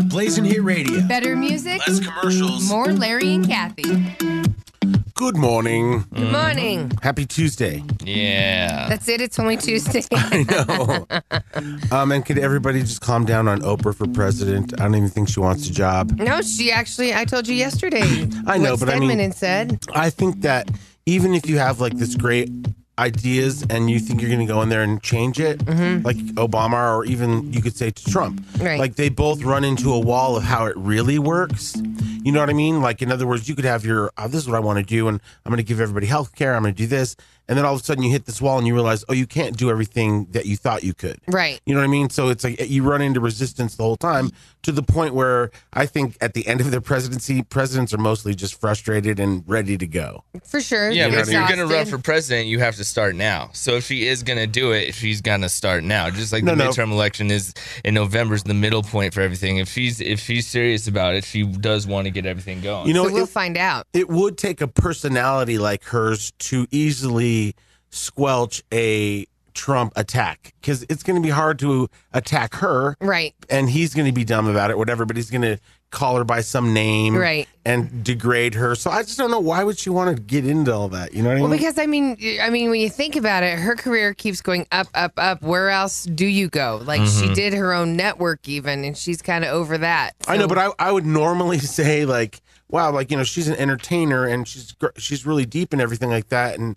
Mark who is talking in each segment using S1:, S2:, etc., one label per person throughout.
S1: Blazing Hit Radio.
S2: Better music.
S1: Less commercials.
S2: More Larry and Kathie.
S1: Good morning.
S2: Good morning.
S1: Happy Tuesday.
S3: Yeah.
S2: That's it. It's only Tuesday.
S1: I know. And could everybody just calm down on Oprah for president? I don't even think she wants a job.
S2: No, she actually, I told you yesterday.
S1: I know,
S2: what
S1: but I mean,
S2: Stedman had said.
S1: I think that even if you have like this great ideas and you think you're going to go in there and change it, like Obama, or even you could say to Trump,
S2: Right.
S1: like they both run into a wall of how it really works. You know what I mean? Like, in other words, you could have your, this is what I want to do, and I'm going to give everybody health care, I'm going to do this, and then all of a sudden you hit this wall and you realize, oh, you can't do everything that you thought you could.
S2: Right.
S1: You know what I mean? So it's like you run into resistance the whole time, to the point where I think at the end of their presidency, presidents are mostly just frustrated and ready to go.
S2: For sure.
S3: Yeah, but if you're going to run
S2: Exhausted.
S3: for president, you have to start now. So if she is going to do it, she's going to start now. Just like the midterm election is in November is the middle point for everything. If she's serious about it, she does want to get everything going.
S1: You know,
S2: So we'll find out.
S1: It would take a personality like hers to easily squelch a Trump attack, because it's going to be hard to attack her.
S2: Right.
S1: And he's going to be dumb about it, whatever, but he's going to call her by some name.
S2: Right.
S1: And degrade her. So I just don't know, why would she want to get into all that? You know what I mean?
S2: Well, because I mean, when you think about it, her career keeps going up, up, up. Where else do you go? Like she did her own network even, and she's kind of over that.
S1: I know, but I would normally say like, wow, like, you know, she's an entertainer and she's really deep and everything like that. And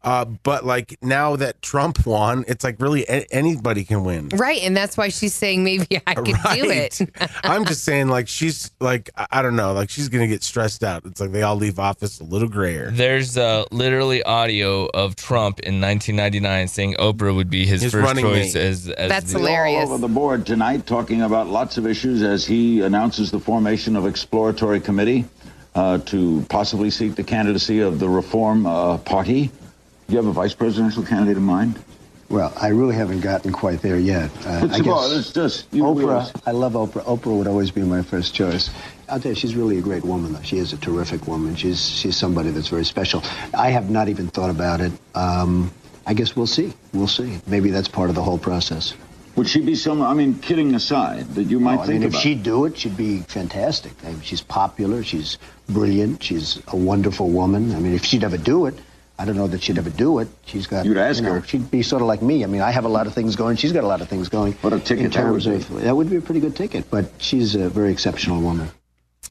S1: but like now that Trump won, it's like really anybody can win.
S2: Right, and that's why she's saying maybe I could do it.
S1: I'm just saying, like, she's like, I don't know, like she's gonna get stressed out. It's like they all leave office a little grayer.
S3: There's literally audio of Trump in 1999 saying Oprah would be his first choice as
S2: That's
S3: the,
S2: hilarious.
S4: All over the board tonight, talking about lots of issues as he announces the formation of exploratory committee to possibly seek the candidacy of the Reform Party. Do you have a vice presidential candidate in mind?
S5: Well, I really haven't gotten quite there yet. I guess
S4: it's just
S5: Oprah. I love Oprah. Oprah would always be my first choice. I'll tell you, she's really a great woman, though. She is a terrific woman. She's somebody that's very special. I have not even thought about it. I guess we'll see. We'll see. Maybe that's part of the whole process.
S4: Would she be someone, I mean, kidding aside, that you might think
S5: if
S4: about?
S5: she'd do it, she'd be fantastic. I mean, she's popular. She's brilliant. She's a wonderful woman. I mean, if she'd ever do it, I don't know that she'd ever do it. She's got.
S4: You'd ask her.
S5: She'd be sort of like me. I mean, I have a lot of things going. She's got a lot of things going.
S4: What a ticket
S5: in terms
S4: that would
S5: of that would be a pretty good ticket. But she's a very exceptional woman.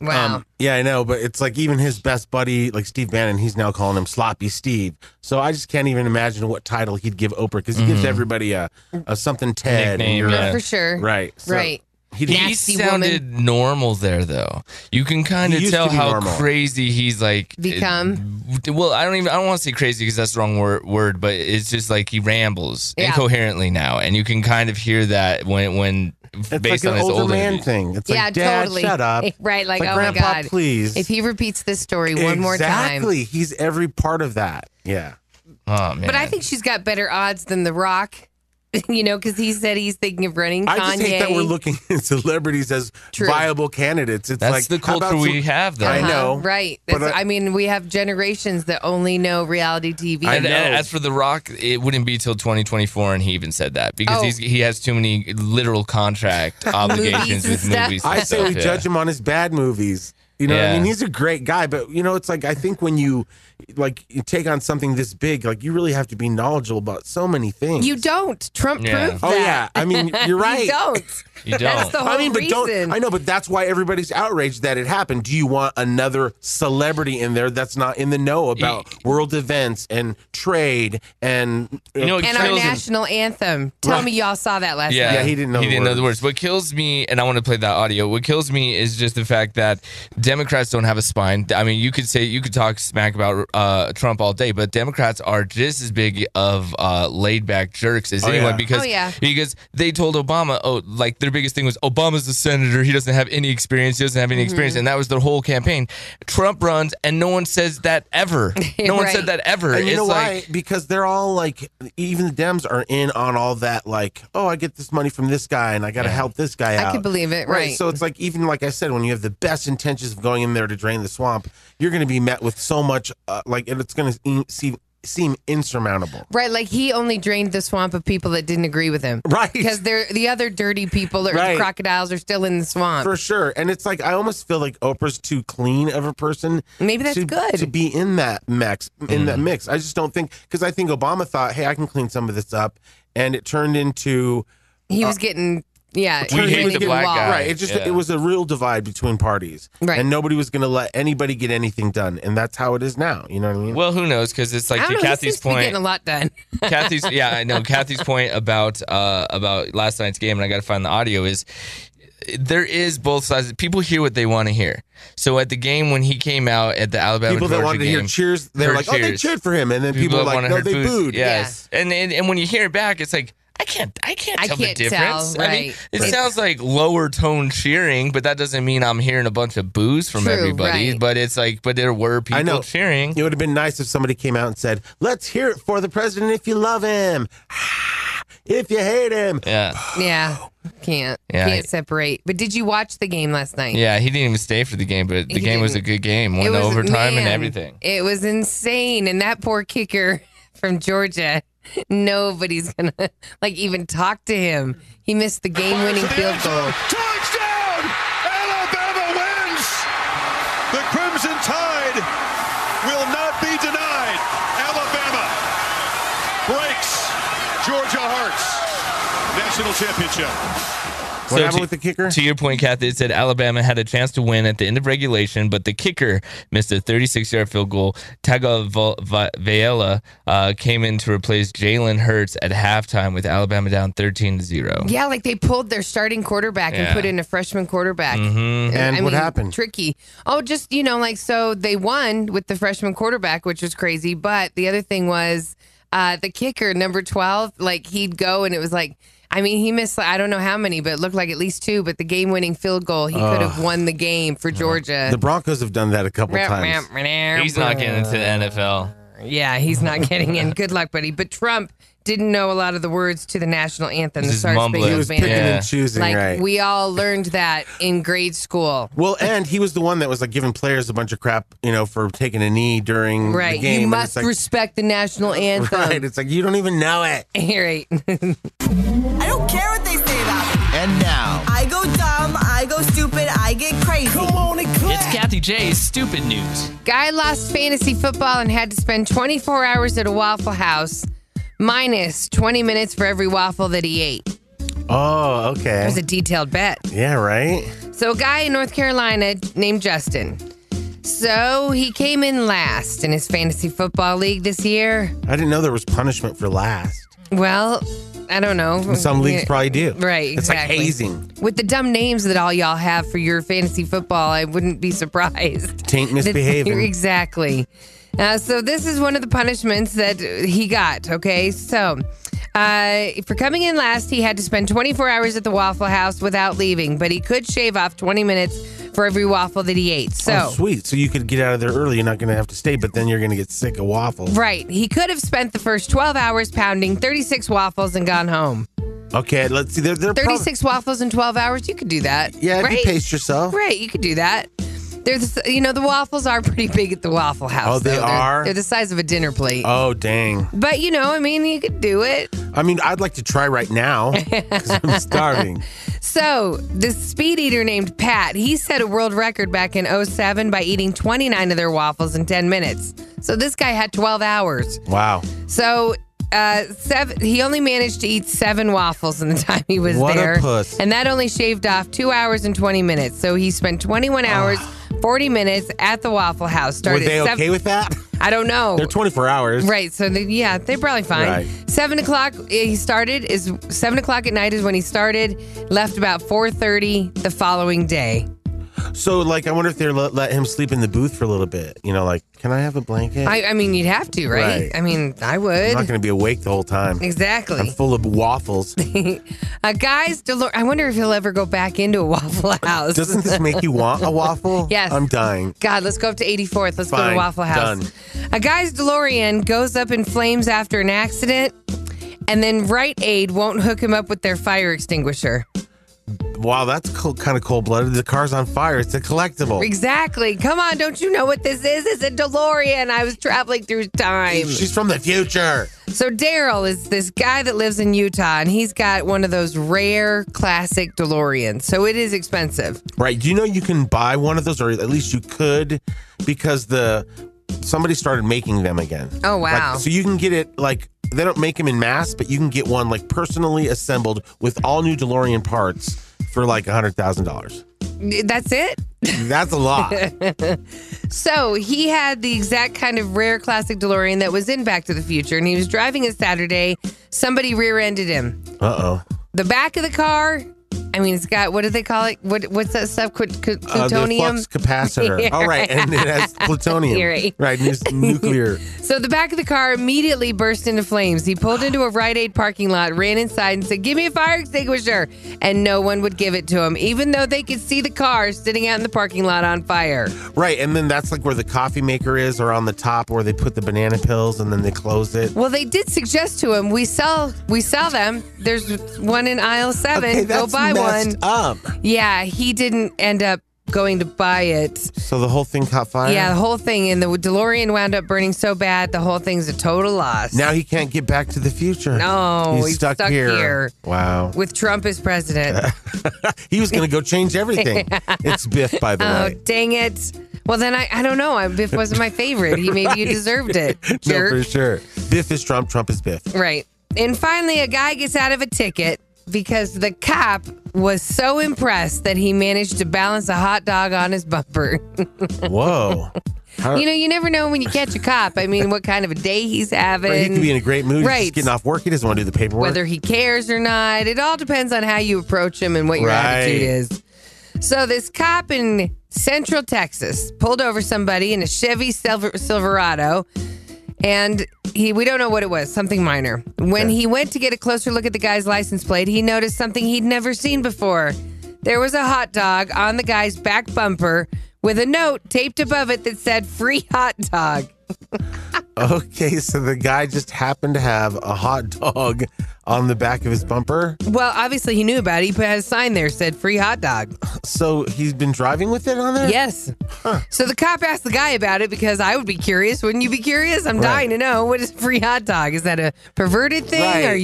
S2: Wow.
S1: Yeah, I know, but it's like even his best buddy, like Steve Bannon, he's now calling him Sloppy Steve. So I just can't even imagine what title he'd give Oprah, because he gives everybody a something Ted.
S3: Nickname, yeah.
S2: For sure.
S1: Right. So
S2: Right.
S1: He
S3: He sounded normal there, though. You can kind of
S1: used
S3: tell
S1: to be
S3: how
S1: normal.
S3: crazy he's like
S2: Become.
S3: Well, I don't want to say crazy because that's the wrong word, but it's just like he rambles incoherently now, and you can kind of hear that when
S1: it's
S3: based
S1: like
S3: on
S1: an
S3: his
S1: older
S3: older
S1: man thing. It's
S2: Yeah,
S1: like, Dad,
S2: totally.
S1: shut up.
S2: Right, like, oh
S1: Grandpa,
S2: my God.
S1: please.
S2: If he repeats this story one more time.
S1: Exactly. He's every part of that. Yeah.
S3: Oh man!
S2: But I think she's got better odds than The Rock. You know, because he said he's thinking of running
S1: I
S2: Kanye.
S1: just hate that we're looking at celebrities as
S2: True.
S1: viable candidates. It's
S3: that's
S1: like
S3: the
S1: how about
S3: culture we have, though.
S1: I know.
S2: Right.
S1: But
S2: I mean, we have generations that only know reality TV.
S3: And as for The Rock, it wouldn't be till 2024, and he even said that because he has too many literal contract obligations
S2: and
S3: with
S2: stuff.
S3: movies.
S1: I
S3: and
S1: say we
S3: stuff,
S1: judge him on his bad movies. You know what I
S3: Yeah.
S1: mean? He's a great guy, but you know, it's like I think when you take on something this big, like you really have to be knowledgeable about so many things.
S2: You don't. Trump proved that.
S1: Oh yeah. I mean, you're right.
S2: You don't.
S3: You don't.
S2: That's the whole
S1: I mean, but
S2: reason.
S1: I know, but that's why everybody's outraged that it happened. Do you want another celebrity in there that's not in the know about world events and trade and
S3: You know, it
S2: And our
S3: kills him.
S2: national anthem. Tell me y'all saw that last
S3: Yeah,
S2: night.
S1: he didn't know.
S3: He didn't know the words. What kills me, and I want to play that audio. What kills me is just the fact that Democrats don't have a spine. I mean, you could talk smack about Trump all day, but Democrats are just as big of laid back jerks as anyone
S1: yeah.
S3: because they told Obama, like their biggest thing was Obama's a senator. He doesn't have any experience. He doesn't have any experience, and that was their whole campaign. Trump runs, and no one says that ever. No one said that ever.
S1: And you know why?
S3: like,
S1: Because they're all like, even the Dems are in on all that. Like, oh, I get this money from this guy, and I got to help this guy out.
S2: I could believe it, right.
S1: So it's like, even like I said, when you have the best intentions of going in there to drain the swamp, you're going to be met with so much, and it's going to seem insurmountable.
S2: Right, like he only drained the swamp of people that didn't agree with him.
S1: Right.
S2: Because the other dirty people or the crocodiles are still in the swamp.
S1: For sure. And it's like, I almost feel like Oprah's too clean of a person.
S2: Maybe that's good.
S1: To be in that mix. I just don't think, because I think Obama thought, hey, I can clean some of this up. And it turned into...
S2: He was getting... Yeah,
S3: we hate the black guy.
S1: Right. It was a real divide between parties.
S2: Right.
S1: And nobody was going to let anybody get anything done. And that's how it is now. You know what I mean?
S3: Well, who knows? Because it's like, to Kathie's point.
S2: Getting a lot done.
S3: Kathie's point about last night's game, and I got to find the audio, is there is both sides. People hear what they want to hear. So at the game when he came out at the Alabama
S1: people that
S3: Georgia
S1: wanted to hear cheers, they're like,
S3: cheers.
S1: oh, they cheered for him. And then people are like, no, they booed.
S3: Yes. Yeah. And when you hear it back, it's like, I can't tell the difference.
S2: Tell, right.
S3: I mean, it sounds like lower tone cheering, but that doesn't mean I'm hearing a bunch of boos from everybody. Right. But it's like, but there were people cheering.
S1: It would have been nice if somebody came out and said, let's hear it for the president if you love him. If you hate him.
S2: Yeah. Can't separate. But did you watch the game last night?
S3: Yeah, he didn't even stay for the game, but the game was a good game. Won the overtime and everything.
S2: It was insane. And that poor kicker from Georgia, nobody's going to even talk to him. He missed the game-winning field goal.
S6: Touchdown! Alabama wins! The Crimson Tide will not be denied. Alabama breaks Georgia Hearts national championship.
S1: What happened with the kicker?
S3: To your point, Kathy, it said Alabama had a chance to win at the end of regulation, but the kicker missed a 36-yard field goal. Tagovailoa came in to replace Jalen Hurts at halftime with Alabama down 13-0.
S2: Yeah, like they pulled their starting quarterback and put in a freshman quarterback.
S1: Mm-hmm. And what happened?
S2: Tricky. Oh, just, so they won with the freshman quarterback, which was crazy. But the other thing was the kicker, number 12, he'd go and it was he missed, I don't know how many, but it looked like at least 2. But the game-winning field goal, he could have won the game for Georgia.
S1: The Broncos have done that a couple times.
S3: He's not getting into the NFL.
S2: Yeah, he's not getting in. Good luck, buddy. But Trump didn't know a lot of the words to the national anthem.
S3: He was
S1: picking and choosing, right.
S2: We all learned that in grade school.
S1: Well, and he was the one that was giving players a bunch of crap, for taking a knee during the game.
S2: You must respect the national anthem.
S1: Right. It's you don't even know it.
S2: Right.
S7: I don't care what they say about me.
S8: And now,
S7: I go dumb, I go stupid, I get crazy.
S8: Come on and clap.
S9: It's Kathie J's Stupid News.
S2: Guy lost fantasy football and had to spend 24 hours at a Waffle House, minus 20 minutes for every waffle that he ate.
S1: Oh, okay.
S2: It was a detailed bet.
S1: Yeah, right?
S2: So a guy in North Carolina named Justin. So he came in last in his fantasy football league this year.
S1: I didn't know there was punishment for last.
S2: Well, I don't know.
S1: Some leagues probably do.
S2: Right, exactly.
S1: It's hazing.
S2: With the dumb names that all y'all have for your fantasy football, I wouldn't be surprised.
S1: Taint misbehaving.
S2: Exactly. So this is one of the punishments that he got, okay? So for coming in last, he had to spend 24 hours at the Waffle House without leaving, but he could shave off 20 minutes for every waffle that he ate. So
S1: sweet. So you could get out of there early. You're not going to have to stay, but then you're going to get sick of waffles.
S2: Right. He could have spent the first 12 hours pounding 36 waffles and gone home.
S1: Okay, let's see. They're
S2: 36 waffles in 12 hours? You could do that.
S1: Yeah,
S2: right?
S1: If you pace yourself.
S2: Right, you could do that. The waffles are pretty big at the Waffle House.
S1: Oh, they are?
S2: They're the size of a dinner plate.
S1: Oh, dang.
S2: But, you could do it.
S1: I'd like to try right now because I'm starving.
S2: So, this speed eater named Pat, he set a world record back in 2007 by eating 29 of their waffles in 10 minutes. So, this guy had 12 hours.
S1: Wow.
S2: So, he only managed to eat 7 waffles in the time he was there.
S1: What a puss.
S2: And that only shaved off 2 hours and 20 minutes. So, he spent 21 hours, 40 minutes at the Waffle House.
S1: Were they okay with that?
S2: I don't know.
S1: They're 24 hours.
S2: Right. So, they're probably fine.
S1: Right.
S2: 7 o'clock he started. 7 o'clock at night is when he started. Left about 4:30 the following day.
S1: So, I wonder if they let him sleep in the booth for a little bit. Can I have a blanket?
S2: You'd have to, right? I would.
S1: I'm not going to be awake the whole time.
S2: Exactly.
S1: I'm full of waffles.
S2: Guys, I wonder if he'll ever go back into a Waffle House.
S1: Doesn't this make you want a waffle?
S2: Yes.
S1: I'm dying.
S2: God, let's go up to 84th. Let's go to
S1: Fine.
S2: Waffle House.
S1: Done.
S2: A guy's DeLorean goes up in flames after an accident, and then Rite Aid won't hook him up with their fire extinguisher.
S1: Wow, that's kind of cold-blooded. The car's on fire. It's a collectible.
S2: Exactly. Come on, don't you know what this is? It's a DeLorean. I was traveling through time.
S1: She's from the future.
S2: So Daryl is this guy that lives in Utah, and he's got one of those rare classic DeLoreans. So it is expensive.
S1: Right. Do you know you can buy one of those, or at least you could, because somebody started making them again.
S2: Oh, wow.
S1: So you can get it, they don't make them in mass, but you can get one personally assembled with all new DeLorean parts for $100,000.
S2: That's it?
S1: That's a lot.
S2: So he had the exact kind of rare classic DeLorean that was in Back to the Future, and he was driving it Saturday. Somebody rear-ended him.
S1: Uh-oh.
S2: The back of the car, it's got, what do they call it? What's that stuff? Plutonium?
S1: The flux capacitor.
S2: Yeah,
S1: oh, right. And it has plutonium.
S2: Right.
S1: Nuclear.
S2: So the back of the car immediately burst into flames. He pulled into a Rite Aid parking lot, ran inside and said, "Give me a fire extinguisher." And no one would give it to him, even though they could see the car sitting out in the parking lot on fire.
S1: Right. And then that's where the coffee maker is, or on the top where they put the banana pills and then they close it.
S2: Well, they did suggest to him, we sell them. There's one in aisle 7.
S1: Okay,
S2: go buy one.
S1: Up.
S2: Yeah, he didn't end up going to buy it.
S1: So the whole thing caught fire?
S2: Yeah, the whole thing. And the DeLorean wound up burning so bad, the whole thing's a total loss.
S1: Now he can't get back to the future.
S2: No, he's stuck here.
S1: Wow.
S2: With Trump as president.
S1: He was going to go change everything. It's Biff, by the way.
S2: Oh, dang it. Well, then I don't know. Biff wasn't my favorite. Maybe you deserved it. Jerk.
S1: No, for sure. Biff is Trump. Trump is Biff.
S2: Right. And finally, a guy gets out of a ticket because the cop was so impressed that he managed to balance a hot dog on his bumper.
S1: Whoa.
S2: You never know when you catch a cop. What kind of a day he's having.
S1: Right, he could be in a great mood.
S2: Right.
S1: He's just getting off work. He doesn't want to do the paperwork.
S2: Whether he cares or not. It all depends on how you approach him and what your attitude is. So this cop in Central Texas pulled over somebody in a Chevy Silverado. And we don't know what it was, something minor. When he went to get a closer look at the guy's license plate, he noticed something he'd never seen before. There was a hot dog on the guy's back bumper with a note taped above it that said, "Free hot dog."
S1: Okay, so the guy just happened to have a hot dog on the back of his bumper?
S2: Well, obviously he knew about it. He had a sign there that said, "Free hot dog."
S1: So he's been driving with it on there?
S2: Yes. Huh. So the cop asked the guy about it because I would be curious. Wouldn't you be curious? I'm dying to know. What is free hot dog? Is that a perverted thing?
S1: Right.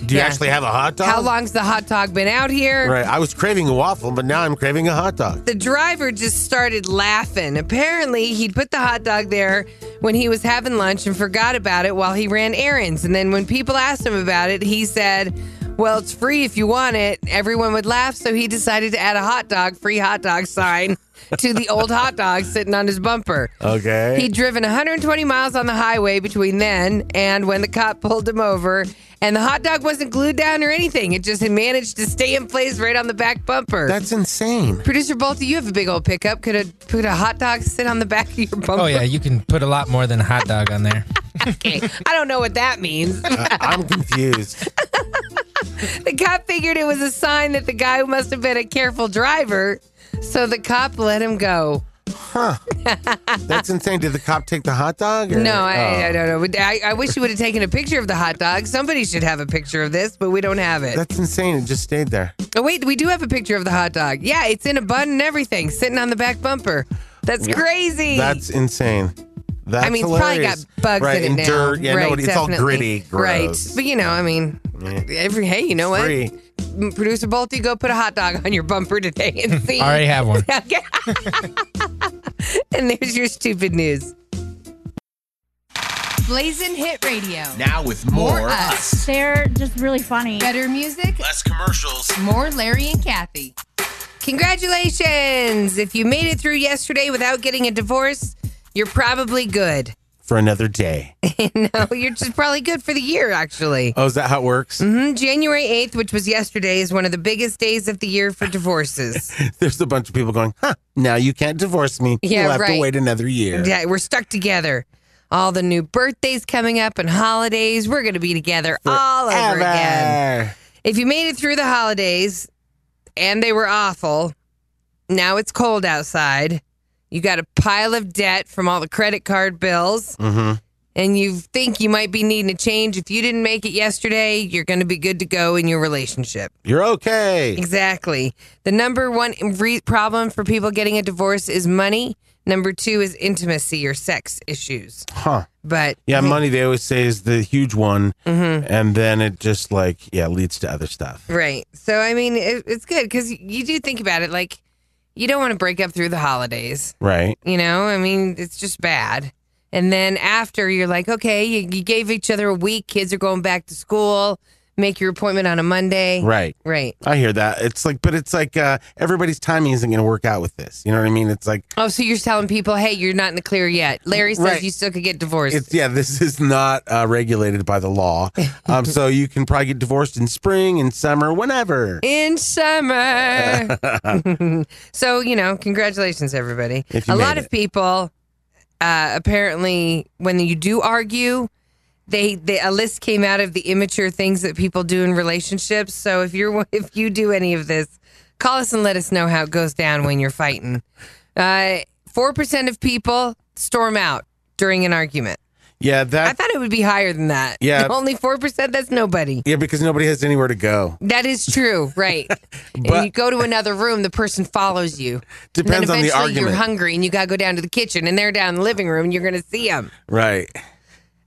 S1: Do you actually have a hot dog?
S2: How long's the hot dog been out here?
S1: Right. I was craving a waffle, but now I'm craving a hot dog.
S2: The driver just started laughing. Apparently, he'd put the hot dog there when he was having lunch and forgot about it while he ran errands. And then when people asked him about it, he said, "Well, it's free if you want it." Everyone would laugh, so he decided to add a free hot dog sign to the old hot dog sitting on his bumper.
S1: Okay.
S2: He'd driven 120 miles on the highway between then and when the cop pulled him over, and the hot dog wasn't glued down or anything. It just had managed to stay in place right on the back bumper.
S1: That's insane.
S2: Producer Bolte, you have a big old pickup. Could a hot dog sit on the back of your bumper?
S8: Oh, yeah, you can put a lot more than a hot dog on there.
S2: Okay, I don't know what that means.
S1: I'm confused.
S2: The cop figured it was a sign that the guy must have been a careful driver, so the cop let him go.
S1: Huh. That's insane. Did the cop take the hot dog? Or?
S2: No, I don't know. I wish you would have taken a picture of the hot dog. Somebody should have a picture of this, but we don't have it.
S1: That's insane. It just stayed there.
S2: Oh, wait, we do have a picture of the hot dog. Yeah, it's in a bun and everything, sitting on the back bumper. That's crazy.
S1: That's insane. That's
S2: it's
S1: hilarious.
S2: probably got bugs in it
S1: and
S2: now.
S1: dirt. Yeah,
S2: right,
S1: no, it's all gritty. Gross.
S2: Right. But hey, you know
S1: Free.
S2: what? Producer Bolte, go put a hot dog on your bumper today and see.
S8: I already have one.
S2: And there's your stupid news.
S10: Blazing Hit Radio.
S1: Now with more
S10: us.
S11: They're just really funny.
S10: Better music.
S1: Less commercials.
S10: More Larry and Kathie.
S2: Congratulations. If you made it through yesterday without getting a divorce, you're probably good.
S1: For another day.
S2: No, you're just probably good for the year, actually.
S1: Oh, is that how it works?
S2: Mm-hmm. January 8th, which was yesterday, is one of the biggest days of the year for divorces.
S1: There's a bunch of people going, now you can't divorce me.
S2: Yeah,
S1: You'll have to wait another year.
S2: Yeah, we're stuck together. All the new birthdays coming up and holidays. We're going to be together all over again. If you made it through the holidays and they were awful, now it's cold outside. You got a pile of debt from all the credit card bills.
S1: Mm-hmm.
S2: and you think you might be needing a change, if you didn't make it yesterday, you're going to be good to go in your relationship.
S1: You're okay.
S2: Exactly. The number one problem for people getting a divorce is money. Number 2 is intimacy or sex issues.
S1: Huh.
S2: But
S1: yeah, money, they always say, is the huge one. And then it just leads to other stuff.
S2: Right. So, I mean, it's good because you do think about it. Like, you don't want to break up through the holidays.
S1: Right.
S2: You know, I mean, it's just bad. And then after, you're like, okay, you gave each other a week. Kids are going back to school. Make your appointment on a Monday.
S1: Right. I hear that. It's like everybody's timing isn't going to work out with this. You know what I mean? It's like,
S2: oh, so you're telling people, hey, you're not in the clear yet. Larry says you still could get divorced.
S1: This is not regulated by the law. So you can probably get divorced in spring, in summer, whenever.
S2: In summer. So, congratulations, everybody. A lot of people, apparently, when you do argue, a list came out of the immature things that people do in relationships. So if you do any of this, call us and let us know how it goes down when you're fighting. 4% of people storm out during an argument.
S1: Yeah,
S2: I thought it would be higher than that.
S1: Yeah.
S2: Only 4%, that's nobody.
S1: Yeah, because nobody has anywhere to go.
S2: That is true, right. And you go to another room, the person follows you.
S1: Depends on the argument.
S2: And then eventually you're hungry and you got to go down to the kitchen and they're down in the living room and you're going to see them.
S1: Right.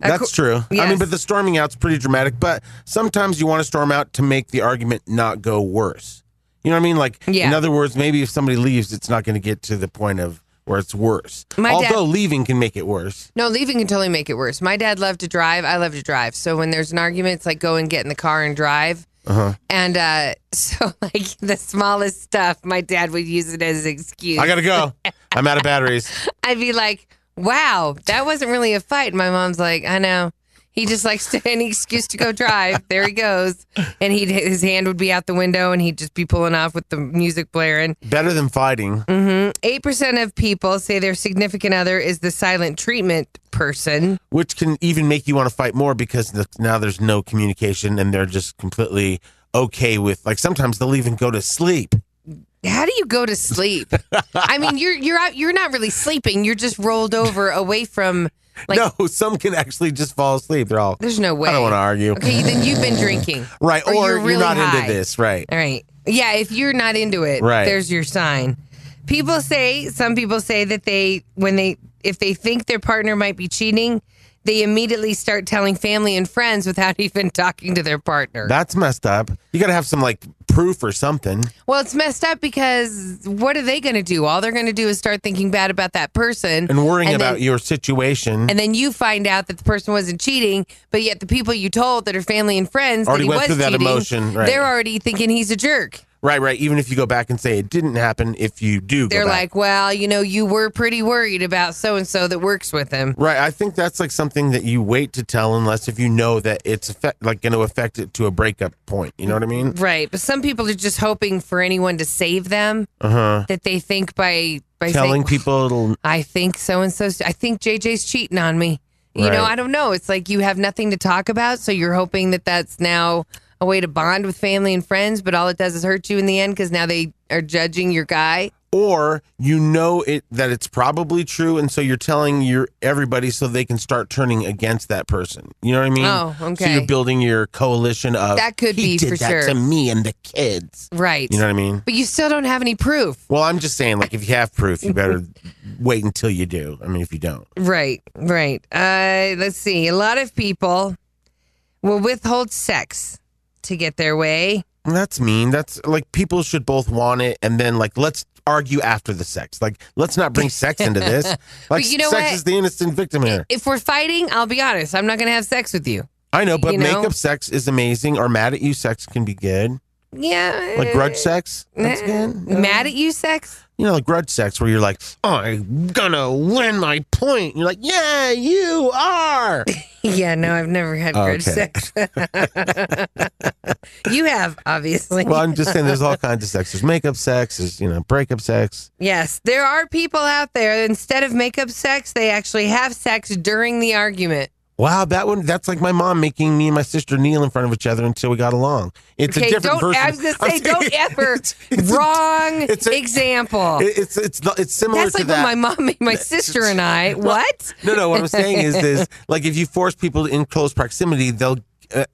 S1: That's true.
S2: Yes.
S1: I mean, but the storming out's pretty dramatic. But sometimes you want to storm out to make the argument not go worse. You know what I mean? Like, in other words, maybe if somebody leaves, it's not going to get to the point of where it's worse. Although leaving can make it worse.
S2: No, leaving can totally make it worse. My dad loved to drive. I love to drive. So when there's an argument, it's like go and get in the car and drive. And so like the smallest stuff, my dad would use it as an excuse.
S1: I got to go. I'm out of batteries.
S2: I'd be like, wow, that wasn't really a fight. My mom's like, I know. He just likes any excuse to go drive. There he goes. And his hand would be out the window and he'd just be pulling off with the music blaring.
S1: Better than fighting.
S2: 8% of people say their significant other is the silent treatment person.
S1: Which can even make you want to fight more because now there's no communication and they're just completely okay with, like, sometimes they'll even go to sleep.
S2: How do you go to sleep? I mean, you're not really sleeping. You're just rolled over away from. Like,
S1: no, some can actually just fall asleep. They're all.
S2: There's no way.
S1: I don't want to argue.
S2: Okay, then you've been drinking,
S1: right? Or
S2: you're really
S1: not
S2: high.
S1: into this, right?
S2: All right. Yeah, if you're not into it,
S1: right,
S2: there's your sign. Some people say that if they think their partner might be cheating, they immediately start telling family and friends without even talking to their partner.
S1: That's messed up. You got to have some proof or something.
S2: Well, it's messed up because what are they going to do? All they're going to do is start thinking bad about that person.
S1: And worrying about your situation.
S2: And then you find out that the person wasn't cheating, but yet the people you told that are family and friends
S1: already
S2: that he
S1: went
S2: was
S1: through that
S2: cheating,
S1: emotion. Right.
S2: They're already thinking he's a jerk.
S1: Right. Even if you go back and say it didn't happen, if you do
S2: they're
S1: go back.
S2: like, well, you were pretty worried about so-and-so that works with him.
S1: Right. I think that's something that you wait to tell unless if you know that it's going to affect it to a breakup point. You know what I mean?
S2: Right. But some people are just hoping for anyone to save them. That they think by
S1: telling
S2: saying,
S1: people
S2: I think so-and-so, I think JJ's cheating on me. You know, I don't know. It's like you have nothing to talk about, so you're hoping that that's now a way to bond with family and friends, but all it does is hurt you in the end because now they are judging your guy.
S1: Or that it's probably true, and so you're telling everybody so they can start turning against that person. You know what I mean?
S2: Oh, okay.
S1: So you're building your coalition of
S2: that could be
S1: did
S2: for
S1: that
S2: sure
S1: to me and the kids.
S2: Right.
S1: You know what I mean?
S2: But you still don't have any proof.
S1: Well, I'm just saying, if you have proof, you better wait until you do. I mean, if you don't.
S2: Right. Let's see. A lot of people will withhold sex to get their way.
S1: That's mean. That's people should both want it, and then let's argue after the sex. Let's not bring sex into this.
S2: But you know
S1: sex
S2: what?
S1: is the innocent victim here.
S2: If we're fighting, I'll be honest, I'm not going to have sex with you.
S1: I know, but makeup sex is amazing, or mad at you sex can be good.
S2: Yeah.
S1: Like grudge sex? That's good.
S2: Mad at you sex?
S1: Grudge sex where you're like, I'm gonna win my point. You're like, yeah, you are.
S2: Yeah, no, I've never had grudge sex. You have, obviously.
S1: Well, I'm just saying there's all kinds of sex. There's makeup sex, there's, breakup sex.
S2: Yes, there are people out there, instead of makeup sex, they actually have sex during the argument.
S1: Wow, that's like my mom making me and my sister kneel in front of each other until we got along. It's a different version.
S2: I was going to say, don't ever. Wrong example.
S1: It's similar
S2: That's
S1: to
S2: like
S1: that.
S2: when my mom made my sister and I. What?
S1: No, what I'm saying is this, like if you force people in close proximity, they'll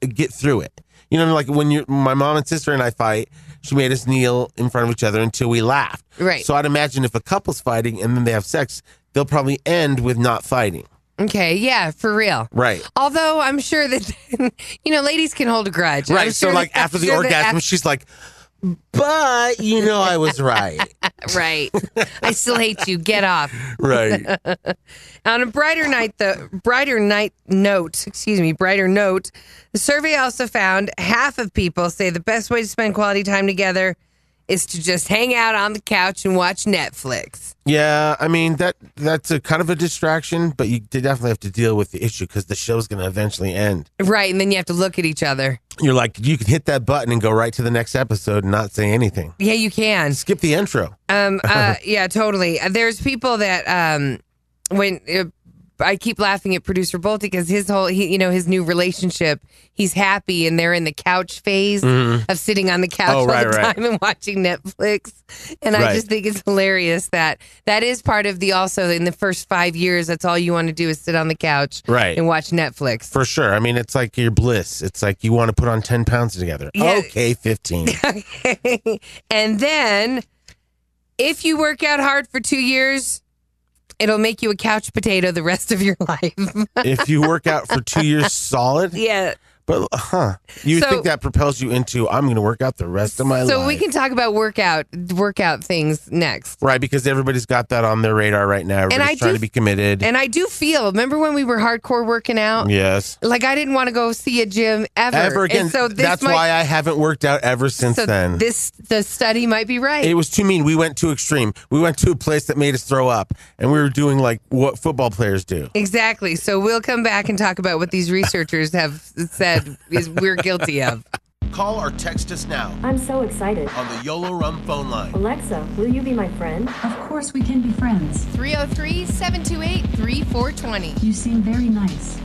S1: get through it. You know, like when my mom and sister and I fight, she made us kneel in front of each other until we laughed.
S2: Right.
S1: So I'd imagine if a couple's fighting and then they have sex, they'll probably end with not fighting.
S2: Okay, yeah, for real.
S1: Right.
S2: Although I'm sure that, ladies can hold a grudge.
S1: Right.
S2: I'm
S1: So
S2: sure
S1: like
S2: that-
S1: after
S2: I'm
S1: the
S2: sure that
S1: orgasm, she's like, but I was right.
S2: Right. I still hate you. Get off.
S1: Right.
S2: On a brighter note, the survey also found half of people say the best way to spend quality time together is to just hang out on the couch and watch Netflix.
S1: Yeah, I mean that's a kind of a distraction, but you definitely have to deal with the issue because the show's going to eventually end.
S2: Right, and then you have to look at each other.
S1: You're like, you can hit that button and go right to the next episode and not say anything.
S2: Yeah, you can.
S1: Skip the intro.
S2: Yeah, totally. There's people that I keep laughing at producer Bolte because his new relationship, he's happy and they're in the couch phase of sitting on the couch all the time and watching Netflix. And I just think it's hilarious that is part of also in the first 5 years, that's all you want to do is sit on the couch and watch Netflix.
S1: For sure. I mean, it's like your bliss. It's like you want to put on 10 pounds together. Yeah. Okay, 15.
S2: And then if you work out hard for 2 years, it'll make you a couch potato the rest of your life.
S1: If you work out for 2 years solid?
S2: Yeah.
S1: But, you think that propels you into, I'm going to work out the rest of my life.
S2: So we can talk about workout things next.
S1: Right, because everybody's got that on their radar right now. Everybody's trying to be committed.
S2: And I do feel, remember when we were hardcore working out?
S1: Yes.
S2: Like I didn't want to go see a gym ever.
S1: Ever again.
S2: And so
S1: that's why I haven't worked out ever since then.
S2: The study might be right.
S1: It was too mean. We went too extreme. We went to a place that made us throw up. And we were doing like what football players do.
S2: Exactly. So we'll come back and talk about what these researchers have said is we're guilty of.
S1: Call or text us now.
S11: I'm so excited.
S1: On the YOLO Rum phone line.
S11: Alexa, will you be my friend?
S10: Of course we can be friends. 303-728-3420. You seem very nice.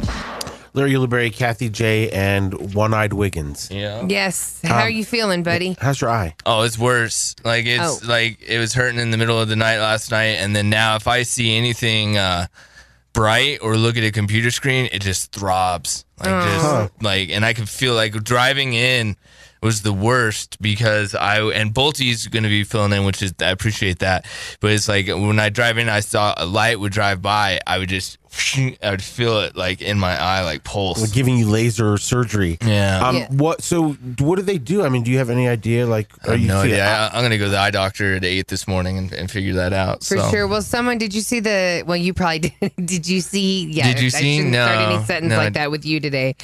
S1: Larry Ulibarri, Kathie J, and Eyed Wiggins.
S3: Yeah.
S2: Yes. How are you feeling, buddy?
S1: How's your eye?
S3: Oh, it's worse. Like it was hurting in the middle of the night last night, and then now if I see anything bright or look at a computer screen, it just throbs. And I can feel like driving in was the worst because Bolte's going to be filling in, which is, I appreciate that. But it's like when I drive in, I saw a light would drive by, I would feel it like in my eye, like pulse.
S1: Like giving you laser surgery.
S3: Yeah.
S1: What do they do? I mean, do you have any idea? Like, are you
S3: no idea. I'm going to go to the eye doctor at 8 this morning and figure that out.
S2: For sure. Well, did you see you probably did. Did you see? Yeah.
S3: Did you see?
S2: I shouldn't start any sentence
S3: No.
S2: like that with you today.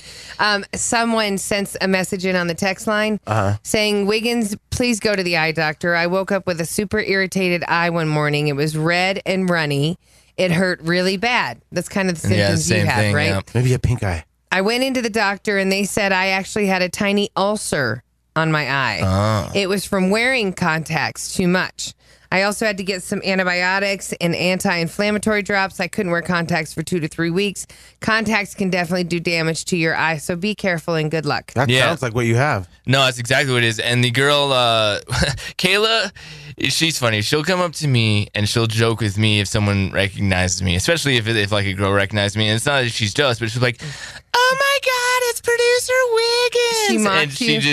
S2: Someone sent a message in on the text line saying, Wiggins, please go to the eye doctor. I woke up with a super irritated eye one morning. It was red and runny. It hurt really bad. That's kind of the symptoms you have, right?
S3: Yeah.
S1: Maybe a pink eye.
S2: I went into the doctor and they said I actually had a tiny ulcer on my eye.
S3: Oh.
S2: It was from wearing contacts too much. I also had to get some antibiotics and anti-inflammatory drops. I couldn't wear contacts for 2 to 3 weeks. Contacts can definitely do damage to your eye, so be careful and good luck.
S1: That sounds like what you have.
S3: No, that's exactly what it is. And the girl, Kayla, she's funny. She'll come up to me and she'll joke with me if someone recognizes me, especially if like a girl recognizes me. And it's not that she's jealous, but she's like, "Oh my God, it's producer Wiggins!"
S2: She mocks
S3: and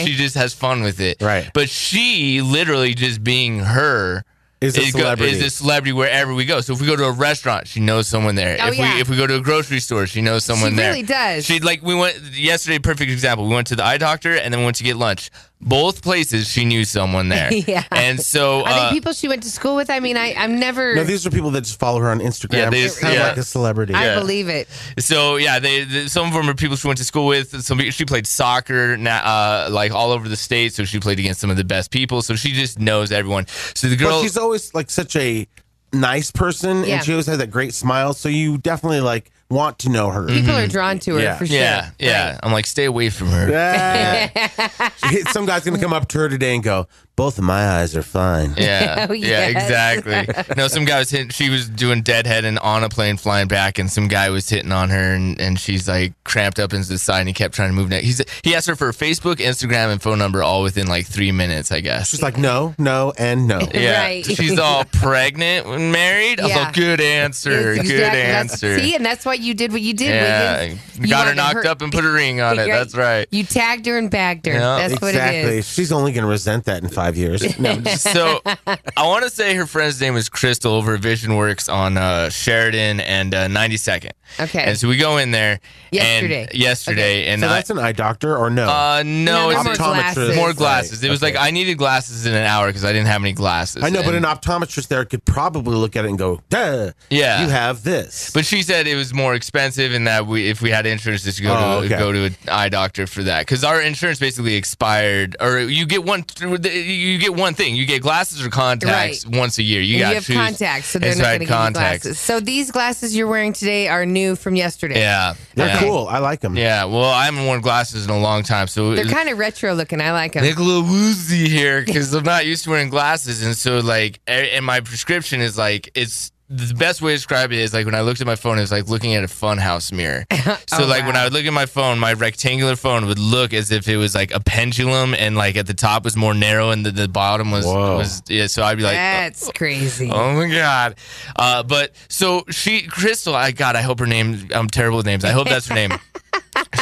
S3: she just has fun with it.
S1: Right.
S3: But she literally just being her.
S1: Is a celebrity.
S3: Is a celebrity wherever we go. So if we go to a restaurant, she knows someone there. If we go to a grocery store, she knows someone there.
S2: She really does.
S3: We went yesterday, perfect example. We went to the eye doctor and then we went to get lunch. Both places she knew someone there.
S2: Yeah.
S3: And so
S2: are they people she went to school with? I mean, I'm never.
S1: No, these are people that just follow her on Instagram.
S3: Yeah,
S1: it's kind of like a celebrity.
S2: I believe it.
S3: So yeah, some of them are people she went to school with. She played soccer, like all over the state. So she played against some of the best people. So she just knows everyone. So the girl,
S1: but she's always like such a nice person, and she always has that great smile. So you definitely like want to know her.
S2: People are drawn to her for sure.
S3: Yeah.
S2: Right.
S3: I'm like, stay away from her.
S1: Some guy's gonna come up to her today and go, both of my eyes are fine.
S3: Yeah,
S2: Oh,
S3: yeah,
S2: yes.
S3: exactly. No, some guy was hitting. She was doing deadhead and on a plane flying back, and some guy was hitting on her, and she's like cramped up into the side, and he kept trying to move next. He asked her for Facebook, Instagram, and phone number all within like 3 minutes, I guess.
S1: She's like, no, and no.
S3: Yeah,
S2: Right.
S3: she's all pregnant and married. I was
S2: Yeah.
S3: like, good answer,
S2: Exactly.
S3: good
S2: That's-
S3: answer.
S2: See, and that's why you did what you did.
S3: Yeah,
S2: Wiggins. You
S3: got her
S2: wanted
S3: knocked up and put a ring on it.
S2: Right.
S3: That's right.
S2: You tagged her and bagged her.
S3: Yeah.
S2: That's what it
S1: Exactly.
S2: is.
S1: She's only going to resent that in 5 years. No,
S3: So I want to say her friend's name is Crystal over at Vision Works on Sheridan and 92nd.
S2: Okay.
S3: And so we go in there
S2: Yesterday.
S3: and
S1: so that's an eye doctor or no?
S3: no,
S2: they're
S3: it's
S2: more glasses.
S3: more glasses.
S1: Right.
S3: It was like I needed glasses in an hour because I didn't have any glasses.
S1: I know, but
S3: And-
S1: an optometrist there could probably look at it and go, duh,
S3: Yeah.
S1: you have this.
S3: But she said it was more expensive, and that if we had insurance, just go to an eye doctor for that, because our insurance basically expired. Or you get one thing. You get glasses or contacts once a year. You
S2: And
S3: got
S2: you have
S3: choose.
S2: contacts, so they're
S3: And
S2: not
S3: so I
S2: going
S3: had
S2: to give you
S3: contacts.
S2: glasses. So these glasses you're wearing today are new from yesterday.
S3: Yeah,
S1: They're
S3: yeah.
S1: cool. I like them.
S3: Yeah, well, I haven't worn glasses in a long time, so
S2: They're kind of retro looking. I like them.
S3: they look a little woozy here because I'm not used to wearing glasses, and so like, and my prescription is like it's. The best way to describe it is like when I looked at my phone, it was like looking at a funhouse mirror. So like when I would look at my phone, my rectangular phone would look as if it was like a pendulum, and like at the top was more narrow and the bottom was yeah. So I'd be like,
S2: That's crazy.
S3: oh my god. But so Crystal, I hope her name. I'm terrible with names. I hope that's her name.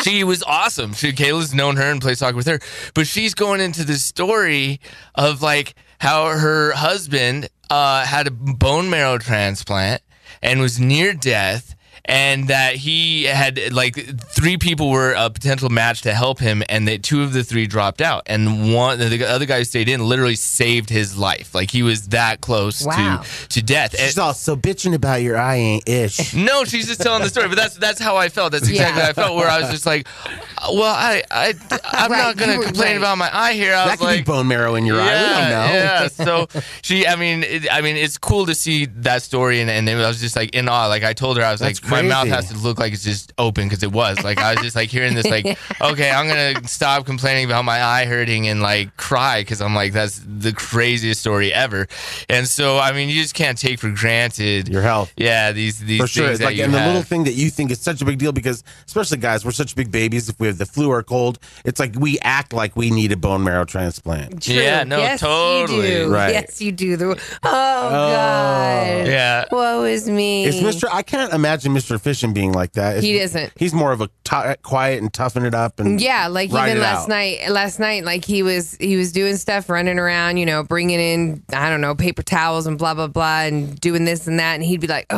S3: She was awesome. Kayla's known her and plays soccer with her, but she's going into this story of like how her husband had a bone marrow transplant and was near death, and that he had like 3 people were a potential match to help him, and that 2 of the 3 dropped out, and the other guy who stayed in literally saved his life. Like he was that close to death.
S1: She's all so bitching about your eye ain't ish.
S3: No, she's just telling the story, but that's how I felt. That's exactly how I felt. Where I was just like, well, I'm not gonna complain about my eye here. I
S1: That
S3: was
S1: could
S3: like,
S1: be bone marrow in your eye. We don't know.
S3: yeah. So I mean, it's cool to see that story, and I was just like in awe. Like I told her, I was
S1: That's
S3: like, my mouth
S1: crazy.
S3: has to look like it's just open, because it was. Like I was just like hearing this, like, okay, I'm gonna stop complaining about my eye hurting and like cry, because I'm like, that's the craziest story ever. And so I mean, you just can't take for granted
S1: your health.
S3: Yeah, these
S1: For sure.
S3: things
S1: It's
S3: that
S1: like,
S3: you
S1: and the
S3: have.
S1: little thing that you think is such a big deal, because especially guys, we're such big babies. If we have the flu or cold, it's like we act like we need a bone marrow transplant.
S2: True.
S3: Yeah, no,
S2: yes,
S3: totally.
S2: You do.
S1: Right.
S2: Yes, you do. God.
S3: Yeah.
S2: Woe is me.
S1: It's Mr. I can't imagine Mr. Fishin being like that.
S2: He isn't.
S1: He's more of a quiet and toughing it up and
S2: Yeah, like
S1: ride
S2: even
S1: it
S2: last
S1: out.
S2: night, like he was doing stuff, running around, bringing in, I don't know, paper towels and blah blah blah, and doing this and that, and he'd be like,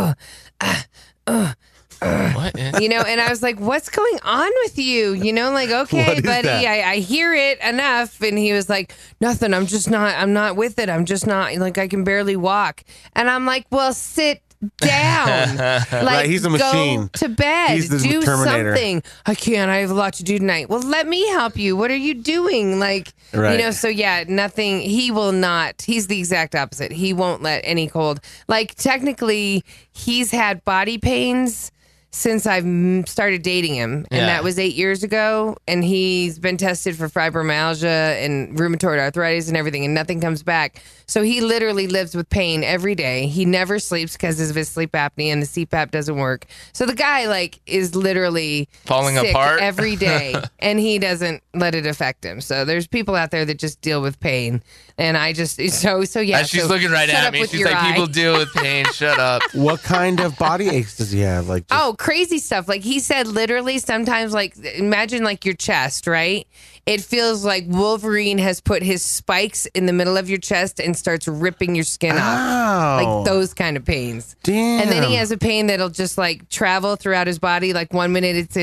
S3: What?
S2: and I was like, what's going on with you? Like, okay,
S1: What is
S2: buddy,
S1: that?
S2: I hear it enough. And he was like, nothing, I'm not with it. I'm just not, like, I can barely walk. And I'm like, well, sit down. Like,
S1: Right, he's a machine.
S2: Go to bed.
S1: He's the
S2: Do
S1: Terminator.
S2: something. I can't. I have a lot to do tonight. Well, let me help you. What are you doing? Like,
S1: Right.
S2: so yeah, nothing. He will not. He's the exact opposite. He won't let any cold. Like, technically, he's had body pains since I've started dating him, and
S3: Yeah.
S2: that was 8 years ago, and he's been tested for fibromyalgia and rheumatoid arthritis and everything, and nothing comes back. So he literally lives with pain every day. He never sleeps because of his sleep apnea, and the CPAP doesn't work. So the guy, like, is literally
S3: Falling
S2: sick
S3: apart?
S2: every day, and he doesn't let it affect him. So there's people out there that just deal with pain, and I just so yeah.
S3: She's
S2: so
S3: looking right
S2: shut
S3: at
S2: up
S3: me.
S2: with
S3: She's
S2: your
S3: like,
S2: eye.
S3: people deal with pain. Shut up.
S1: What kind of body aches does he have? Like, just,
S2: Oh, crazy stuff. Like he said, literally sometimes, like, imagine like your chest, right? It feels like Wolverine has put his spikes in the middle of your chest and starts ripping your skin off.
S1: Ow.
S2: Like those kind of pains.
S1: Damn.
S2: And then he has a pain that'll just like travel throughout his body. Like 1 minute it's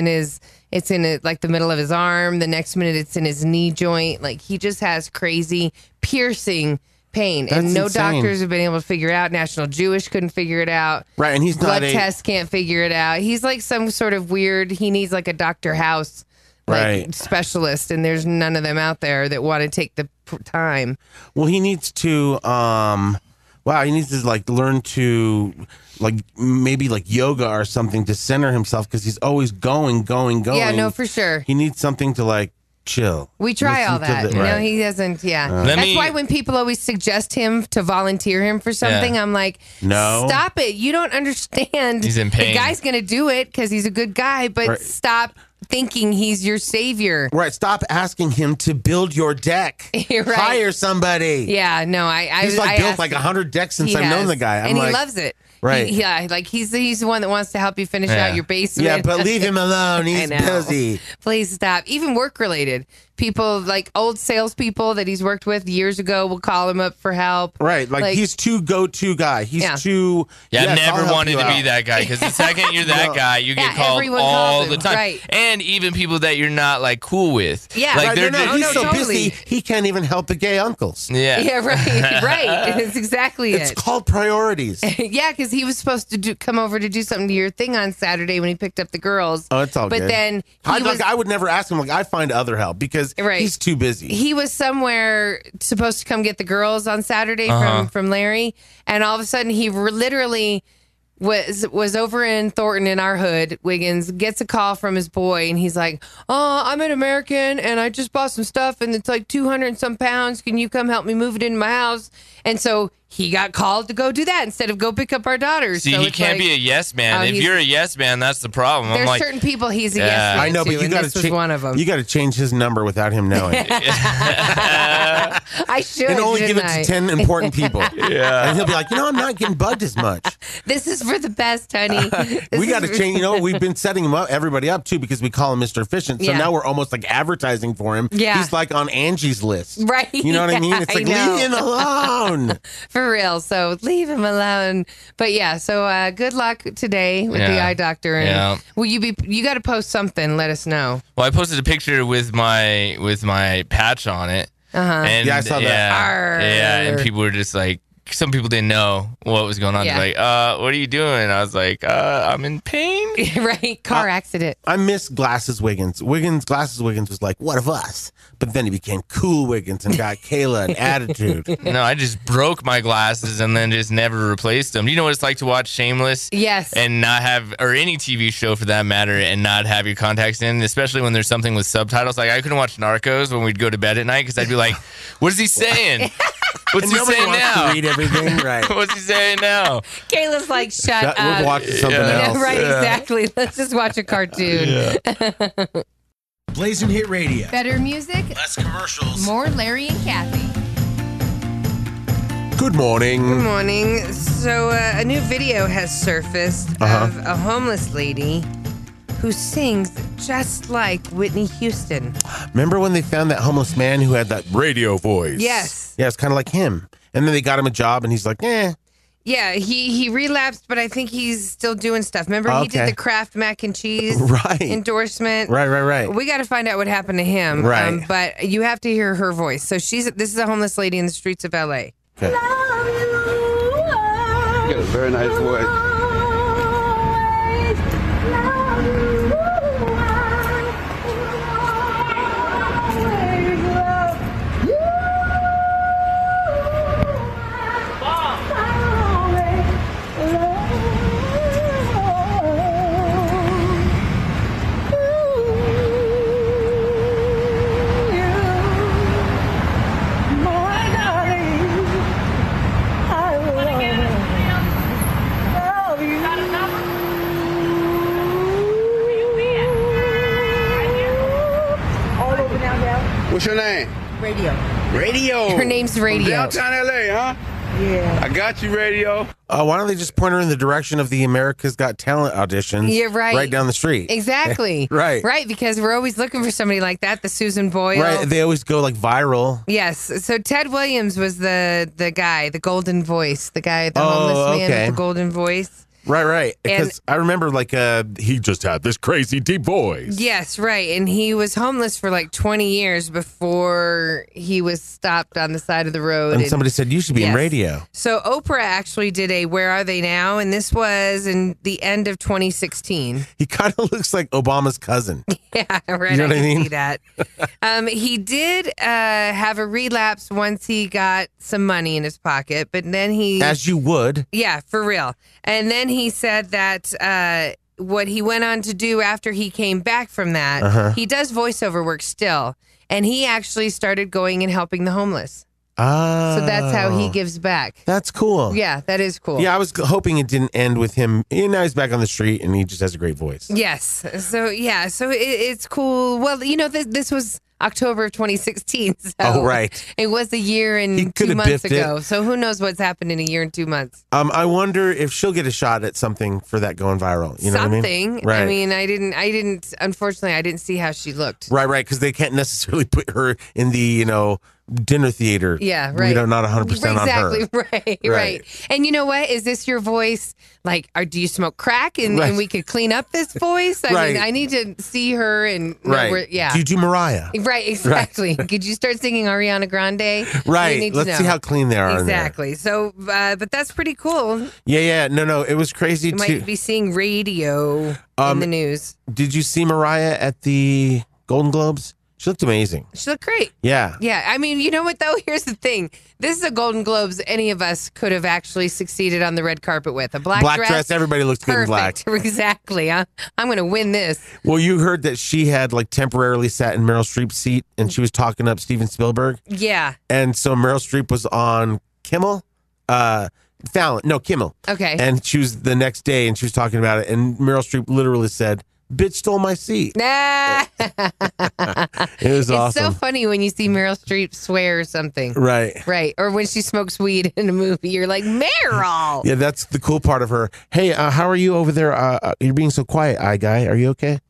S2: in like the middle of his arm. The next minute it's in his knee joint. Like he just has crazy piercing pain.
S1: That's
S2: and no
S1: insane.
S2: doctors have been able to figure it out. National Jewish couldn't figure it out.
S1: Right, and he's
S2: Blood
S1: not a
S2: tests can't figure it out. He's like some sort of weird, he needs like a Dr. House like
S1: Right.
S2: specialist, and there's none of them out there that want to take the time.
S1: Well, he needs to he needs to like learn to like maybe like yoga or something to center himself, because he's always going.
S2: Yeah, no, for sure.
S1: He needs something to like chill.
S2: We try all that. No, he doesn't. Yeah. That's why when people always suggest him to volunteer him for something, I'm like,
S1: no,
S2: stop it. You don't understand.
S3: He's in pain.
S2: The guy's going to do it because he's a good guy, but stop thinking he's your savior.
S1: Right. Stop asking him to build your deck.
S2: Right.
S1: Hire somebody.
S2: Yeah. No,
S1: He's built like 100 decks since I've known the guy.
S2: And he loves it.
S1: Right.
S2: He's the one that wants to help you finish out your basement.
S1: Yeah, but leave him alone. He's busy.
S2: Please stop. Even work related. People like old salespeople that he's worked with years ago will call him up for help.
S1: Right. Like he's too go-to guy. He's too.
S3: Yeah, I've never wanted to be that guy because the second you're that guy, you get called all the time.
S2: Right.
S3: And even people that you're not like cool with.
S2: Yeah.
S1: Like he's so busy, he can't even help the gay uncles.
S3: Yeah.
S2: Yeah, right. Right. It's exactly
S1: It's called priorities.
S2: Yeah, because he was supposed to come over to do something to your thing on Saturday when he picked up the girls.
S1: Oh, it's all good.
S2: But then
S1: I would never ask him. Like, I find other help because he's too busy.
S2: He was somewhere supposed to come get the girls on Saturday from Larry, and all of a sudden he literally was over in Thornton in our hood. Wiggins gets a call from his boy, and he's like, "Oh, I'm an American, and I just bought some stuff, and it's like 200 and some pounds. Can you come help me move it into my house?" And so he got called to go do that instead of go pick up our daughters.
S3: See,
S2: so
S3: he can't be a yes man. If you're a yes man, that's the problem.
S2: There's certain people he's a yes man.
S1: I know, but you got to
S2: one of them.
S1: You got to change his number without him knowing.
S2: I should.
S1: And only give it to 10 important people.
S3: Yeah.
S1: And he'll be like, I'm not getting bugged as much.
S2: This is for the best, honey.
S1: We got to change. We've been setting him up, everybody up too, because we call him Mr. Efficient. So now we're almost like advertising for him.
S2: Yeah.
S1: He's like on Angie's list.
S2: Right.
S1: You know what I mean? It's like, leave him alone.
S2: For real. So leave him alone. But yeah, so good luck today with the eye doctor. And will you got to post something, let us know.
S3: Well, I posted a picture with my patch on it. And
S1: I saw that.
S3: Yeah, and people were just like, some people didn't know what was going on.
S2: Yeah.
S3: They're like, what are you doing? I was like, I'm in pain.
S2: Right, car accident.
S1: I miss Glasses Wiggins. Glasses Wiggins was like, what of us? But then he became Cool Wiggins and got Kayla and attitude.
S3: No, I just broke my glasses and then just never replaced them. You know what it's like to watch Shameless?
S2: Yes.
S3: And not have, or any TV show for that matter, and not have your contacts in, especially when there's something with subtitles. Like, I couldn't watch Narcos when we'd go to bed at night because I'd be like, what is he saying? What's he saying now?
S1: To read everything, right?
S3: What's he saying now?
S2: Kayla's like, shut up.
S1: We're watching something else.
S2: Right, exactly. Let's just watch a cartoon.
S12: Blazing Hit Radio.
S2: Better music,
S12: less commercials,
S2: more Larry and Kathie.
S1: Good morning.
S2: Good morning. So a new video has surfaced of a homeless lady who sings just like Whitney Houston.
S1: Remember when they found that homeless man who had that radio voice?
S2: Yes.
S1: Yeah, it's kind of like him. And then they got him a job, and he's like,
S2: Yeah, he relapsed, but I think he's still doing stuff. Remember, he did the Kraft mac and cheese endorsement.
S1: Right.
S2: We got to find out what happened to him.
S1: Right.
S2: But you have to hear her voice. So this is a homeless lady in the streets of L.A.
S1: Okay.
S13: You got a very nice voice. What's your name?
S2: Radio.
S13: Her
S2: name's Radio.
S13: From downtown LA, huh?
S2: Yeah.
S13: I got you, Radio.
S1: Why don't they just point her in the direction of the America's Got Talent auditions?
S2: Yeah, right.
S1: Right down the street.
S2: Exactly.
S1: Right,
S2: because we're always looking for somebody like that, the Susan Boyle.
S1: Right, they always go like viral.
S2: Yes. So Ted Williams was the guy, the golden voice, the homeless man with the golden voice.
S1: Right. Because I remember he just had this crazy deep voice.
S2: Yes, right. And he was homeless for like 20 years before he was stopped on the side of the road.
S1: And somebody said, you should be in radio.
S2: So Oprah actually did a Where Are They Now? And this was in the end of 2016.
S1: He kind of looks like Obama's cousin.
S2: Yeah, right.
S1: You know what I mean?
S2: See that. He did have a relapse once he got some money in his pocket, but then
S1: As you would.
S2: Yeah, for real. And then he said that what he went on to do after he came back from that, he does voiceover work still. and he actually started going and helping the homeless.
S1: Ah.
S2: So that's how he gives back.
S1: That's cool.
S2: Yeah, that is cool.
S1: Yeah, I was hoping it didn't end with him. Now he's back on the street and he just has a great voice.
S2: Yes. So, yeah. So it's cool. Well, this was October of 2016. So
S1: Oh, right.
S2: It was a year
S1: He
S2: and
S1: could
S2: 2
S1: have
S2: months
S1: biffed it.
S2: ago. So who knows what's happened in a year and 2 months.
S1: I wonder if she'll get a shot at something for that going viral. You know what I mean? Right.
S2: I mean, I didn't, unfortunately, I didn't see how she looked.
S1: Right, because they can't necessarily put her in the, dinner theater.
S2: Yeah, right.
S1: We don't not 100%
S2: exactly,
S1: on her.
S2: Right. And you know what? Is this your voice? Like, do you smoke crack and we could clean up this voice? I mean, I need to see her and know
S1: Right.
S2: yeah.
S1: Do you do Mariah?
S2: Right, exactly. Could you start singing Ariana Grande?
S1: Right. Let's see how clean they are.
S2: Exactly. So, but that's pretty cool.
S1: Yeah. No, it was crazy
S2: You
S1: too.
S2: might be seeing radio in the news.
S1: Did you see Mariah at the Golden Globes? She looked amazing.
S2: She looked great.
S1: Yeah.
S2: Yeah. I mean, you know what, though? Here's the thing. This is a Golden Globes any of us could have actually succeeded on the red carpet with. A black dress.
S1: Everybody looks good in black.
S2: Perfect. Exactly. I'm going to win this.
S1: Well, you heard that she had temporarily sat in Meryl Streep's seat and she was talking up Steven Spielberg.
S2: Yeah.
S1: And so Meryl Streep was on Kimmel. Kimmel.
S2: Okay.
S1: And she was the next day and she was talking about it. And Meryl Streep literally said, "Bitch stole my seat."
S2: Nah.
S1: It was awesome.
S2: It's so funny when you see Meryl Streep swear or something.
S1: Right.
S2: Right. Or when she smokes weed in a movie. You're like, Meryl.
S1: Yeah, that's the cool part of her. Hey, how are you over there? You're being so quiet, eye guy. Are you okay?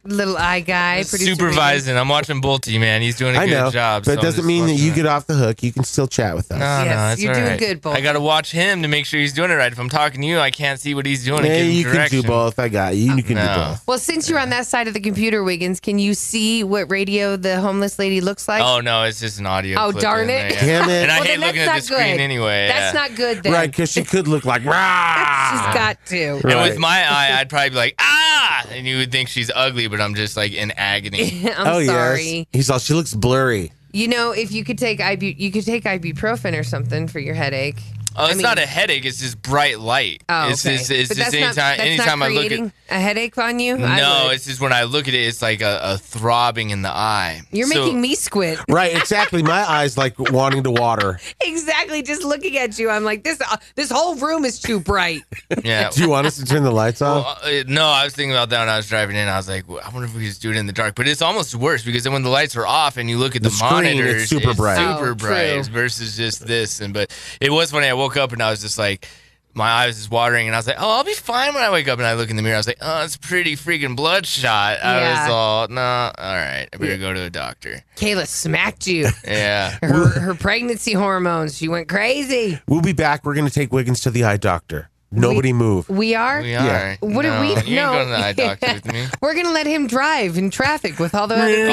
S2: Little eye guy.
S3: Supervising. I'm watching Bolty, man. He's doing a
S1: I know,
S3: good job.
S1: but it
S3: so
S1: doesn't mean that you get off the hook. You can still chat with us.
S3: No,
S2: you're doing good, Bolty.
S3: I got to watch him to make sure he's doing it right. If I'm talking to you, I can't see what he's doing.
S1: Yeah,
S3: and give him
S1: you can
S3: direction.
S1: do both. I got you. You can do both.
S2: Well, since you're on that side of the computer, Wiggins, can you see what radio the homeless lady looks like?
S3: Oh, no, it's just an audio.
S2: Oh,
S3: clip
S2: darn
S3: in
S2: it.
S3: there, yeah.
S1: Damn it.
S3: And I
S2: Well,
S3: hate
S2: then
S3: looking at
S2: that's
S3: the
S2: not
S3: screen
S2: good.
S3: anyway.
S2: That's not good then.
S1: Right, because she could look like, rah!
S2: She's got to.
S3: And
S1: Right.
S3: with my eye, I'd probably be like, ah! And you would think she's ugly, but I'm just in agony.
S2: I'm sorry.
S1: Yes. He's all, she looks blurry.
S2: If you could take ibuprofen or something for your headache.
S3: Oh, it's not a headache. It's just bright light.
S2: Oh,
S3: it's
S2: okay.
S3: just
S2: But that's
S3: anytime
S2: not
S3: I look at
S2: creating a headache on you.
S3: No, it's just when I look at it, it's like a throbbing in the eye.
S2: You're making me squint.
S1: Right, exactly. My eyes wanting to water.
S2: Exactly. Just looking at you, I'm like, this whole room is too bright.
S3: Yeah.
S1: Do you want us to turn the lights off?
S3: No, I was thinking about that when I was driving in. I was like, I wonder if we could just do it in the dark. But it's almost worse because then when the lights are off and you look at the
S1: screen,
S3: monitors,
S1: it's super bright.
S3: Super
S2: Oh,
S3: bright
S2: true.
S3: versus just this. But it was funny. I woke up and I was just like, my eyes is watering, and I was like, "Oh, I'll be fine when I wake up." And I look in the mirror, I was like, "Oh, it's pretty freaking bloodshot." I was all, "No, all right, I better go to a doctor."
S2: Kayla smacked you.
S3: Yeah,
S2: Her pregnancy hormones. She went crazy.
S1: We'll be back. We're going to take Wiggins to the eye doctor. Nobody move.
S2: We are?
S3: we are.
S1: Yeah.
S2: What
S3: no,
S2: are we?
S3: You ain't
S2: No.
S3: going to the eye doctor with me.
S2: We're going to let him drive in traffic with all the other people.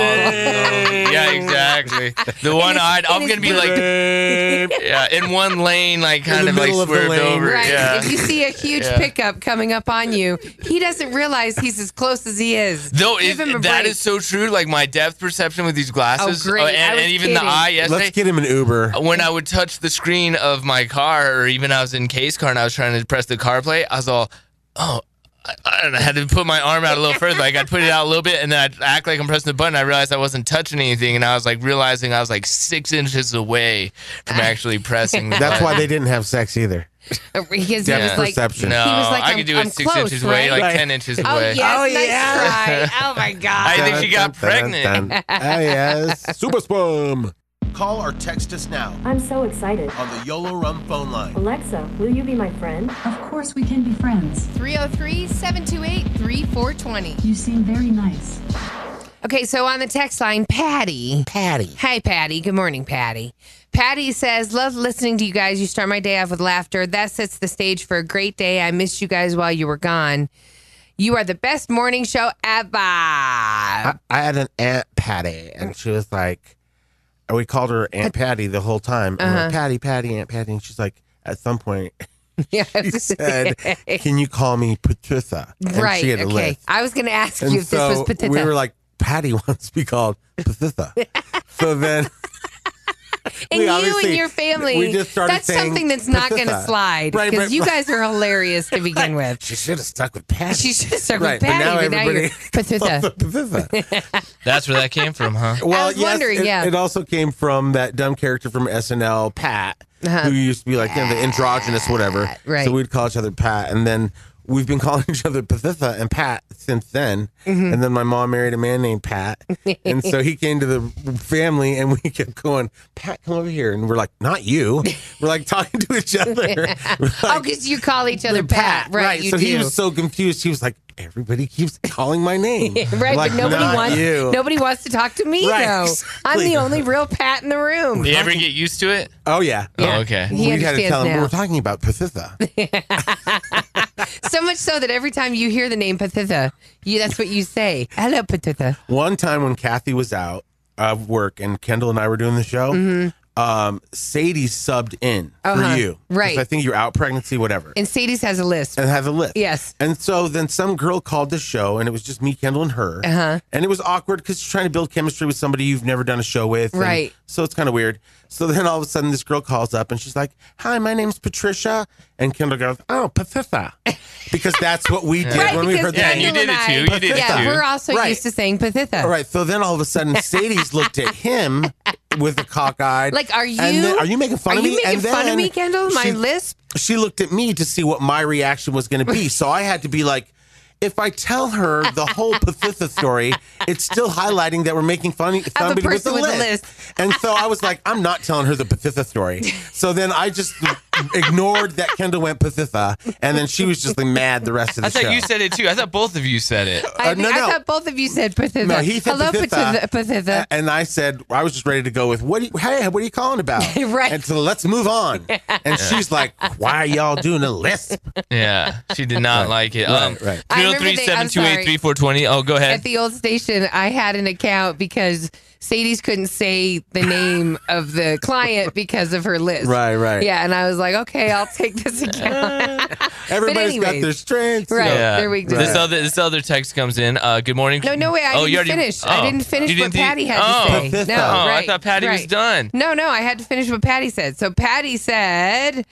S3: Yeah, exactly. The one eyed, I'm gonna be like, yeah, in one lane, like kind
S1: the
S3: of like
S1: middle of the
S3: swerved
S1: lane.
S3: over.
S2: Right.
S3: Yeah.
S2: If you see a huge pickup coming up on you, he doesn't realize he's as close as he is.
S3: Though
S2: Give him a
S3: that
S2: break.
S3: is so true. Like my depth perception with these glasses,
S2: Oh, great. I was
S3: and even
S2: kidding.
S3: the eye yesterday.
S1: Let's get him an Uber.
S3: When I would touch the screen of my car, or even I was in Kay's car and I was trying to press the CarPlay, I was all, oh. I had to put my arm out a little further. Like I'd put it out a little bit, and then I'd act like I'm pressing the button. I realized I wasn't touching anything, and I was like realizing I was like 6 inches away from actually pressing. The
S1: That's
S3: button.
S1: why they didn't have sex either.
S2: Because he was
S1: Depth
S2: like,
S1: perception.
S3: No,
S2: he was like,
S3: I could do it
S2: I'm
S3: 6
S2: close,
S3: inches away,
S2: right?
S3: like 10 inches
S2: Oh,
S3: away.
S2: yes, nice try. Oh, my God.
S3: I think she got pregnant.
S1: Oh, yes. Super sperm.
S12: Call or text us now
S11: I'm so excited.
S12: on the YOLO Rum phone line.
S11: Alexa, will you be my friend?
S10: Of course we can be friends.
S2: 303-728-3420.
S10: You seem very nice.
S2: Okay, so on the text line, Patty. Hi, Patty. Good morning, Patty. Patty says, love listening to you guys. You start my day off with laughter. That sets the stage for a great day. I missed you guys while you were gone. You are the best morning show ever.
S1: I had an Aunt Patty, and she was like, and we called her Aunt Patty the whole time. And we're like, Patty, Aunt Patty. And she's like, at some point,
S2: Yeah.
S1: she said, can you call me Patitha? And
S2: Right,
S1: she had a
S2: okay.
S1: list.
S2: I was going to ask
S1: And
S2: you if this was Patita.
S1: we were like, Patty wants to be called Patitha. So then
S2: And you and your family,
S1: we just started
S2: that's
S1: saying
S2: something that's not going to
S1: Patitha.
S2: slide.
S1: Right,
S2: Because
S1: right,
S2: you
S1: right.
S2: guys are hilarious to begin with.
S1: She should have stuck with Patty.
S2: She should have stuck
S1: Right,
S2: with
S1: but now
S2: Patty, but now you're
S1: everybody-
S2: Patitha.
S3: That's where that came from, huh?
S1: Well,
S2: I was wondering, yeah.
S1: It also came from that dumb character from SNL, Pat,
S2: Uh-huh.
S1: who used to be like the androgynous whatever.
S2: Right.
S1: So we'd call each other Pat, and then we've been calling each other Patitha and Pat since then.
S2: Mm-hmm.
S1: And then my mom married a man named Pat, and so he came to the family, and we kept going, Pat, come over here, and we're like, not you. We're like talking to each other. We're
S2: Oh,
S1: like,
S2: because you call each other Pat. Right, you
S1: so
S2: do.
S1: he was so confused. He was like, everybody keeps calling my name.
S2: Right,
S1: Like,
S2: but nobody
S1: you.
S2: wants to talk to me,
S1: Right,
S2: though. I'm
S1: exactly.
S2: the only real Pat in the room.
S3: Do you ever get used to it?
S1: Oh, yeah.
S3: Oh, okay.
S2: He
S1: we had to
S2: understands
S1: tell him
S2: now.
S1: we're talking about Patitha.
S2: So much so that every time you hear the name Patitha, that's what you say. Hello, Patitha.
S1: One time when Kathie was out of work and Kendall and I were doing the show, Sadie subbed in
S2: Uh-huh.
S1: for you. 'Cause
S2: Right.
S1: I think you're out pregnancy, whatever.
S2: And Sadie's has a list.
S1: And has a list.
S2: Yes.
S1: And so then some girl called the show, and it was just me, Kendall, and her.
S2: Uh-huh.
S1: And it was awkward because you're trying to build chemistry with somebody you've never done a show with. and
S2: Right.
S1: So it's kind of weird. So then all of a sudden this girl calls up, and she's like, "Hi, my name's Patricia." And Kendall goes, "Oh, Patitha," because that's what we did
S2: Right,
S1: when we
S2: because
S1: heard the
S3: Yeah,
S1: name.
S3: you did it too. You did it
S2: Yeah,
S3: too.
S2: we're also
S1: Right.
S2: used to saying Patitha.
S1: All right. So then all of a sudden, Sadie's looked at him with a cockeyed.
S2: Like, are you?
S1: And then, are you making fun of me?
S2: Are you making
S1: And
S2: fun of
S1: then
S2: me, Kendall? My
S1: she-
S2: lisp?
S1: She looked at me to see what my reaction was going to be. So I had to be like, if I tell her the whole Patitha story, it's still highlighting that we're making fun of somebody with
S2: person
S1: a
S2: with a
S1: list.
S2: list.
S1: And so I was like, I'm not telling her the Patitha story. So then I just ignored that Kendall went Patitha, and then she was just like mad the rest of the
S3: I thought
S1: show.
S3: you said it too. I thought both of you said it.
S2: I
S1: no.
S2: thought both of you said Patitha.
S1: No, he said
S2: Hello,
S1: Patitha.
S2: Patitha.
S1: And I said, I was just ready to go with, hey, what are you calling about?
S2: Right.
S1: And so let's move on. And she's like, why are y'all doing a lisp?
S3: Yeah, she did not like it.
S1: right.
S2: I remember I'm sorry.
S3: 303-728-3420. Oh, go ahead.
S2: At the old station, I had an account because Sadie's couldn't say the name of the client because of her list.
S1: Right.
S2: Yeah, and I was like, okay, I'll take this account.
S1: Everybody's got
S2: anyways.
S1: their strengths.
S2: Right.
S3: Yeah.
S2: There we go.
S3: This other text comes in. Good morning.
S2: No, wait, I
S3: you
S2: didn't
S3: already-
S2: finish.
S3: oh.
S2: I didn't finish
S3: You
S2: what
S3: didn't
S2: Patty had
S3: oh.
S2: to say. No,
S1: Oh,
S2: right,
S3: I thought Patty was
S2: right.
S3: done.
S2: No, I had to finish what Patty said. So Patty said,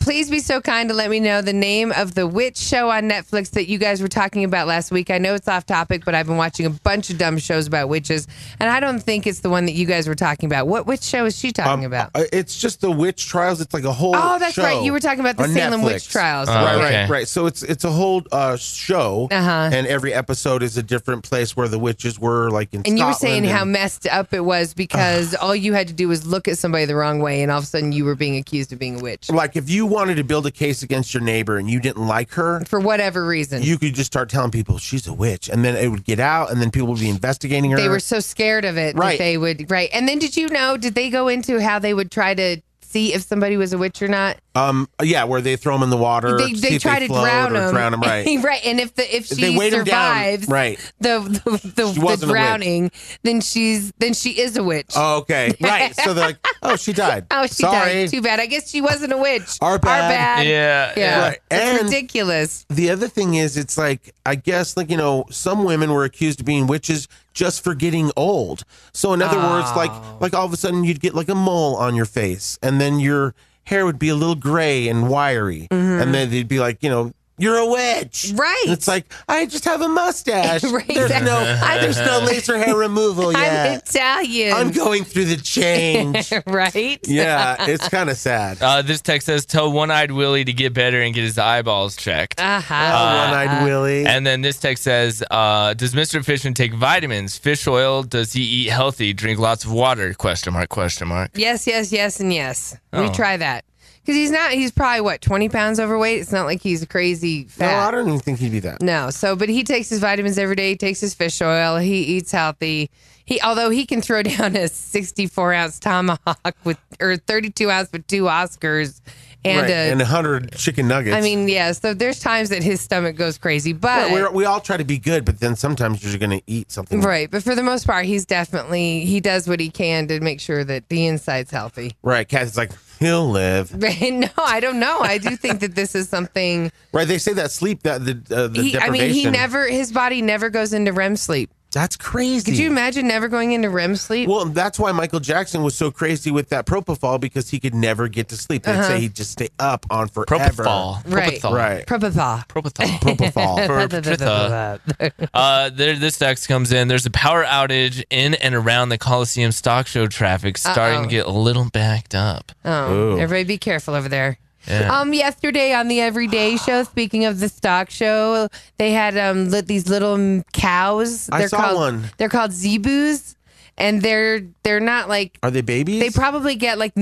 S2: please be so kind to let me know the name of the witch show on Netflix that you guys were talking about last week. I know it's off topic, but I've been watching a bunch of dumb shows about witches, and I don't think it's the one that you guys were talking about. What witch show is she talking about?
S1: It's just the witch trials. It's like a whole
S2: Oh, that's
S1: show
S2: right. You were talking about the
S1: on
S2: Salem
S1: Netflix.
S2: witch trials.
S3: Okay.
S1: Right. So it's a whole show,
S2: Uh-huh.
S1: and every episode is a different place where the witches were, like in
S2: And you were
S1: Scotland
S2: saying how
S1: and-
S2: messed up it was because all you had to do was look at somebody the wrong way, and all of a sudden you were being accused of being a witch
S1: like if you wanted to build a case against your neighbor and you didn't like her,
S2: for whatever reason.
S1: you could just start telling people she's a witch, and then it would get out, and then people would be investigating her.
S2: They were so scared of it
S1: Right.
S2: that they would. Right. And then did they go into how they would try to see if somebody was a witch or not?
S1: Yeah, where they throw them in the water.
S2: They
S1: see if
S2: try to
S1: float
S2: drown
S1: or
S2: them.
S1: Drown them, right?
S2: Right. And if
S1: They
S2: she
S1: weighed 'em down,
S2: survives
S1: right.
S2: the
S1: She wasn't a witch.
S2: drowning, then she is a witch.
S1: Oh, okay, right. So they're like, "Oh, she died.
S2: Oh, she
S1: Sorry.
S2: died. Too bad. I guess she wasn't a witch.
S1: Our bad.
S2: Yeah.
S1: Right.
S2: It's
S1: And
S2: ridiculous.
S1: the other thing is, it's like, I guess, like, some women were accused of being witches just for getting old. So in other words, like all of a sudden you'd get like a mole on your face, and then your hair would be a little gray and wiry, and then they'd be like, you're a witch.
S2: Right.
S1: And it's like, I just have a mustache.
S2: Right,
S1: There's no laser hair removal
S2: I'm
S1: yet.
S2: Italian.
S1: I'm going through the change.
S2: Right?
S1: Yeah, it's kind of sad.
S3: This text says, tell One-Eyed Willie to get better and get his eyeballs checked.
S1: One-Eyed Willie.
S3: And then this text says, does Mr. Fishman take vitamins? Fish oil? Does he eat healthy? Drink lots of water? ?
S2: Yes, and yes. We
S3: Oh.
S2: try that. Because he's probably, 20 pounds overweight? It's not like he's crazy
S1: No,
S2: fat.
S1: I don't even think he'd be that.
S2: No, but he takes his vitamins every day. He takes his fish oil. He eats healthy. Although he can throw down a 64-ounce tomahawk or 32 ounce with 2 Oscars and
S1: 100 chicken nuggets.
S2: I mean, yeah. So there's times that his stomach goes crazy, but
S1: Right, we all try to be good, but then sometimes you're going to eat something.
S2: right. But for the most part, he does what he can to make sure that the inside's healthy.
S1: Right, Kathie's like, he'll live.
S2: No, I don't know. I do think that this is something.
S1: Right, they say that sleep, that the deprivation.
S2: his body never goes into REM sleep.
S1: That's crazy.
S2: Could you imagine never going into REM sleep?
S1: Well, that's why Michael Jackson was so crazy with that propofol, because he could never get to sleep. They'd say he'd just stay up on forever.
S3: Propofol.
S2: Right.
S1: Right.
S2: Propofol.
S3: This text comes in. There's a power outage in and around the Coliseum stock show traffic starting to get a little backed up.
S2: Everybody be careful over there.
S3: Yeah.
S2: Yesterday on the Everyday Show, speaking of the stock show, they had these little cows.
S1: I saw one.
S2: They're called zebus, and they're not like.
S1: Are they babies?
S2: They probably get like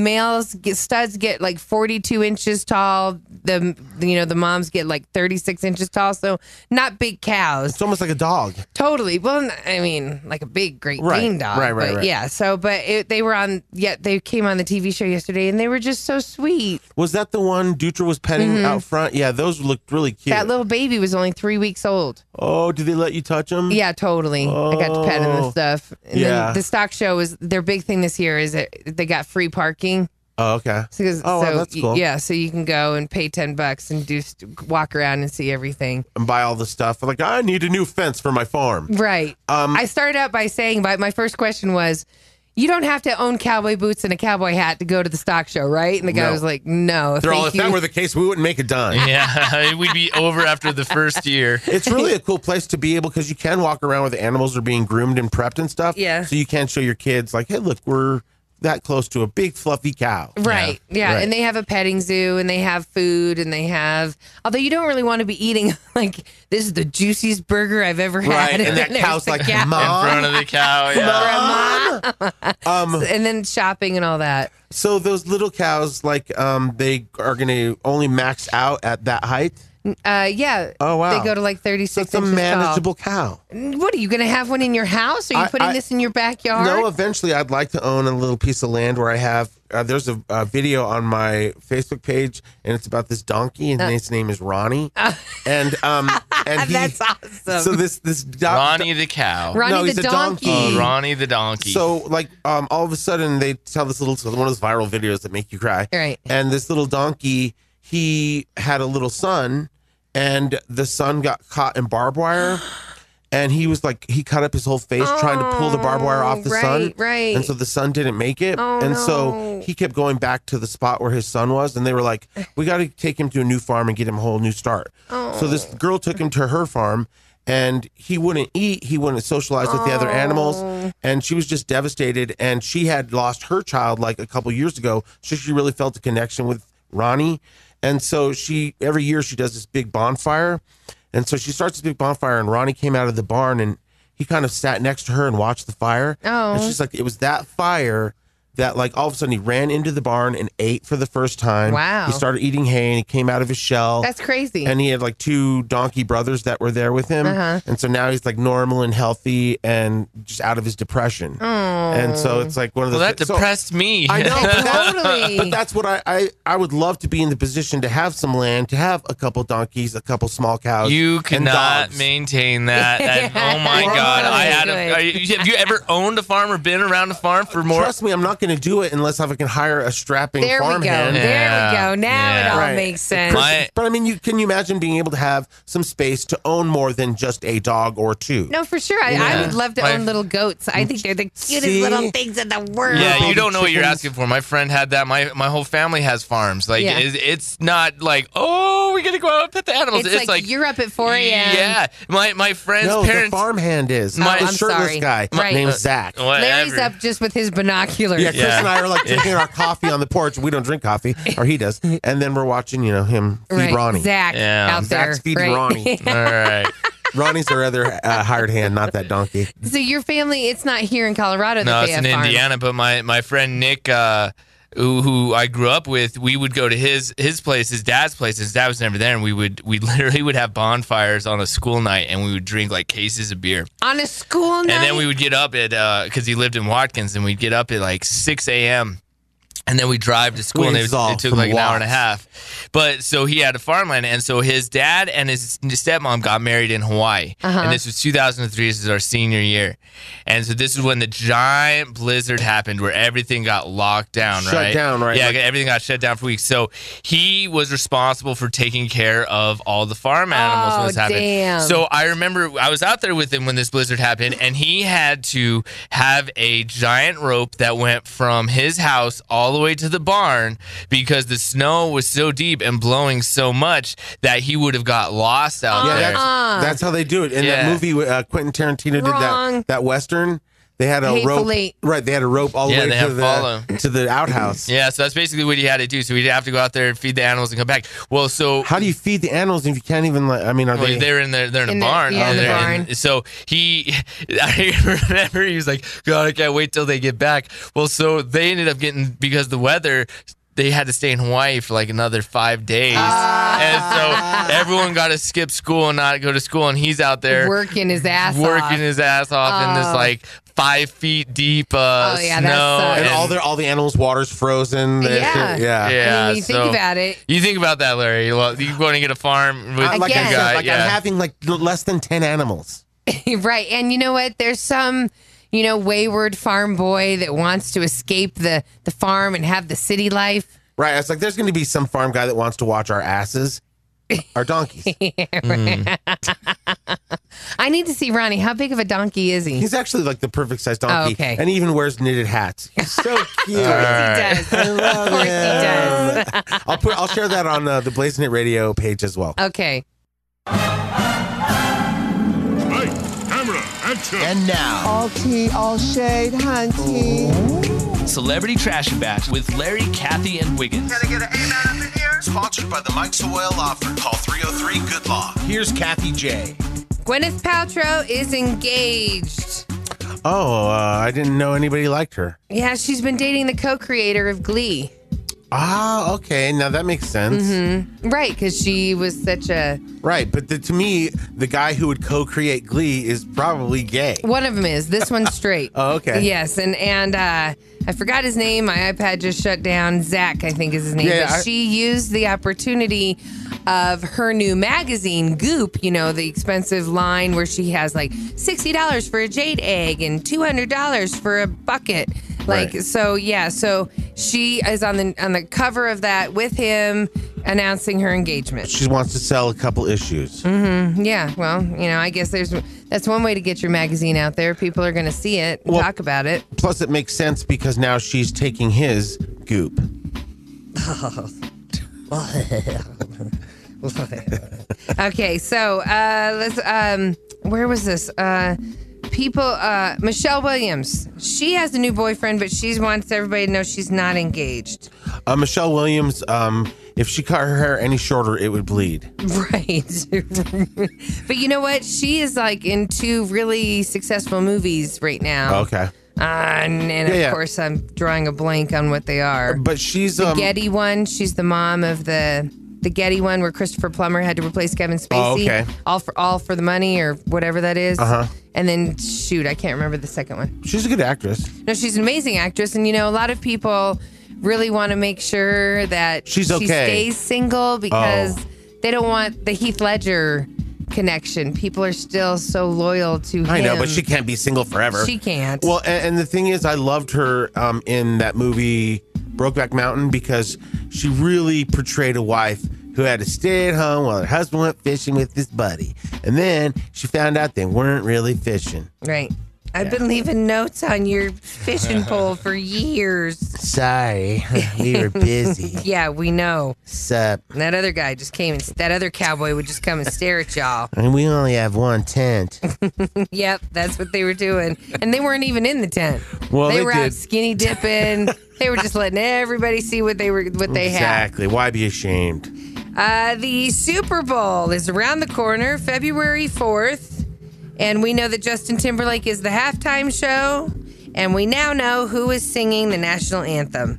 S2: studs get like 42 inches tall. The moms get like 36 inches tall. So not big cows.
S1: It's almost like a dog.
S2: Totally. Well, I mean, like a big Great Dane dog.
S1: Right.
S2: Yeah. So, they were on. Yeah, they came on the TV show yesterday, and they were just so sweet.
S1: Was that the one Dutra was petting out front? Yeah, those looked really cute.
S2: That little baby was only 3 weeks old.
S1: Oh, did they let you touch them?
S2: Yeah, totally. I got to pet him and stuff. And then the stock show is their big thing this year. Is that they got free parking.
S1: Oh, okay.
S2: So
S1: that's cool.
S2: Yeah, so you can go and pay $10 and walk around and see everything
S1: and buy all the stuff. Like, I need a new fence for my farm.
S2: Right. I started out by saying, my first question was, you don't have to own cowboy boots and a cowboy hat to go to the stock show, right? And the guy was like, no,
S1: if that were the case, we wouldn't make a dime.
S3: Yeah, we'd be over after the first year.
S1: It's really a cool place to be able, because you can walk around where the animals are being groomed and prepped and stuff.
S2: Yeah.
S1: So you can show your kids, like, hey, look, we're that close to a big fluffy cow.
S2: Right. Yeah. Right. And they have a petting zoo, and they have food, and they have, although you don't really want to be eating like, this is the juiciest burger I've ever had.
S1: Right. And that cow's like, Mom.
S3: In front of the cow. Yeah.
S2: Mom. And then shopping and all that.
S1: So those little cows, like, they are going to only max out at that height?
S2: Yeah.
S1: Oh, wow.
S2: They go to like 36
S1: inches
S2: tall. It's a manageable
S1: cow.
S2: What, are you going to have one in your house? Are you putting this in your backyard?
S1: No, eventually I'd like to own a little piece of land where I have, there's a video on my Facebook page, and it's about this donkey, and his name is Ronnie. And
S2: that's awesome.
S1: So this
S3: Ronnie the cow.
S2: Ronnie the donkey.
S3: Oh, Ronnie the donkey.
S1: So like all of a sudden they tell this one of those viral videos that make you cry.
S2: Right.
S1: And this little donkey, he had a little son, and the son got caught in barbed wire. And he was like, he cut up his whole face trying to pull the barbed wire off the son.
S2: Right.
S1: And so the son didn't make it. So he kept going back to the spot where his son was. And they were like, we got to take him to a new farm and get him a whole new start. So this girl took him to her farm, and he wouldn't eat. He wouldn't socialize with the other animals. And she was just devastated. And she had lost her child like a couple years ago. So she really felt a connection with Ronnie. And so every year she does this big bonfire. And so she starts this big bonfire, and Ronnie came out of the barn, and he kind of sat next to her and watched the fire. And she's like, it was that fire that, like, all of a sudden he ran into the barn and ate for the first time.
S2: Wow.
S1: He started eating hay, and he came out of his shell.
S2: That's crazy.
S1: And he had like 2 donkey brothers that were there with him. And so now he's like normal and healthy and just out of his depression. And so it's like one of those.
S3: Well, that depressed me.
S1: I know.
S2: Totally.
S1: But that's what I would love to be in the position to have some land, to have a couple donkeys, a couple small cows.
S3: You cannot maintain that. Oh my God. Have you ever owned a farm or been around a farm for more?
S1: Trust me, I'm not going to do it unless I can hire a strapping
S2: There we go.
S1: farmhand.
S2: There we go. Now it all makes sense.
S1: But I mean, can you imagine being able to have some space to own more than just a dog or 2?
S2: No, for sure. I would love to own little goats. I think they're the cutest little things in the world.
S3: Yeah, you don't know what you're asking for. My friend had that. My whole family has farms. Like, it's not like, oh, we got to go out and pet the animals.
S2: It's like you're up at 4 a.m.
S3: Yeah. My friend's parents.
S1: The farmhand is. The shirtless guy named Zach.
S2: Larry's up just with his binoculars.
S1: Yeah, Chris and I are like drinking our coffee on the porch. We don't drink coffee, or he does. And then we're watching, him feed Ronnie.
S2: Zach out there.
S1: Zach's feeding Ronnie.
S3: All right.
S1: Ronnie's our other hired hand, not that donkey.
S2: So your family, it's not here in Colorado that they have
S3: it's in
S2: farms.
S3: Indiana, but my friend Nick, who I grew up with, we would go to his place, his dad's place. His dad was never there, and we literally would have bonfires on a school night, and we would drink like cases of beer.
S2: On a school night?
S3: And then we would get up at, because he lived in Watkins, and we'd get up at like 6 a.m., And then we drive to school, and it took like an hour and a half. But so he had a farmland, and so his dad and his stepmom got married in Hawaii. And this was 2003. This is our senior year. And so this is when the giant blizzard happened where everything got locked down, right?
S1: Shut down, right?
S3: Yeah, everything got shut down for weeks. So he was responsible for taking care of all the farm animals when this happened.
S2: Damn.
S3: So I remember I was out there with him when this blizzard happened, and he had to have a giant rope that went from his house all the way to the barn because the snow was so deep and blowing so much that he would have got lost out there.
S1: That's how they do it. In that movie, Quentin Tarantino did that Western. They had a
S2: Hateful
S1: rope.
S2: Eight.
S1: Right, they had a rope all the way to the outhouse.
S3: Yeah, so that's basically what he had to do. So he'd have to go out there and feed the animals and come back. Well, so
S1: how do you feed the animals if you can't even? They're in
S3: the barn.
S2: Yeah, in the barn.
S3: And so I remember he was like, God, I can't wait till they get back. Well, so they ended up getting, because the weather, they had to stay in Hawaii for like another 5 days. And so everyone got to skip school and not go to school. And he's out there
S2: working his ass off
S3: in this like 5 feet deep snow.
S1: And all the animals' water's frozen.
S2: Yeah. I mean, you think about it.
S3: You think about that, Larry. You want to get a farm with
S1: like
S3: a guy.
S1: I'm having like less than 10 animals.
S2: Right. And you know what? There's some, wayward farm boy that wants to escape the farm and have the city life.
S1: Right. It's like there's going to be some farm guy that wants to watch our asses. Our donkeys.
S2: I need to see Ronnie. How big of a donkey is he?
S1: He's actually like the perfect size donkey.
S2: Oh, okay.
S1: And he even wears knitted hats. He's so cute.
S2: Of course he does. Of course he does.
S1: I'll share that on the Blazing It Radio page as well.
S2: Okay.
S6: Camera, action.
S14: And now, all tea, all shade, hunty.
S9: Celebrity Trash and Bash with Larry, Kathie, and Wiggins.
S12: Can I get an amen up in here? Sponsored by the Mike Sawyer Law Firm. Call 303-GOOD-LAW. Here's Kathie J.
S2: Gwyneth Paltrow is engaged.
S1: Oh, I didn't know anybody liked her.
S2: Yeah, she's been dating the co-creator of Glee.
S1: Ah, okay. Now that makes sense.
S2: Mm-hmm. Right, because she was such a...
S1: Right, but to me, the guy who would co-create Glee is probably gay.
S2: One of them is. This one's straight.
S1: Oh, okay.
S2: Yes, and I forgot his name. My iPad just shut down. Zach, I think is his name.
S1: Yeah,
S2: but she used the opportunity of her new magazine, Goop, the expensive line where she has like $60 for a jade egg and $200 for a bucket. Like, right. So she is on the cover of that with him announcing her engagement.
S1: She wants to sell a couple issues.
S2: Mm-hmm. Yeah. Well, I guess that's one way to get your magazine out there. People are going to see it and talk about it.
S1: Plus, it makes sense because now she's taking his Goop.
S2: Okay. So let's. Where was this? Michelle Williams. She has a new boyfriend, but she wants everybody to know she's not engaged.
S1: Michelle Williams, if she cut her hair any shorter, it would bleed.
S2: Right. But you know what? She is like in 2 really successful movies right now.
S1: Okay.
S2: Of course, I'm drawing a blank on what they are.
S1: But she's
S2: the Getty one. She's the mom of the Getty one where Christopher Plummer had to replace Kevin Spacey.
S1: Oh, okay.
S2: All for the money or whatever that is.
S1: Uh-huh.
S2: And then, I can't remember the second one.
S1: She's a good actress.
S2: No, she's an amazing actress. And, a lot of people really want to make sure that
S1: she
S2: stays single because they don't want the Heath Ledger connection. People are still so loyal to him.
S1: I know, but she can't be single forever.
S2: She can't.
S1: Well, and the thing is, I loved her in that movie Brokeback Mountain because she really portrayed a wife who had to stay at home while her husband went fishing with his buddy. And then she found out they weren't really fishing.
S2: Right. I've been leaving notes on your fishing pole for years.
S1: Sorry. We were busy.
S2: Yeah, we know.
S1: Sup?
S2: And that other guy just came and that other cowboy would just come and stare at y'all.
S1: And we only have one tent.
S2: Yep, that's what they were doing. And they weren't even in the tent.
S1: Well,
S2: they were out skinny dipping. They were just letting everybody see what they had.
S1: Exactly. Why be ashamed?
S2: The Super Bowl is around the corner, February 4th. And we know that Justin Timberlake is the halftime show. And we now know who is singing the national anthem.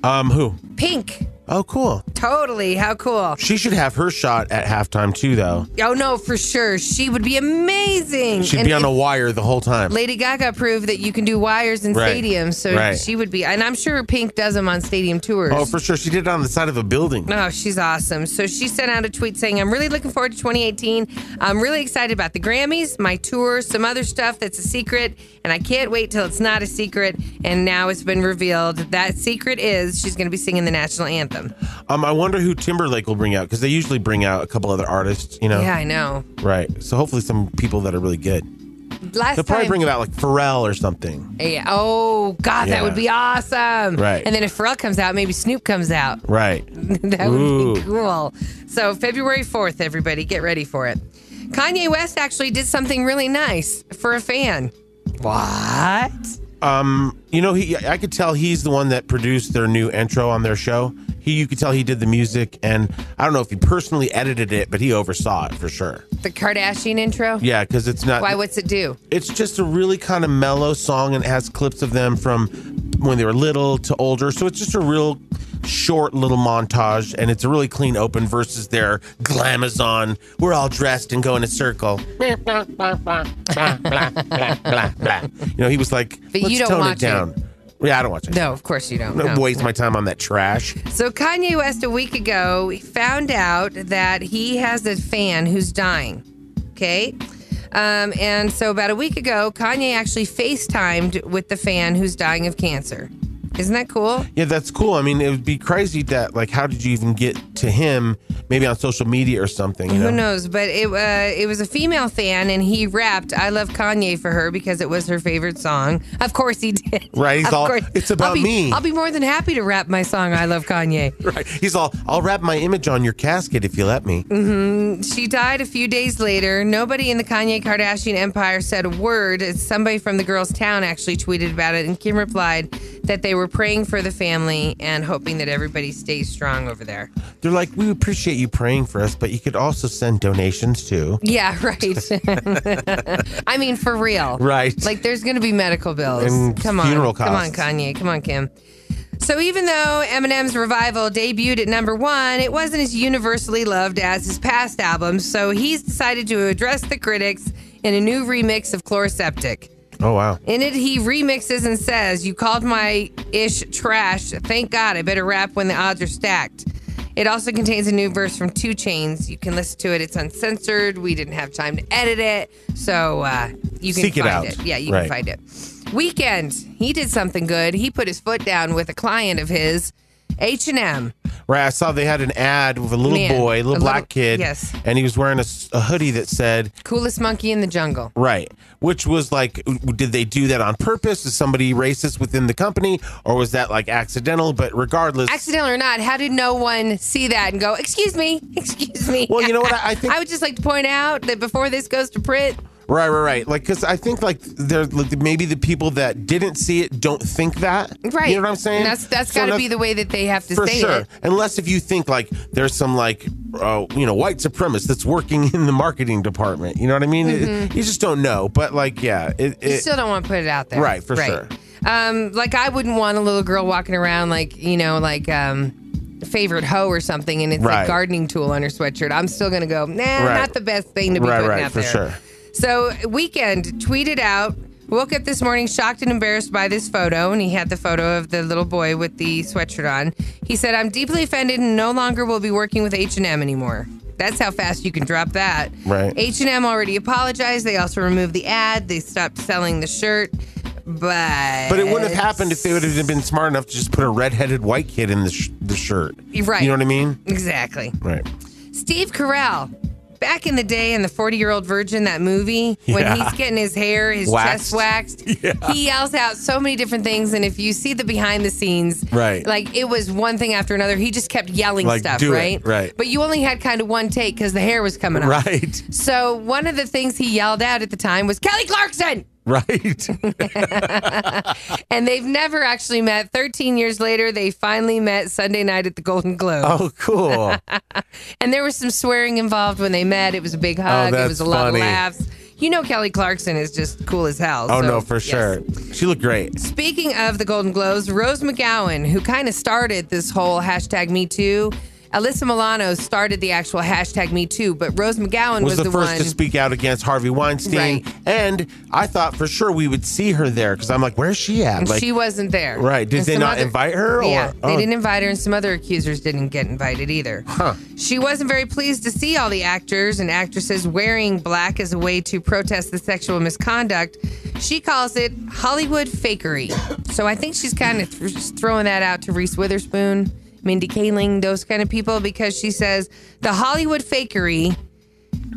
S1: Who?
S2: Pink.
S1: Oh, cool.
S2: Totally. How cool.
S1: She should have her shot at halftime, too, though.
S2: Oh, no, for sure. She would be amazing.
S1: She'd be on a wire the whole time.
S2: Lady Gaga proved that you can do wires in stadiums, so she would be. And I'm sure Pink does them on stadium tours.
S1: Oh, for sure. She did it on the side of a building.
S2: Oh, she's awesome. So she sent out a tweet saying, I'm really looking forward to 2018. I'm really excited about the Grammys, my tour, some other stuff that's a secret, and I can't wait till it's not a secret. And now it's been revealed that secret is she's going to be singing the national anthem.
S1: I wonder who Timberlake will bring out, because they usually bring out a couple other artists, you know?
S2: Yeah, I know.
S1: Right. So hopefully some people that are really good. They'll probably bring out like Pharrell or something.
S2: Yeah. Oh, God, that would be awesome.
S1: Right.
S2: And then if Pharrell comes out, maybe Snoop comes out.
S1: Right.
S2: That would be cool. So February 4th, everybody, get ready for it. Kanye West actually did something really nice for a fan. What?
S1: You know, I could tell he's the one that produced their new intro on their show. You could tell he did the music, and I don't know if he personally edited it, but he oversaw it for sure.
S2: The Kardashian intro?
S1: Yeah, because it's not.
S2: Why? What's it do?
S1: It's just a really kind of mellow song, and it has clips of them from when they were little to older. So it's just a real short little montage, and it's a really clean open versus their glamazon. We're all dressed and go in a circle. You know, he was like,
S2: but
S1: let's
S2: you don't
S1: tone
S2: watch
S1: it down. Yeah, I don't watch it.
S2: No, of course you don't.
S1: No, waste my time on that trash.
S2: So Kanye West a week ago found out that he has a fan who's dying. Okay? And so about a week ago, Kanye actually FaceTimed with the fan who's dying of cancer. Isn't that cool?
S1: Yeah, that's cool. I mean, it would be crazy that, like, how did you even get to him? Maybe on social media or something. You know?
S2: Who knows? But it was a female fan, and he rapped "I Love Kanye" for her because it was her favorite song. Of course he did.
S1: Right? He's all, it's about me.
S2: I'll be more than happy to rap my song "I Love Kanye."
S1: Right? He's all, I'll wrap my image on your casket if you let me.
S2: Mm-hmm. She died a few days later. Nobody in the Kanye Kardashian empire said a word. Somebody from the girls' town actually tweeted about it, and Kim replied that they were praying for the family and hoping that everybody stays strong over there.
S1: They're like, we appreciate you praying for us, but you could also send donations too.
S2: Yeah, right. I mean, for real.
S1: Right.
S2: Like, there's going to be medical bills.
S1: And funeral costs.
S2: Come on, Kanye. Come on, Kim. So even though Eminem's Revival debuted at #1, it wasn't as universally loved as his past albums, so he's decided to address the critics in a new remix of Chloroseptic.
S1: Oh, wow.
S2: In it, he remixes and says, "You called my ish trash. Thank God, I better rap when the odds are stacked." It also contains a new verse from 2 Chainz. You can listen to it. It's uncensored. We didn't have time to edit it, so you can
S1: Seek it
S2: find
S1: out.
S2: it. Yeah, you can find it. Weeknd, he did something good. He put his foot down with a client of his, H&M.
S1: Right, I saw they had an ad with a little black kid.
S2: Yes.
S1: And he was wearing a hoodie that said,
S2: "Coolest monkey in the jungle."
S1: Right. Which was like, did they do that on purpose? Is somebody racist within the company? Or was that like accidental? But regardless.
S2: Accidental or not, how did no one see that and go, excuse me?
S1: Well, you know what? I think
S2: I would just like to point out that before this goes to print.
S1: Right. Like, because I think like maybe the people that didn't see it don't think that.
S2: Right.
S1: You know what I'm saying?
S2: And that's got to be the way that they have to say
S1: it. For sure.
S2: it.
S1: Unless if you think like there's some like, white supremacist that's working in the marketing department. You know what I mean?
S2: Mm-hmm.
S1: You just don't know. But like, yeah.
S2: You still don't want to put it out there.
S1: Right, for sure.
S2: Like I wouldn't want a little girl walking around like, favorite hoe or something and it's a gardening tool on her sweatshirt. I'm still going to go, not the best thing to be putting out there.
S1: For sure.
S2: So Weeknd tweeted out, "Woke up this morning shocked and embarrassed by this photo," and he had the photo of the little boy with the sweatshirt on. He said, "I'm deeply offended and no longer will be working with H&M anymore." That's how fast you can drop that.
S1: Right.
S2: H&M already apologized. They also removed the ad. They stopped selling the shirt. But
S1: it wouldn't have happened if they would have been smart enough to just put a redheaded white kid in the shirt.
S2: Right.
S1: You know what I mean?
S2: Exactly.
S1: Right.
S2: Steve Carell. Back in the day in the 40-Year-Old Virgin, that movie, when he's getting his hair, his chest waxed, he yells out so many different things. And if you see the behind the scenes, like it was one thing after another. He just kept yelling stuff, right?
S1: Right.
S2: But you only had kind of one take because the hair was coming off.
S1: Right.
S2: So one of the things he yelled out at the time was, "Kelly Clarkson!"
S1: Right.
S2: And they've never actually met. 13 years later, they finally met Sunday night at the Golden Globe.
S1: Oh, cool.
S2: And there was some swearing involved when they met. It was a big hug. It was a lot of laughs. You know Kelly Clarkson is just cool as hell.
S1: Oh,
S2: so,
S1: no, for
S2: yes.
S1: sure. She looked great.
S2: Speaking of the Golden Globes, Rose McGowan, who kind of started this whole hashtag Me Too, Alyssa Milano started the actual hashtag Me Too, but Rose McGowan was
S1: the first
S2: one
S1: to speak out against Harvey Weinstein.
S2: Right.
S1: And I thought for sure we would see her there because I'm like, where's she at?
S2: And
S1: Like,
S2: she wasn't there.
S1: right. Did
S2: And
S1: they
S2: some
S1: not invite her? Or?
S2: Yeah, they
S1: Oh.
S2: didn't invite her, and some other accusers didn't get invited either.
S1: Huh.
S2: She wasn't very pleased to see all the actors and actresses wearing black as a way to protest the sexual misconduct. She calls it Hollywood fakery. So I think she's kind of throwing that out to Reese Witherspoon, Mindy Kaling, those kind of people, because she says the Hollywood fakery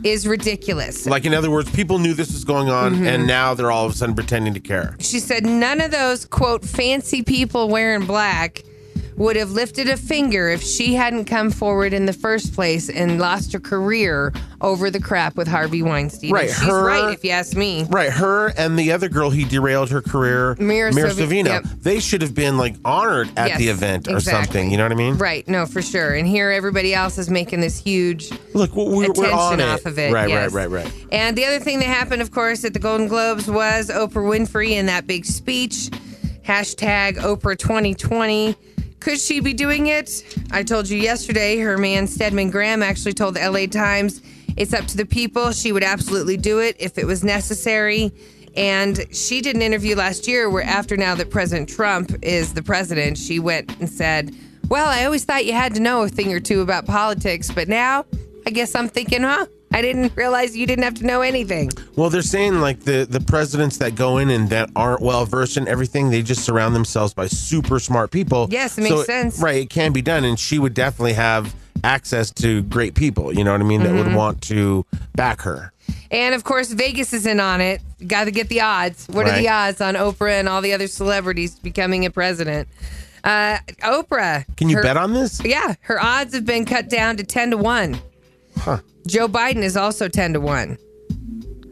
S2: is ridiculous.
S1: Like, in other words, people knew this was going on, and now they're all of a sudden pretending to care.
S2: She said none of those, quote, fancy people wearing black would have lifted a finger if she hadn't come forward in the first place and lost her career over the crap with Harvey Weinstein.
S1: Right,
S2: And she's right, if you ask me.
S1: Right, her and the other girl he derailed her career,
S2: Mira
S1: Sorvino.
S2: yep.
S1: They should have been like honored at
S2: Yes,
S1: the event or
S2: exactly.
S1: something. You know what I mean?
S2: Right, no, for sure. And here everybody else is making this huge
S1: Look, we're
S2: attention
S1: on it.
S2: off of it.
S1: Right,
S2: yes.
S1: right.
S2: And the other thing that happened, of course, at the Golden Globes was Oprah Winfrey in that big speech. Hashtag Oprah 2020. Could she be doing it? I told you yesterday, her man Stedman Graham actually told the LA Times it's up to the people. She would absolutely do it if it was necessary. And she did an interview last year where after now that President Trump is the president, she went and said, well, I always thought you had to know a thing or two about politics, but now I guess I'm thinking, I didn't realize you didn't have to know anything.
S1: Well, they're saying like the presidents that go in and that aren't well versed in everything, they just surround themselves by super smart people.
S2: Yes, it makes sense.
S1: Right, it can be done, and she would definitely have access to great people. You know what I mean? That would want to back her.
S2: And of course, Vegas is in on it. Got to get the odds. What are the odds on Oprah and all the other celebrities becoming a president? Oprah.
S1: Can you bet on this?
S2: Yeah, her odds have been cut down to 10-1.
S1: Huh.
S2: Joe Biden is also 10-1.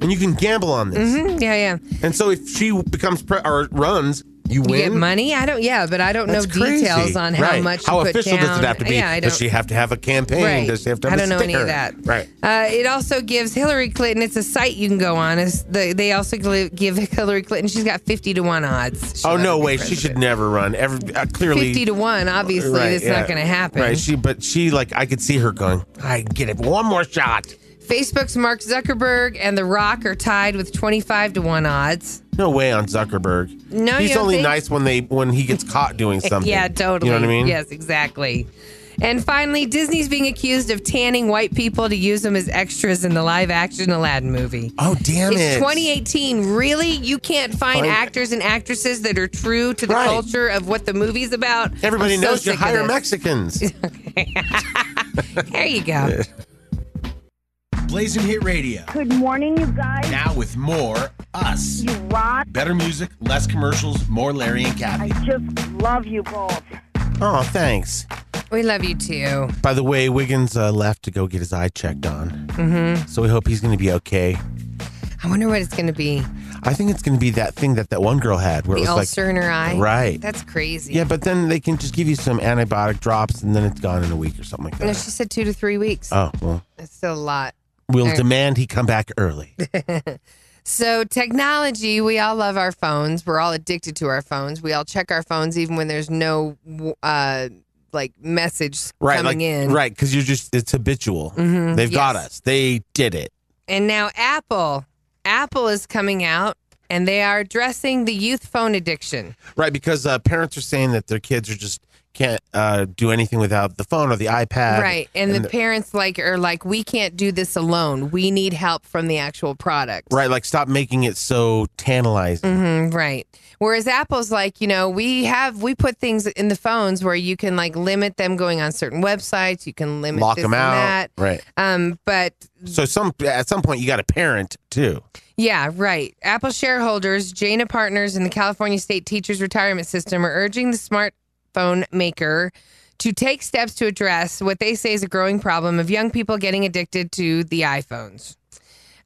S1: And you can gamble on this.
S2: Yeah.
S1: And so if she becomes or runs, you win.
S2: You get money? I don't
S1: That's
S2: know
S1: crazy.
S2: details on how much
S1: How
S2: you put
S1: official
S2: down.
S1: does it have to be?
S2: Yeah,
S1: Does she have to have a campaign?
S2: Right.
S1: Does she have to have
S2: I don't
S1: a
S2: know any
S1: sticker?
S2: of that.
S1: Right.
S2: It also gives Hillary Clinton, it's a site you can go on. They also give Hillary Clinton, she's got 50-1 odds.
S1: Oh, no way. She should never run. Clearly.
S2: 50-1, obviously, that's not going to happen.
S1: Right. But I could see her going, I get it. One more shot.
S2: Facebook's Mark Zuckerberg and The Rock are tied with 25-1 odds.
S1: No way on Zuckerberg.
S2: No,
S1: he's
S2: you don't
S1: only
S2: think?
S1: nice when he gets caught doing something.
S2: Yeah, totally.
S1: You know what I mean?
S2: Yes, exactly. And finally, Disney's being accused of tanning white people to use them as extras in the live-action Aladdin movie.
S1: Oh, damn it.
S2: It's 2018. Really? You can't find actors and actresses that are true to the culture of what the movie's about?
S1: Everybody
S2: I'm so
S1: knows you
S2: sick of
S1: hire
S2: this.
S1: Mexicans.
S2: There you go.
S12: Blazing Hit Radio.
S15: Good morning, you guys.
S12: Now with more Us.
S15: You rock.
S12: Better music, less commercials, more Larry and Kathie.
S15: I just love you both.
S1: Oh, thanks.
S2: We love you too.
S1: By the way, Wiggins left to go get his eye checked on. Mm-hmm. So we hope he's going to be okay.
S2: I wonder what it's going to be.
S1: I think it's going to be that thing that one girl had. Where
S2: The
S1: it was
S2: ulcer in her eye?
S1: Right.
S2: That's crazy.
S1: Yeah, but then they can just give you some antibiotic drops and then it's gone in a week or something like that.
S2: No, she said 2 to 3 weeks.
S1: Oh, well.
S2: That's still a lot.
S1: We'll demand he come back early.
S2: So technology, we all love our phones. We're all addicted to our phones. We all check our phones even when there's no message coming in.
S1: Right, because it's habitual.
S2: Mm-hmm,
S1: They've got us. They did it.
S2: And now Apple is coming out and they are addressing the youth phone addiction.
S1: Right, because parents are saying that their kids can't do anything without the phone or the iPad.
S2: Right, and the parents are like, we can't do this alone. We need help from the actual product.
S1: Right, like stop making it so tantalizing.
S2: Mm-hmm, right. Whereas Apple's like, we put things in the phones where you can limit them going on certain websites. You can limit
S1: Lock
S2: this
S1: them
S2: and
S1: out.
S2: that.
S1: Right.
S2: But
S1: so at some point you got to parent too.
S2: Yeah, right. Apple shareholders, Jana Partners, and the California State Teachers Retirement System are urging the smartphone maker to take steps to address what they say is a growing problem of young people getting addicted to the iPhones.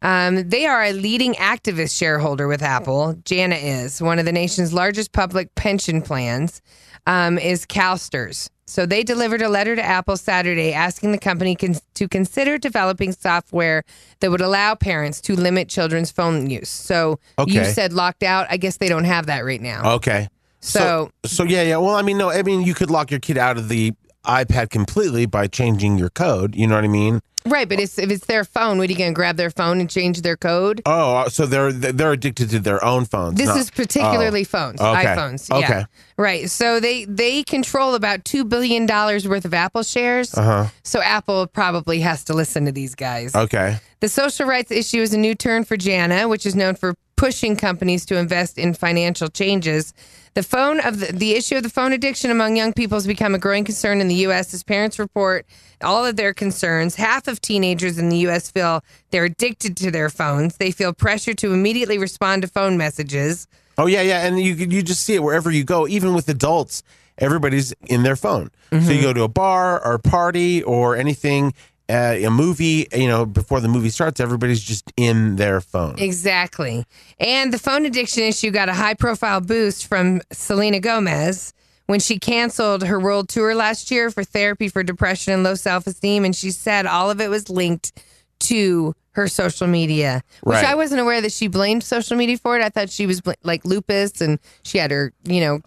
S2: They are a leading activist shareholder with Apple. Jana is one of the nation's largest public pension plans. is CalSTRS. So they delivered a letter to Apple Saturday asking the company to consider developing software that would allow parents to limit children's phone use. So you said locked out. I guess they don't have that right now.
S1: Okay.
S2: So
S1: yeah. Well, you could lock your kid out of the iPad completely by changing your code. You know what I mean?
S2: Right, but if it's their phone, what are you going to grab their phone and change their code?
S1: Oh, so they're addicted to their own phones.
S2: This is particularly phones, iPhones. Yeah.
S1: Okay.
S2: Right. So they control about $2 billion worth of Apple shares. So Apple probably has to listen to these guys.
S1: Okay.
S2: The social rights issue is a new turn for Jana, which is known for pushing companies to invest in financial changes. The issue of the phone addiction among young people has become a growing concern in the U.S. as parents report all of their concerns. Half of teenagers in the U.S. feel they're addicted to their phones. They feel pressure to immediately respond to phone messages.
S1: Oh, yeah. And you just see it wherever you go, even with adults. Everybody's in their phone. So you go to a bar or a party or anything, a movie, before the movie starts, everybody's just in their phone.
S2: Exactly. And the phone addiction issue got a high-profile boost from Selena Gomez when she canceled her world tour last year for therapy for depression and low self-esteem. And she said all of it was linked to her social media, which I wasn't aware that she blamed social media for it. I thought she was like lupus and she had her,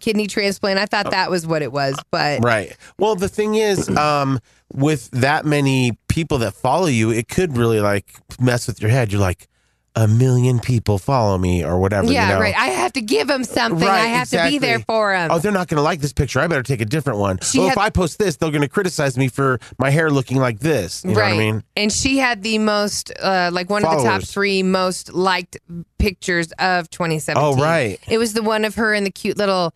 S2: kidney transplant. I thought that was what it was, but.
S1: Right. Well, the thing is, with that many people that follow you, it could really mess with your head. You're like, 1 million people follow me or whatever.
S2: Yeah, right. I have to give them something.
S1: Right,
S2: I have to be there for them.
S1: Oh, they're not going to like this picture. I better take a different one. If I post this, they're going to criticize me for my hair looking like this. You know what I mean?
S2: And she had the most, one of the top 3 most liked pictures of 2017.
S1: Oh, right.
S2: It was the one of her in the cute little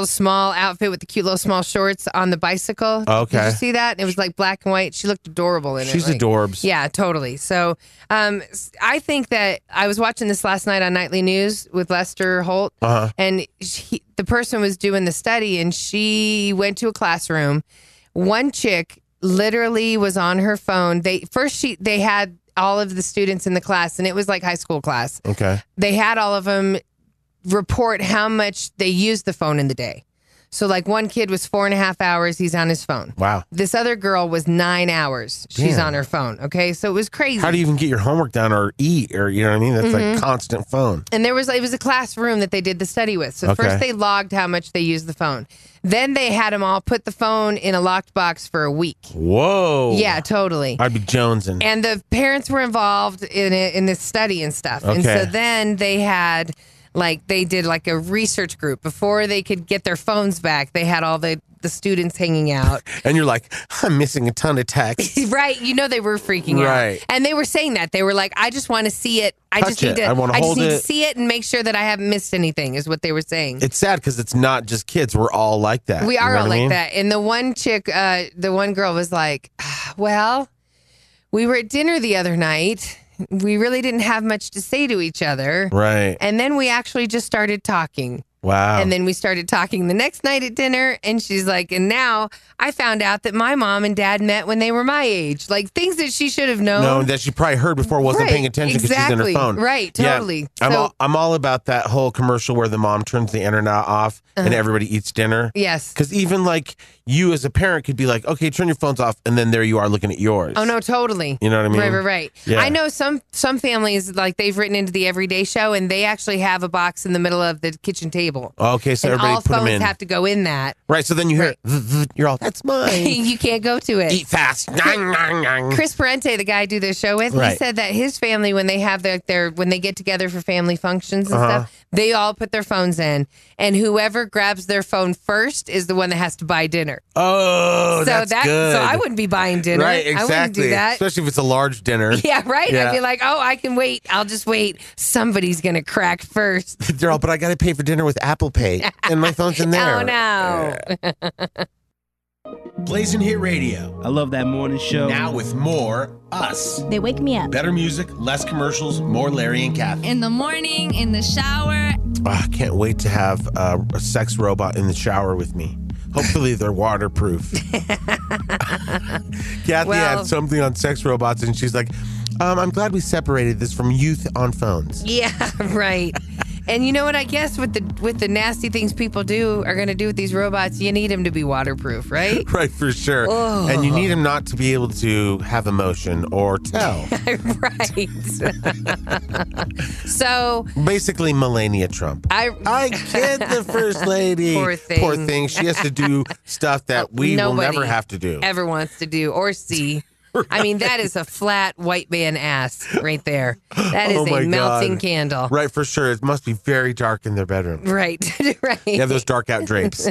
S2: small outfit with the cute little small shorts on the bicycle.
S1: Okay.
S2: Did you see that? It was like black and white. She looked adorable in it.
S1: She's adorbs.
S2: Yeah, totally. So I think that I was watching this last night on Nightly News with Lester Holt, and the person was doing the study, and she went to a classroom. One chick literally was on her phone. They had all of the students in the class, and it was like high school class.
S1: Okay.
S2: They had all of them report how much they used the phone in the day. So one kid was 4.5 hours, he's on his phone.
S1: Wow.
S2: This other girl was 9 hours. She's on her phone. Okay. So it was crazy.
S1: How do you even get your homework done or eat or, you know what I mean? That's like constant phone.
S2: And it was a classroom that they did the study with. So first they logged how much they used the phone. Then they had them all put the phone in a locked box for a week.
S1: Whoa.
S2: Yeah, totally.
S1: I'd be jonesing.
S2: And the parents were involved in this study and stuff.
S1: Okay.
S2: And so then they had they did a research group before they could get their phones back. They had all the students hanging out.
S1: And you're like, I'm missing a ton of text.
S2: Right. They were freaking out. And they were saying that. They were like, I just want to see it. I just need to see it and make sure that I haven't missed anything is what they were saying.
S1: It's sad because it's not just kids. We're all like that.
S2: We are all like that. And the one chick, the one girl was like, well, we were at dinner the other night. We really didn't have much to say to each other.
S1: Right.
S2: And then we actually just started talking.
S1: Wow.
S2: And then we started talking the next night at dinner. And she's like, and now I found out that my mom and dad met when they were my age. Things that she should have known.
S1: No, that she probably heard before, wasn't paying attention because she's in her phone.
S2: Right, totally.
S1: Yeah, I'm all about that whole commercial where the mom turns the internet off and everybody eats dinner.
S2: Yes.
S1: Because even you as a parent could be like, okay, turn your phones off. And then there you are looking at yours.
S2: Oh, no, totally.
S1: You know what I mean?
S2: Right.
S1: Yeah.
S2: I know some families, they've written into the Everyday Show and they actually have a box in the middle of the kitchen table.
S1: Okay, so
S2: and
S1: everybody
S2: all
S1: put them
S2: phones
S1: in.
S2: have to go in that.
S1: Right, so then you hear, you're all, that's mine.
S2: You can't go to it.
S1: Eat fast.
S2: Chris Parente, the guy I do the show with, he said that his family, when they have when they get together for family functions and stuff, they all put their phones in, and whoever grabs their phone first is the one that has to buy dinner.
S1: Oh, that's good.
S2: So I wouldn't be buying dinner.
S1: Right, exactly.
S2: I wouldn't do that.
S1: Especially if it's a large dinner.
S2: Yeah, right?
S1: Yeah.
S2: I'd be like, oh, I can wait. I'll just wait. Somebody's going to crack first.
S1: They're all, but I got to pay for dinner with Apple Pay, and my phone's in there.
S2: Oh, no.
S12: Blazing Hit Radio.
S9: I love that morning show.
S12: Now with more us.
S16: They wake me up.
S12: Better music, less commercials, more Larry and Kathie.
S16: In the morning, in the shower.
S1: I can't wait to have a sex robot in the shower with me. Hopefully they're waterproof. Kathie had something on sex robots, and she's like, I'm glad we separated this from youth on phones.
S2: Yeah, right. And you know what? I guess with the nasty things people are going to do with these robots, you need them to be waterproof, right?
S1: Right, for sure.
S2: Oh.
S1: And you need them not to be able to have emotion or tell.
S2: Right. So
S1: basically, Melania Trump. I get the first lady.
S2: Poor thing.
S1: Poor thing. She has to do stuff that we will never have to do.
S2: Ever wants to do or see. I mean, that is a flat white man ass right there. That is a melting candle.
S1: Right, for sure. It must be very dark in their bedroom.
S2: Right, right.
S1: You have those dark out drapes.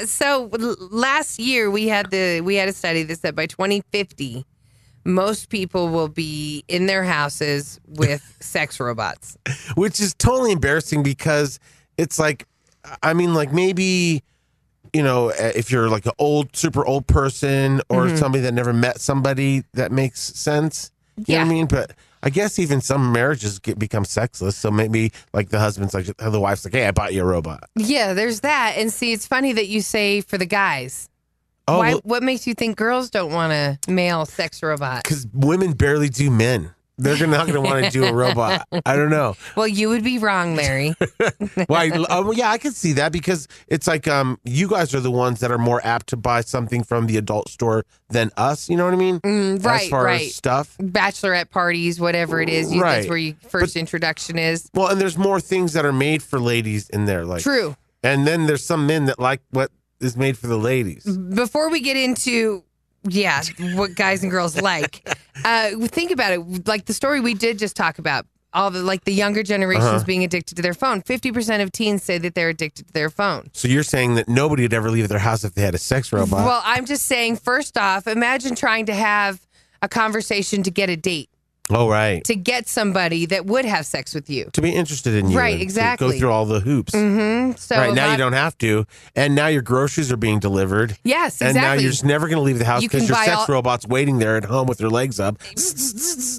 S2: So last year we had a study that said by 2050, most people will be in their houses with sex robots.
S1: Which is totally embarrassing because it's like, I mean, like maybe, you know, if you're like an super old person or somebody that never met somebody, that makes sense. You know what I mean? But I guess even some marriages become sexless. So maybe like the husband's like, the wife's like, hey, I bought you a robot.
S2: Yeah, there's that. And see, it's funny that you say for the guys.
S1: Oh,
S2: what makes you think girls don't want a male sex robot?
S1: Because women barely do men. They're not going to want to do a robot. I don't know.
S2: Well, you would be wrong, Larry.
S1: Why? Yeah, I can see that because it's like you guys are the ones that are more apt to buy something from the adult store than us. You know what I mean?
S2: Right,
S1: as far as stuff.
S2: Bachelorette parties, whatever it is. That's where your first introduction is.
S1: Well, and there's more things that are made for ladies in there. Like
S2: True.
S1: And then there's some men that like what is made for the ladies.
S2: Before we get into... Yeah, what guys and girls like. Think about it. Like the story we did just talk about, all the younger generations being addicted to their phone. 50% of teens say that they're addicted to their phone.
S1: So you're saying that nobody would ever leave their house if they had a sex robot?
S2: Well, I'm just saying, first off, imagine trying to have a conversation to get a date.
S1: Oh, right.
S2: To get somebody that would have sex with you.
S1: To be interested in you.
S2: Right, exactly.
S1: To go through all the hoops.
S2: Mm-hmm. So
S1: right, now you don't have to. And now your groceries are being delivered.
S2: Yes, exactly.
S1: And now you're just never going to leave the house because your sex robot's waiting there at home with their legs up.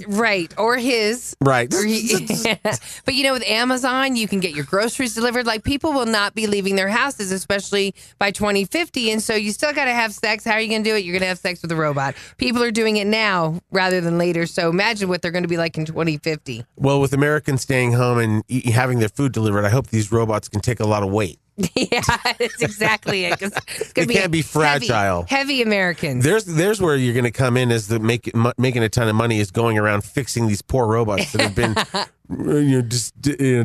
S2: Right, or his.
S1: Right.
S2: But you know, with Amazon, you can get your groceries delivered. Like, people will not be leaving their houses, especially by 2050. And so you still got to have sex. How are you going to do it? You're going to have sex with a robot. People are doing it now rather than later. So imagine what they're going to be like in 2050.
S1: Well, with Americans staying home and having their food delivered, I hope these robots can take a lot of weight.
S2: Yeah, that's exactly it.
S1: They can't be fragile.
S2: Heavy Americans.
S1: There's where you're going to come in as making a ton of money is going around fixing these poor robots that have been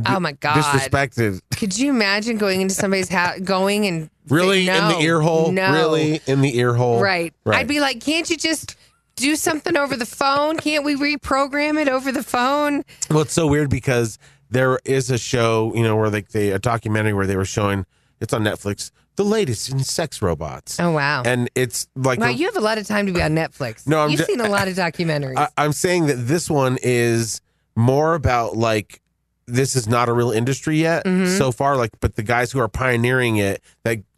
S2: oh my God,
S1: disrespected.
S2: Could you imagine going into somebody's house, going and
S1: really
S2: saying, no,
S1: in the ear hole?
S2: No.
S1: Really in the ear hole?
S2: Right. I'd be like, can't you just do something over the phone? Can't we reprogram it over the phone?
S1: Well, it's so weird because there is a show, where a documentary where they were showing, it's on Netflix, the latest in sex robots.
S2: Oh, wow.
S1: And it's like...
S2: Wow, you have a lot of time to be on Netflix.
S1: No,
S2: You've seen a lot of documentaries.
S1: I'm saying that this one is more about this is not a real industry yet so far, but the guys who are pioneering it,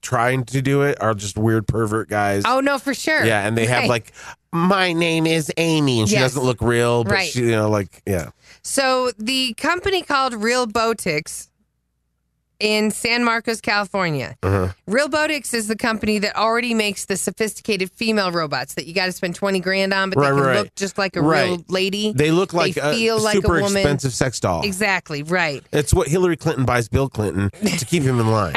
S1: trying to do it are just weird pervert guys.
S2: Oh, no, for sure.
S1: Yeah, and they have my name is Amy, and she doesn't look real, but she, yeah.
S2: So the company called Real Botics in San Marcos, California. Real Botics is the company that already makes the sophisticated female robots that you got to spend $20,000 on, but they can look just like a real lady.
S1: They look like
S2: they feel
S1: a
S2: like
S1: super
S2: a woman.
S1: Expensive sex doll.
S2: Exactly, right.
S1: It's what Hillary Clinton buys Bill Clinton to keep him in line.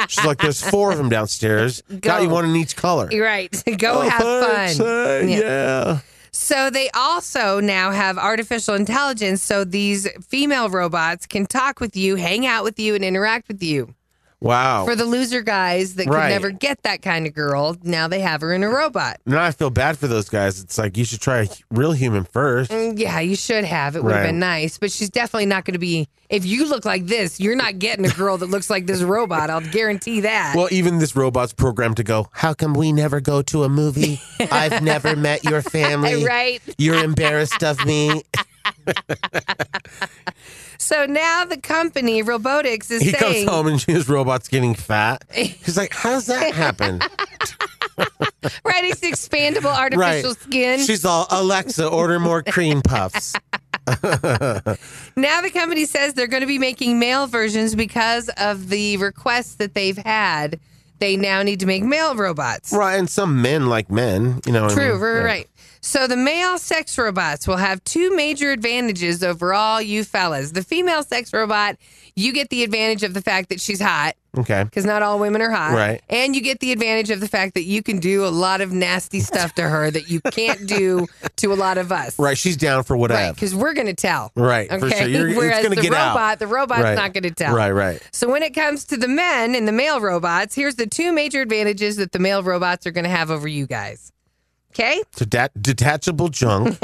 S1: She's like, there's 4 of them downstairs. Got you one in each color.
S2: You're right. Go have fun.
S1: Yeah.
S2: So they also now have artificial intelligence, so these female robots can talk with you, hang out with you, and interact with you.
S1: Wow.
S2: For the loser guys that could never get that kind of girl, now they have her in a robot.
S1: Now I feel bad for those guys. It's like, you should try a real human first.
S2: Yeah, you should have. It would have been nice. But she's definitely not going to be, if you look like this, you're not getting a girl that looks like this robot. I'll guarantee that.
S1: Well, even this robot's programmed to go, how come we never go to a movie? I've never met your family.
S2: Right.
S1: You're embarrassed of me.
S2: So now the company, Robotics, is saying...
S1: He comes home and his robot's getting fat. He's like, how does that happen?
S2: Right, it's expandable artificial skin.
S1: She's all, Alexa, order more cream puffs.
S2: Now the company says they're going to be making male versions because of the requests that they've had. They now need to make male robots.
S1: Right, and some men like men,
S2: True, right. So the male sex robots will have two major advantages over all you fellas. The female sex robot, you get the advantage of the fact that she's hot.
S1: Okay.
S2: Because not all women are hot.
S1: Right.
S2: And you get the advantage of the fact that you can do a lot of nasty stuff to her that you can't do to a lot of us.
S1: Right. She's down for whatever.
S2: Right. Because we're going to tell.
S1: Right.
S2: Okay.
S1: For sure.
S2: Whereas
S1: it's going to get out.
S2: the robot's
S1: Right.
S2: not going to tell.
S1: Right.
S2: So when it comes to the men and the male robots, here's the two major advantages that the male robots are going to have over you guys. Okay?
S1: So detachable junk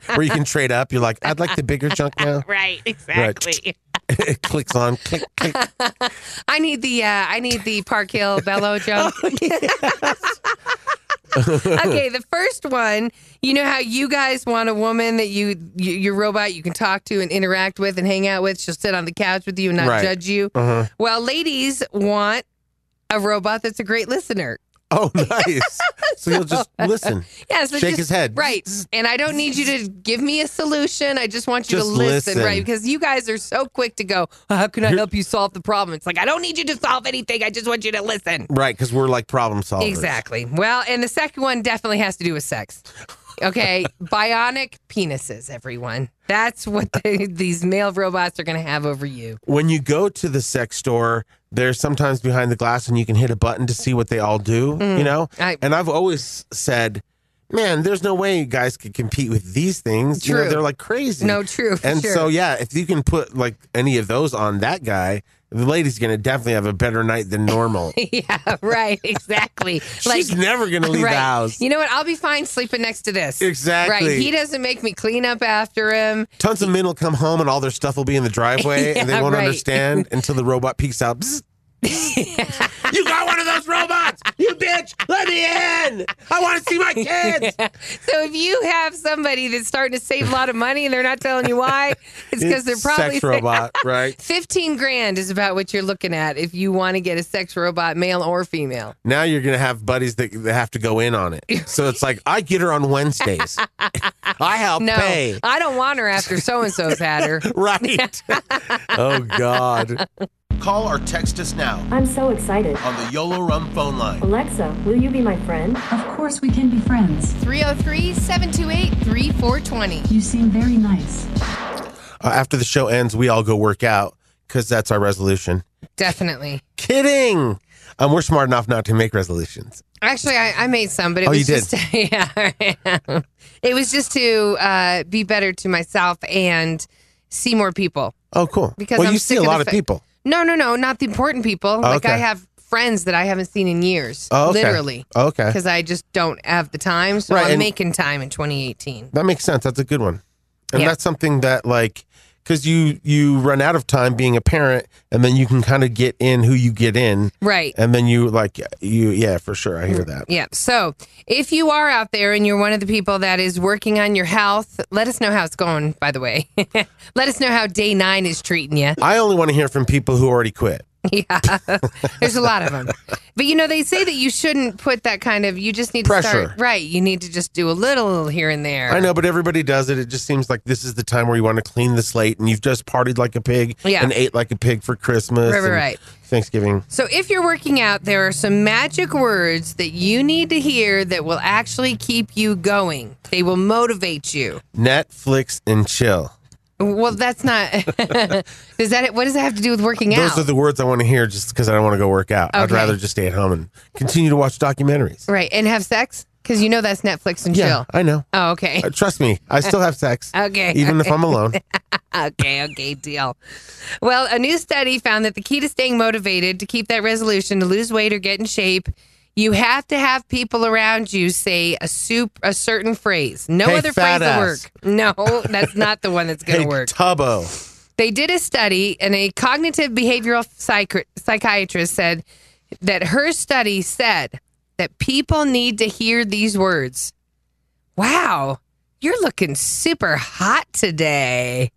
S1: where you can trade up. You're like, I'd like the bigger junk now.
S2: Right, exactly.
S1: Right. It clicks on. Click, click.
S2: I need the Park Hill Bellow junk. Okay, the first one, you know how you guys want a woman that your robot you can talk to and interact with and hang out with. She'll sit on the couch with you and not judge you.
S1: Uh-huh.
S2: Well, ladies want a robot that's a great listener.
S1: Oh, nice. So he'll just listen.
S2: Yeah, so
S1: shake his head.
S2: Right. And I don't need you to give me a solution. I just want you
S1: Just
S2: to listen.
S1: listen.
S2: Right? Because you guys are so quick to go, how can I help you solve the problem? It's like, I don't need you to solve anything. I just want you to listen.
S1: Right, because we're like problem solvers.
S2: Exactly. Well, and the second one definitely has to do with sex. Okay, bionic penises, everyone. That's what these male robots are going to have over you.
S1: When you go to the sex store, they're sometimes behind the glass and you can hit a button to see what they all do, you know? And I've always said, man, there's no way guys could compete with these things.
S2: True.
S1: You know, they're like crazy.
S2: No, true.
S1: And
S2: sure.
S1: so, yeah, if you can put like any of those on that guy, the lady's going to definitely have a better night than normal.
S2: Yeah, right. Exactly.
S1: She's never going to leave the house.
S2: You know what? I'll be fine sleeping next to this.
S1: Exactly.
S2: Right. He doesn't make me clean up after him.
S1: Tons of men will come home and all their stuff will be in the driveway and they won't understand until the robot peeks out. Bzz. You got one of those robots, you bitch! Let me in! I want to see my kids!
S2: So if you have somebody that's starting to save a lot of money and they're not telling you why, it's because they're probably
S1: sex robot, right?
S2: 15 grand is about what you're looking at if you want to get a sex robot, male or female.
S1: Now you're going to have buddies that have to go in on it. So it's like, I get her on Wednesdays. I help pay.
S2: I don't want her after so-and-so's had her.
S1: Right. Oh, God.
S12: Call or text us now
S11: I'm so excited.
S12: on the YOLO Rum phone line.
S11: Alexa, will you be my friend?
S10: Of course we can be friends.
S2: 303-728-3420.
S10: You seem very nice.
S1: After the show ends, we all go work out because that's our resolution.
S2: Definitely.
S1: Kidding. We're smart enough not to make resolutions.
S2: Actually, I made some, but it was
S1: you
S2: just it was just to be better to myself and see more people.
S1: Oh, cool.
S2: Because
S1: well,
S2: I'm
S1: you see
S2: sick
S1: a
S2: of
S1: lot
S2: the
S1: of people.
S2: No, not the important people. Like
S1: okay.
S2: I have friends that I haven't seen in years,
S1: Oh, okay.
S2: literally.
S1: Okay.
S2: Because I just don't have the time. So
S1: Right,
S2: I'm
S1: and-
S2: making time in 2018.
S1: That makes sense. That's a good one. And
S2: Yeah.
S1: that's something that, like, because you run out of time being a parent, and then you can kind of get in who you get in.
S2: Right.
S1: And then yeah, for sure. I hear that.
S2: Yeah. So if you are out there and you're one of the people that is working on your health, let us know how it's going, by the way. Let us know how day 9 is treating you.
S1: I only want to hear from people who already quit.
S2: Yeah. There's a lot of them. But, they say that you shouldn't put that kind of, you just need to
S1: Pressure.
S2: start. Right. You need to just do a little here and there.
S1: I know, but everybody does it. It just seems like this is the time where you want to clean the slate, and you've just partied like a pig and ate like a pig for Christmas. and
S2: Right.
S1: Thanksgiving.
S2: So if you're working out, there are some magic words that you need to hear that will actually keep you going. They will motivate you.
S1: Netflix and chill.
S2: Well, that's not. What does that have to do with working out?
S1: Those are the words I want to hear just because I don't want to go work out. I'd
S2: Okay.
S1: rather just stay at home and continue to watch documentaries.
S2: Right. And have sex? Because that's Netflix and
S1: Yeah,
S2: chill.
S1: I know.
S2: Oh, okay.
S1: Trust me, I still have sex.
S2: Okay.
S1: Even if I'm alone.
S2: Okay, deal. Well, a new study found that the key to staying motivated to keep that resolution to lose weight or get in shape, you have to have people around you say a certain phrase. No
S1: Hey,
S2: other
S1: fat
S2: phrase will
S1: ass.
S2: work. No, that's not the one that's going to
S1: Hey,
S2: work.
S1: Tubbo.
S2: They did a study, and a cognitive behavioral psychiatrist said that her study said that people need to hear these words. Wow, you're looking super hot today.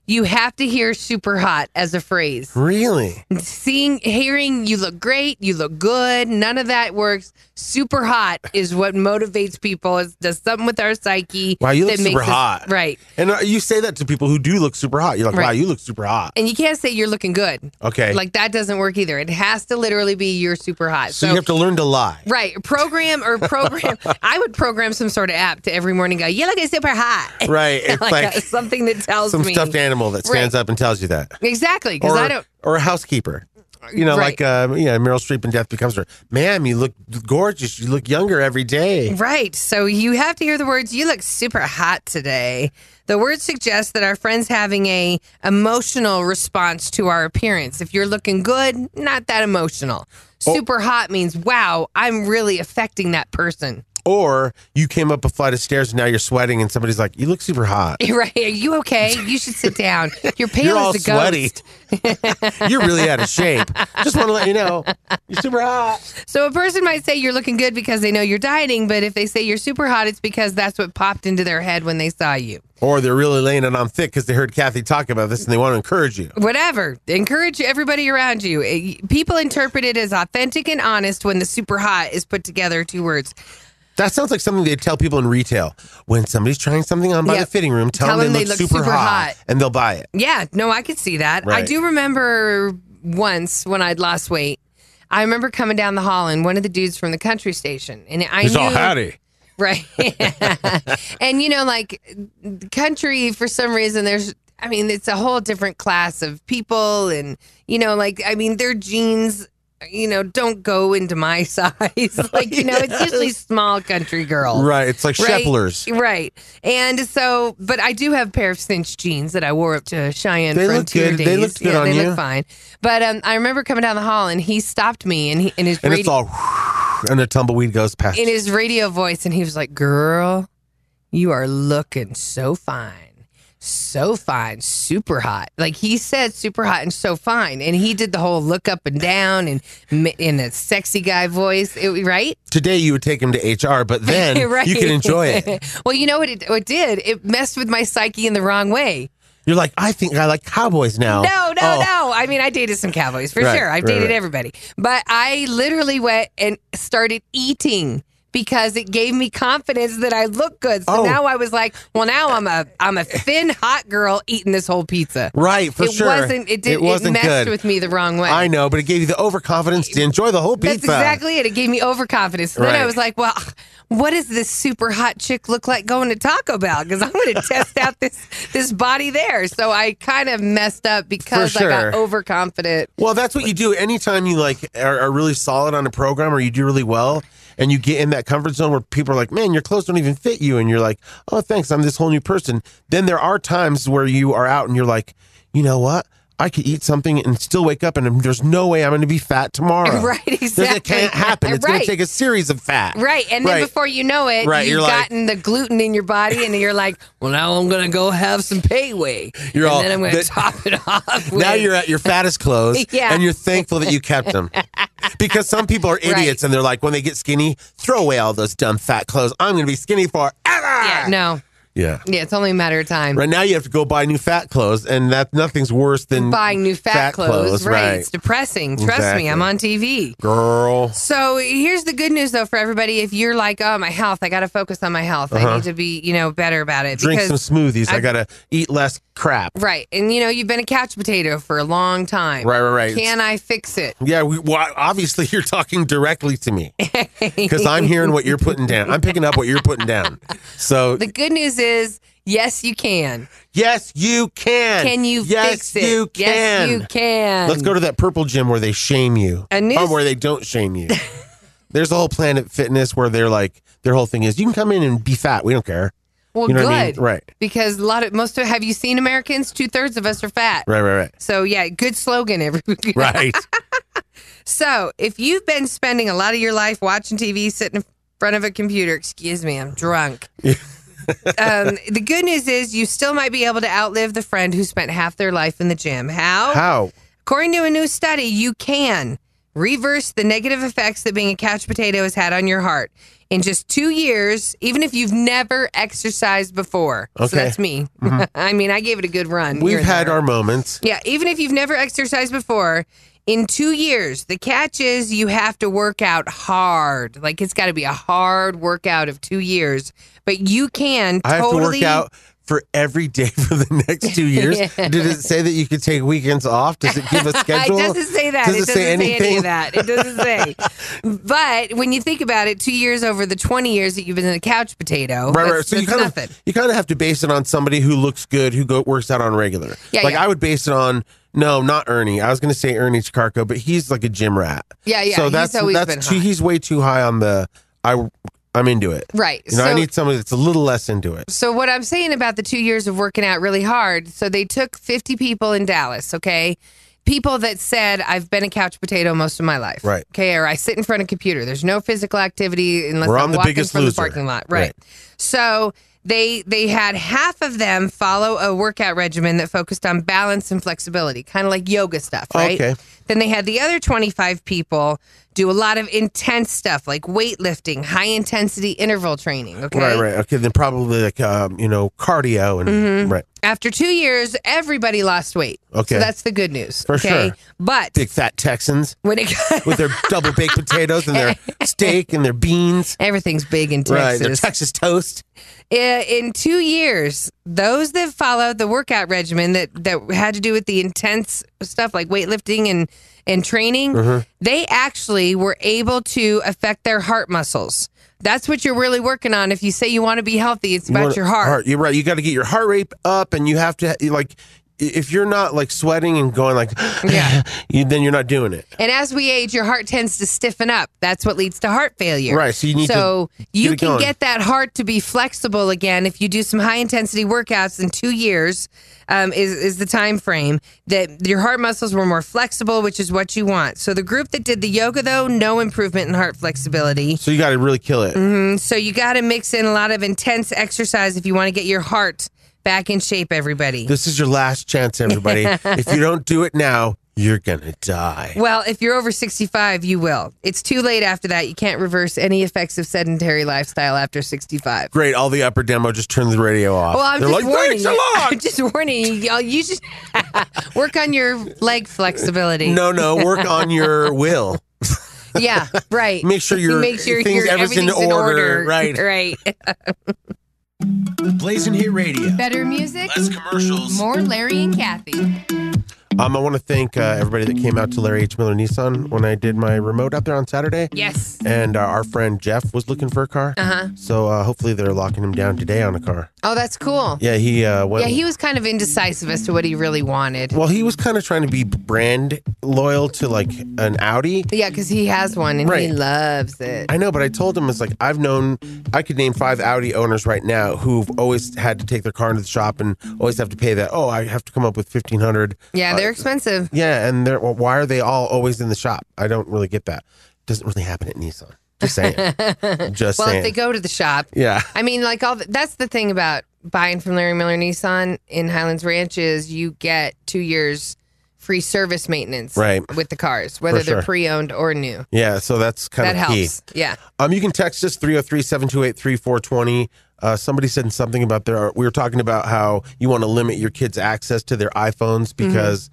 S2: You have to hear super hot as a phrase.
S1: Really?
S2: Hearing you look great, you look good, none of that works. Super hot is what motivates people. It does something with our psyche.
S1: Wow, you look
S2: that
S1: super
S2: makes us-
S1: hot.
S2: Right.
S1: And you say that to people who do look super hot. You're like,
S2: Right.
S1: wow, you look super hot.
S2: And you can't say you're looking good.
S1: Okay.
S2: Like that doesn't work either. It has to literally be you're super hot.
S1: So you have to learn to lie.
S2: Right. Program. I would program some sort of app to every morning go, you looking super hot.
S1: Right. It's like
S2: something that tells
S1: some
S2: me.
S1: stuffed animal that stands up and tells you that.
S2: Exactly. Because I don't.
S1: Or a housekeeper. You know,
S2: Right.
S1: like Meryl Streep in Death Becomes Her. Ma'am, you look gorgeous. You look younger every day.
S2: Right. So you have to hear the words, you look super hot today. The word suggests that our friend's having a emotional response to our appearance. If you're looking good, not that emotional. Super hot means, wow, I'm really affecting that person.
S1: Or you came up a flight of stairs and now you're sweating and somebody's like, you look super hot.
S2: Right. Are you okay? You should sit down. You're pale
S1: You're all
S2: as a
S1: sweaty.
S2: ghost.
S1: You're really out of shape. Just want to let you know, you're super hot.
S2: So a person might say you're looking good because they know you're dieting, but if they say you're super hot, it's because that's what popped into their head when they saw you.
S1: Or they're really laying it on thick because they heard Kathie talk about this and they want to encourage you.
S2: Whatever. Encourage everybody around you. People interpret it as authentic and honest when the super hot is put together, 2 words.
S1: That sounds like something they'd tell people in retail. When somebody's trying something on by the fitting room, tell them they look super hot and they'll buy it.
S2: Yeah, no, I could see that.
S1: Right.
S2: I do remember once when I'd lost weight, I remember coming down the hall and one of the dudes from the country station. And
S1: He's all howdy.
S2: Right. And, like country, for some reason, it's a whole different class of people. And, their jeans, don't go into my size. It's usually small country girls.
S1: Right. It's like Sheplers.
S2: Right. And so, but I do have a pair of cinched jeans that I wore up to Cheyenne
S1: They look
S2: Frontier
S1: good.
S2: days.
S1: They looked good on
S2: they
S1: you.
S2: look fine. But I remember coming down the hall and he stopped me and
S1: It's all, and the tumbleweed goes past.
S2: in his radio voice, and he was like, "Girl, you are looking so fine. So fine, super hot." Like he said, super hot and so fine. And he did the whole look up and down and in a sexy guy voice, right?
S1: Today you would take him to HR, but then
S2: Right.
S1: you can enjoy it.
S2: Well, you know what it did? It messed with my psyche in the wrong way.
S1: You're like, I think I like cowboys now.
S2: No. I mean, I dated some cowboys for
S1: Right,
S2: sure. I've
S1: right,
S2: dated
S1: right.
S2: everybody. But I literally went and started eating because it gave me confidence that I look good. So now I was like, well, now I'm a thin, hot girl eating this whole pizza.
S1: Right, for sure.
S2: It
S1: wasn't
S2: messed
S1: good.
S2: with me the wrong way.
S1: I know, but it gave you the overconfidence to enjoy the whole pizza.
S2: That's exactly it. It gave me overconfidence. So then
S1: Right.
S2: I was like, well, what does this super hot chick look like going to Taco Bell? Because I'm going to test out this body there. So I kind of messed up because
S1: For sure.
S2: I got overconfident.
S1: Well, that's what you do anytime you are really solid on a program or you do really well and you get in that comfort zone where people are like, man, your clothes don't even fit you. And you're like, oh, thanks, I'm this whole new person. Then there are times where you are out and you're like, you know what? I could eat something and still wake up and there's no way I'm going to be fat tomorrow.
S2: Right, exactly.
S1: It can't happen. It's going
S2: Right.
S1: to take a series of fat.
S2: Right. And then before you know it,
S1: Right,
S2: you've
S1: you're like-
S2: gotten the gluten in your body and you're like, well, now I'm going to go have some pay whey.
S1: You're
S2: and
S1: all-
S2: then I'm going to
S1: that-
S2: top it off with...
S1: Now you're at your fattest clothes
S2: Yeah.
S1: and you're thankful that you kept them. Because some people are idiots and they're like, when they get skinny, throw away all those dumb fat clothes. I'm going to be skinny forever.
S2: Yeah, no.
S1: Yeah.
S2: Yeah, it's only a matter of time.
S1: Right now you have to go buy new fat clothes, and nothing's worse than
S2: Buying new fat clothes. Right. It's depressing. Trust
S1: Exactly.
S2: me, I'm on TV.
S1: Girl.
S2: So here's the good news, though, for everybody. If you're like, oh, my health, I got to focus on my health. I
S1: Uh-huh.
S2: need to be, better about it.
S1: Drink
S2: because
S1: some smoothies. I got to eat less crap.
S2: Right. And, you've been a couch potato for a long time.
S1: Right.
S2: Can I fix it?
S1: Yeah, well, obviously you're talking directly to me because I'm hearing what you're putting down. I'm picking up what you're putting down. So
S2: The good news is, yes, you can.
S1: yes, you can.
S2: Can you fix it?
S1: Yes, you can.
S2: Yes, you can.
S1: Let's go to that purple gym where they shame you. Or where they don't shame you. There's a whole Planet Fitness where they're like, their whole thing is, you can come in and be fat. We don't care.
S2: Well,
S1: You know
S2: good.
S1: what I mean? Right.
S2: Because have you seen Americans? 2/3 of us are fat.
S1: Right.
S2: So, yeah, good slogan, everybody.
S1: Right.
S2: So, if you've been spending a lot of your life watching TV, sitting in front of a computer, excuse me, I'm drunk. The good news is you still might be able to outlive the friend who spent half their life in the gym. How?
S1: How?
S2: According to a new study, you can. reverse the negative effects that being a couch potato has had on your heart. In just 2 years, even if you've never exercised before.
S1: Okay.
S2: So that's me. I mean, I gave it a good run.
S1: We've had our moments.
S2: Yeah, even if you've never exercised before, in 2 years, the catch is you have to work out hard. Like, it's got to be a hard workout of 2 years. But you can
S1: I have to work out for every day for the next 2 years. Did it say that you could take weekends off? Does it give a schedule?
S2: It doesn't say that.
S1: Does
S2: it doesn't
S1: say anything?
S2: Say any of that. It doesn't say. But when you think about it, 2 years over the 20 years that you've been a couch potato,
S1: right. So
S2: that's nothing.
S1: You kind of have to base it on somebody who looks good, who works out on regular.
S2: Yeah,
S1: like
S2: yeah.
S1: I would base it on. No, not Ernie. I was going to say Ernie Chicarco, but he's like a gym rat.
S2: Yeah.
S1: So
S2: he's always been high.
S1: He's way too high on the. I'm into it.
S2: Right.
S1: You know, I need somebody that's a little less into it.
S2: So what I'm saying about the 2 years of working out really hard, so they took 50 people in Dallas, okay? People that said, I've been a couch potato most of my life.
S1: Right.
S2: Okay, or I sit in front of a computer. There's no physical activity unless
S1: We're
S2: I'm
S1: on the
S2: walking
S1: Biggest
S2: from
S1: Loser.
S2: the parking lot. Right. So they had half of them follow a workout regimen that focused on balance and flexibility, kind of like yoga stuff, right?
S1: Okay.
S2: Then they had the other 25 people do a lot of intense stuff like weightlifting, high intensity interval training. Okay.
S1: Right. Okay. Then probably like cardio and right.
S2: After 2 years, everybody lost weight.
S1: Okay.
S2: So that's the good news.
S1: For
S2: okay?
S1: sure.
S2: But
S1: Big fat Texans
S2: when it
S1: with their double baked potatoes and their steak and their beans.
S2: Everything's big in Texas.
S1: Right. Their Texas toast.
S2: In 2 years, those that followed the workout regimen that had to do with the intense stuff like weightlifting and training, they actually were able to affect their heart muscles. That's what you're really working on. If you say you want to be healthy, it's about your heart.
S1: You're right. You got to get your heart rate up, and you have to like. If you're not like sweating and going like, then you're not doing it.
S2: And as we age, your heart tends to stiffen up. That's what leads to heart failure.
S1: Right. So you need
S2: you can get that heart to be flexible again if you do some high intensity workouts in 2 years. Is the time frame that your heart muscles were more flexible, which is what you want. So the group that did the yoga, though, no improvement in heart flexibility.
S1: So you got to really kill it.
S2: So you got to mix in a lot of intense exercise if you want to get your heart back in shape, everybody.
S1: This is your last chance, everybody. If you don't do it now, you're going to die.
S2: Well, if you're over 65, you will. It's too late after that. You can't reverse any effects of sedentary lifestyle after 65.
S1: Great. All the upper demo, just turn the radio off.
S2: Well,
S1: They're like,
S2: warning
S1: thanks a
S2: you.
S1: lot.
S2: I'm just warning you. You just work on your leg flexibility.
S1: No, work on your will.
S2: Yeah, right.
S1: Make sure everything's in order. Right.
S2: Right.
S12: Blazing Hit Radio.
S16: Better music,
S12: Less commercials.
S16: more Larry and Kathie.
S1: I want to thank everybody that came out to Larry H. Miller Nissan when I did my remote out there on Saturday.
S2: Yes.
S1: And our friend Jeff was looking for a car. So hopefully they're locking him down today on a car.
S2: Oh, that's cool.
S1: Yeah, he went.
S2: Yeah, he was kind of indecisive as to what he really wanted.
S1: Well, he was kind of trying to be brand loyal to like an Audi.
S2: Yeah, because he has one and he loves it.
S1: I know, but I told him, it's like, I could name 5 Audi owners right now who've always had to take their car into the shop and always have to pay that. Oh, I have to come up with $1,500.
S2: Yeah, they're expensive.
S1: Yeah, and why are they all always in the shop? I don't really get that. Doesn't really happen at Nissan. Just saying. Just
S2: well,
S1: saying.
S2: if they go to the shop.
S1: Yeah.
S2: I mean, like that's the thing about buying from Larry Miller Nissan in Highlands Ranch is you get 2 years free service maintenance with the cars, whether they're pre-owned or new.
S1: Yeah, so that's kind of key.
S2: Helps. Yeah.
S1: You can text us 303-728-3420. Somebody said something about we were talking about how you want to limit your kids' access to their iPhones because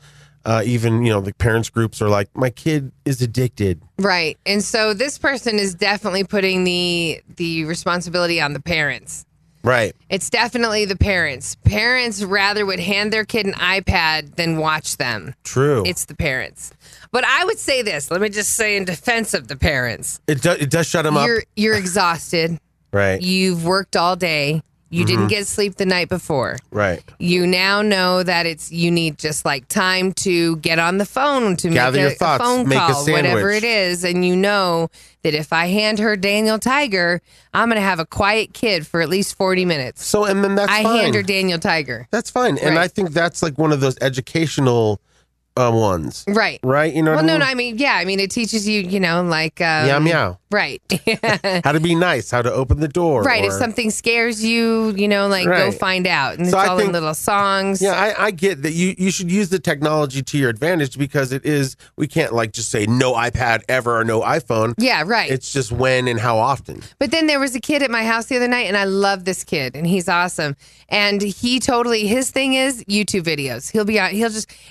S1: even, the parents groups are like, my kid is addicted.
S2: Right. And so this person is definitely putting the responsibility on the parents.
S1: Right.
S2: It's definitely the parents. Parents rather would hand their kid an iPad than watch them.
S1: True.
S2: It's the parents. But I would say this. Let me just say in defense of the parents.
S1: It does shut them up.
S2: You're exhausted.
S1: Right.
S2: You've worked all day. You didn't get sleep the night before.
S1: Right.
S2: You now know that you need just like time to get on the phone to
S1: gather
S2: make
S1: your thoughts,
S2: a phone
S1: make
S2: call,
S1: a sandwich.
S2: whatever it is. And you know that if I hand her Daniel Tiger, I'm going to have a quiet kid for at least 40 minutes.
S1: So, and then that's fine.
S2: I hand her Daniel Tiger.
S1: That's fine. And I think that's like one of those educational ones.
S2: Right.
S1: Right? You know
S2: well,
S1: what I mean?
S2: no, I mean, yeah. I mean, it teaches you, like...
S1: meow, meow.
S2: Right.
S1: How to be nice, how to open the door.
S2: Right.
S1: Or,
S2: If something scares you, go
S1: Right.
S2: find out. And
S1: So
S2: it's
S1: I
S2: all in
S1: think-
S2: little songs.
S1: Yeah, I get that you should use the technology to your advantage because we can't like just say no iPad ever or no iPhone.
S2: Yeah, right.
S1: It's just when and how often.
S2: But then there was a kid at my house the other night, and I love this kid, and he's awesome. And his thing is YouTube videos.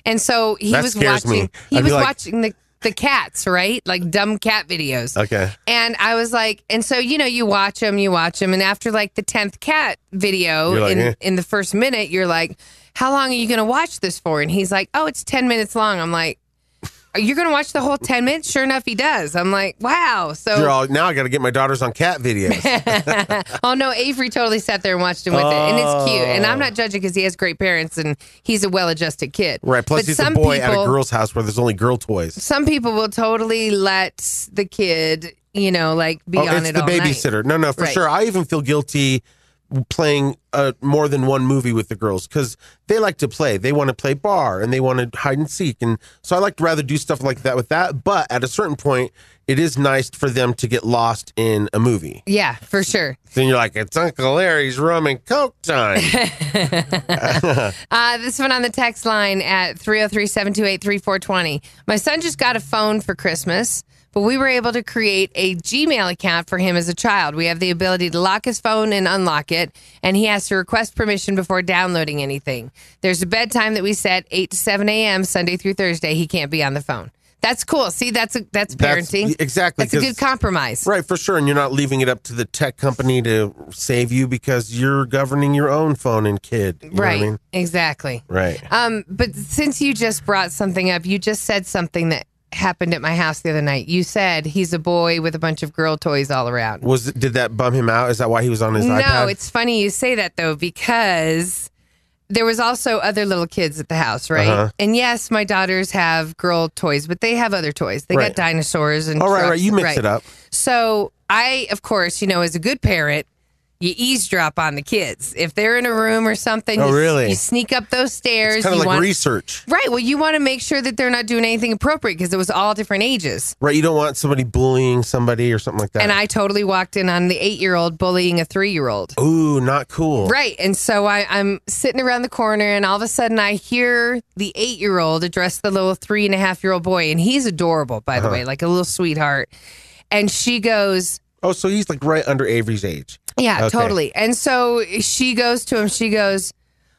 S2: And so he
S1: That
S2: was
S1: scares
S2: watching,
S1: me.
S2: he
S1: I'd
S2: was
S1: be like-
S2: watching the cats, right? Like dumb cat videos.
S1: Okay.
S2: And I was like, and so, you watch them, and after like the 10th cat video
S1: You're like,
S2: in the first minute, you're like, how long are you going to watch this for? And he's like, oh, it's 10 minutes long. I'm like, are you going to watch the whole 10 minutes? Sure enough, he does. I'm like, wow. So
S1: You're all, now I got to get my daughters on cat videos.
S2: oh no, Avery totally sat there and watched him with it, and it's cute. And I'm not judging because he has great parents and he's a well-adjusted kid.
S1: Right. Plus,
S2: But
S1: he's a
S2: some
S1: boy at a
S2: people-
S1: girl's house where there's only girl toys.
S2: Some people will totally let the kid, be on
S1: it's
S2: it
S1: the
S2: all night.
S1: babysitter. No, for
S2: Right.
S1: sure. I even feel guilty playing more than one movie with the girls because they like to play. They want to play bar and they want to hide and seek. And so I like to rather do stuff like that with that. But at a certain point, it is nice for them to get lost in a movie.
S2: Yeah, for sure.
S1: Then you're like, it's Uncle Larry's rum and coke time.
S2: This one on the text line at 303-728-3420. My son just got a phone for Christmas, but we were able to create a Gmail account for him as a child. We have the ability to lock his phone and unlock it, and he has to request permission before downloading anything. There's a bedtime that we set, 8 to 7 a.m., Sunday through Thursday. He can't be on the phone. That's cool. See, that's parenting.
S1: Exactly.
S2: That's a good compromise.
S1: Right, for sure. And you're not leaving it up to the tech company to save you because you're governing your own phone and kid. You know what I
S2: Right.
S1: mean?
S2: Exactly.
S1: Right.
S2: But since you just brought something up, you just said something that happened at my house the other night. You said he's a boy with a bunch of girl toys all around.
S1: Did that bum him out? Is that why he was on his iPad?
S2: No, it's funny you say that though, because there was also other little kids at the house, right?
S1: Uh-huh.
S2: And yes, my daughters have girl toys, but they have other toys. They
S1: Right.
S2: got dinosaurs and
S1: Oh, right.
S2: trucks.
S1: You mix it up.
S2: So I, of course, as a good parent, you eavesdrop on the kids. If they're in a room or something,
S1: Oh, really?
S2: you sneak up those stairs.
S1: It's kind of
S2: You
S1: like
S2: want-
S1: research.
S2: Right. Well, you want to make sure that they're not doing anything appropriate because it was all different ages.
S1: Right. You don't want somebody bullying somebody or something like that.
S2: And I totally walked in on the 8-year-old bullying a 3-year-old.
S1: Ooh, not cool.
S2: Right. And so I'm sitting around the corner and all of a sudden I hear the 8-year-old address the little 3.5-year-old boy. And he's adorable, by the way, like a little sweetheart. And she goes,
S1: oh, so he's like right under Avery's age.
S2: yeah,
S1: Okay.
S2: totally. And so she goes to him, she goes,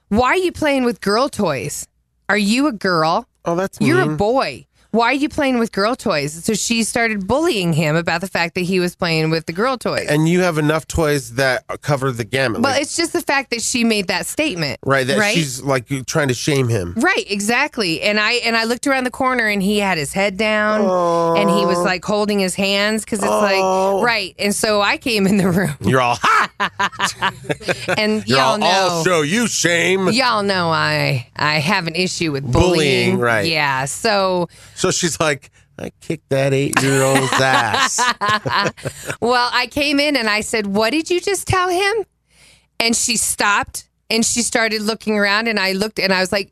S2: why are you playing with girl toys? Are you a girl?
S1: Oh, that's
S2: You're
S1: mean.
S2: a boy. Why are you playing with girl toys? So she started bullying him about the fact that he was playing with the girl toys.
S1: And you have enough toys that cover the gamut.
S2: Well,
S1: like,
S2: it's just the fact that she made that statement.
S1: right. That
S2: right?
S1: she's like trying to shame him.
S2: Right, exactly. And I looked around the corner and he had his head down and he was like holding his hands because it's like, right. And so I came in the room
S1: You're all, ha!
S2: and
S1: You're
S2: y'all
S1: all,
S2: know.
S1: I'll show you shame.
S2: Y'all know I have an issue with
S1: Bullying, right.
S2: Yeah. So
S1: she's like, I kicked that 8-year-old's ass.
S2: well, I came in and I said, what did you just tell him? And she stopped and she started looking around and I looked and I was like,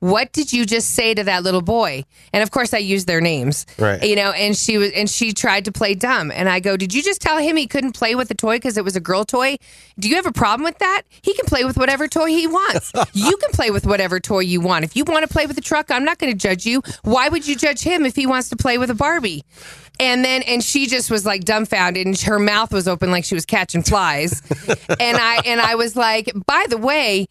S2: what did you just say to that little boy? And of course I used their names.
S1: Right.
S2: And she tried to play dumb. And I go, did you just tell him he couldn't play with the toy because it was a girl toy? Do you have a problem with that? He can play with whatever toy he wants. You can play with whatever toy you want. If you want to play with a truck, I'm not going to judge you. Why would you judge him if he wants to play with a Barbie? And she just was like dumbfounded and her mouth was open like she was catching flies. and I was like, by the way,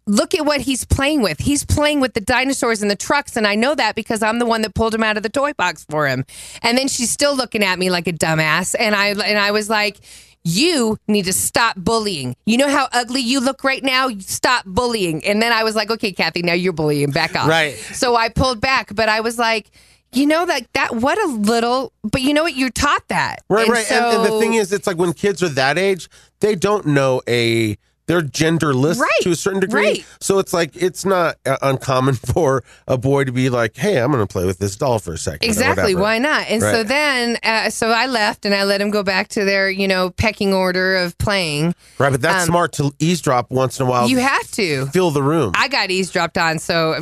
S2: look at what he's playing with. He's playing with the dinosaurs and the trucks, and I know that because I'm the one that pulled him out of the toy box for him. And then she's still looking at me like a dumbass, and I was like, you need to stop bullying. You know how ugly you look right now? Stop bullying. And then I was like, okay, Kathie, now you're bullying. Back off.
S1: Right.
S2: So I pulled back, but I was like, what a little, but you know what? You're taught that.
S1: Right,
S2: and
S1: right.
S2: So,
S1: and the thing is, it's like when kids are that age, they don't know they they're genderless to a certain degree.
S2: Right.
S1: So it's like it's not uncommon for a boy to be like, "Hey, I'm going to play with this doll for a second."
S2: Exactly. Why not? And so then, so I left and I let them go back to their, pecking order of playing.
S1: Right, but that's smart to eavesdrop once in a while.
S2: You have to
S1: fill the room.
S2: I got eavesdropped on. So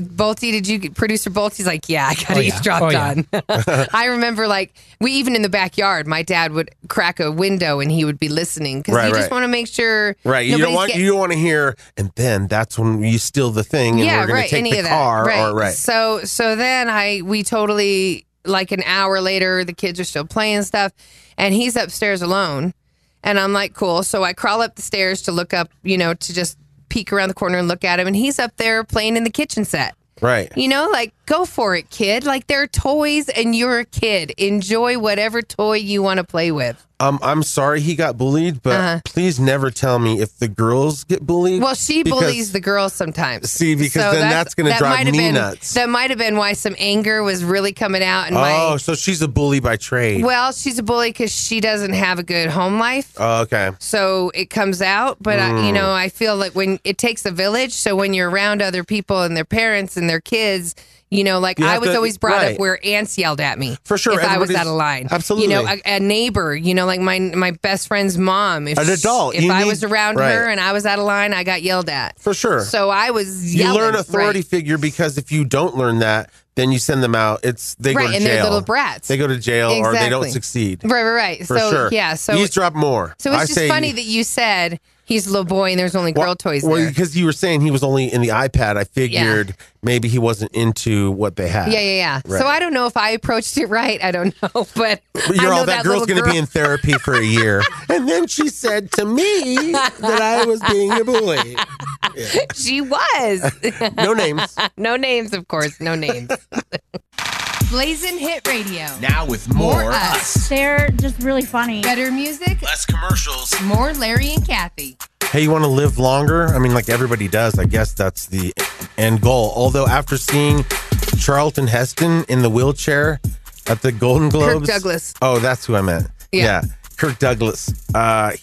S2: producer Bolty's like, yeah, I got eavesdropped on. I remember we even in the backyard, my dad would crack a window and he would be listening because you just want to make sure.
S1: Right. You don't want to hear, and then that's when you steal the thing and we're going to take the car.
S2: Right. So then we totally, an hour later, the kids are still playing stuff and he's upstairs alone. And I'm like, cool. So I crawl up the stairs to look up, to just peek around the corner and look at him. And he's up there playing in the kitchen set.
S1: Right.
S2: Go for it, kid. They're toys and you're a kid. Enjoy whatever toy you want to play with.
S1: I'm sorry he got bullied, but please never tell me if the girls get bullied.
S2: Well, she bullies the girls sometimes.
S1: See, because then that's going to drive me nuts.
S2: That might have been why some anger was really coming out.
S1: So she's a bully by trade.
S2: Well, she's a bully because she doesn't have a good home life.
S1: Oh, okay.
S2: So it comes out. But, I feel like when it takes a village, so when you're around other people and their parents and their kids, I was always brought up where aunts yelled at me.
S1: For sure.
S2: If I was out of line.
S1: Absolutely.
S2: A neighbor, my best friend's mom. If
S1: an adult.
S2: If I was around her and I was out of line, I got yelled at.
S1: For sure.
S2: So I was yelling.
S1: You learn authority figure because if you don't learn that, then you send them out. They go to jail.
S2: And they're little brats.
S1: They go to jail or they don't succeed.
S2: Right.
S1: For sure.
S2: Yeah. So
S1: eavesdrop more.
S2: So it's just funny that you said he's a little boy and there's only girl toys there.
S1: Well, because you were saying he was only in the iPad, I figured maybe he wasn't into what they had.
S2: Yeah.
S1: Right.
S2: So I don't know if I approached it right. I don't know. But
S1: you're all that girl's going to be in therapy for a year. And then she said to me that I was being a bully. Yeah.
S2: She was.
S1: No names.
S2: No names, of course. No names.
S16: Blazing Hit Radio.
S12: Now with more us.
S17: They're just really funny.
S16: Better music.
S12: Less commercials.
S16: More Larry and Kathie.
S1: Hey, you want to live longer? I mean, like everybody does. I guess that's the end goal. Although after seeing Charlton Heston in the wheelchair at the Golden Globes.
S2: Kirk Douglas.
S1: Oh, that's who I meant. Yeah. Kirk Douglas.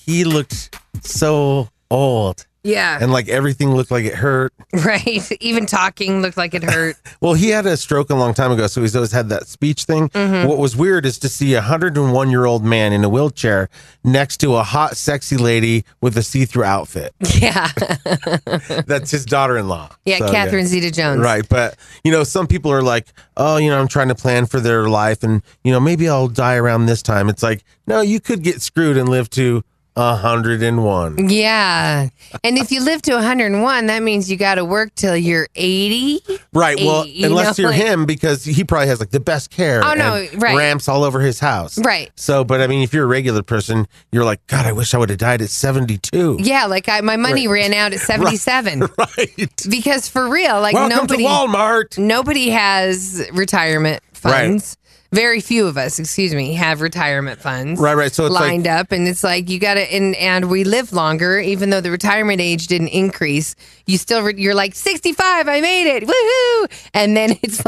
S1: He looked so old.
S2: Yeah.
S1: And everything looked like it hurt.
S2: Right. Even talking looked like it hurt.
S1: Well, he had a stroke a long time ago, so he's always had that speech thing. Mm-hmm. What was weird is to see a 101-year-old man in a wheelchair next to a hot, sexy lady with a see-through outfit.
S2: Yeah.
S1: That's his daughter-in-law.
S2: Yeah, so, Catherine Zeta-Jones.
S1: Right. But, some people are like, oh, I'm trying to plan for their life and, maybe I'll die around this time. It's like, no, you could get screwed and live to 101.
S2: Yeah. And if you live to 101, that means you got to work till you're 80.
S1: Right. Well, unless you're him, because he probably has the best care.
S2: Oh, no. Right.
S1: Ramps all over his house.
S2: Right.
S1: So, but I mean, if you're a regular person, you're like, God, I wish I would have died at 72.
S2: Yeah. My money ran out at 77.
S1: Right.
S2: Because for real,
S1: welcome to Walmart.
S2: Nobody has retirement funds.
S1: Right.
S2: Very few of us, have retirement funds.
S1: Right. So it's
S2: lined up, and it's you got to, and we live longer, even though the retirement age didn't increase. You're like 65, I made it, woohoo! And then it's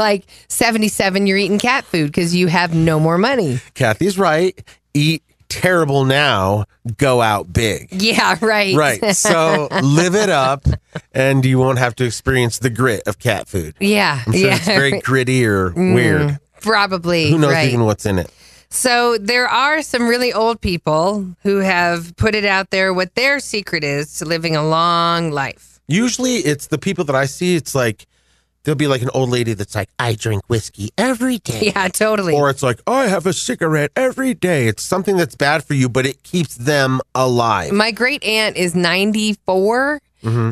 S2: 77, you're eating cat food because you have no more money.
S1: Kathy's right. Eat terrible now, go out big.
S2: Yeah, right.
S1: Right. So live it up, and you won't have to experience the grit of cat food.
S2: Yeah.
S1: I'm sure it's very gritty or weird.
S2: Probably.
S1: Who knows even what's in it?
S2: So there are some really old people who have put it out there what their secret is to living a long life.
S1: Usually it's the people that I see, it's there'll be an old lady that's I drink whiskey every day.
S2: Yeah, totally.
S1: Or it's I have a cigarette every day. It's something that's bad for you, but it keeps them alive.
S2: My great aunt is 94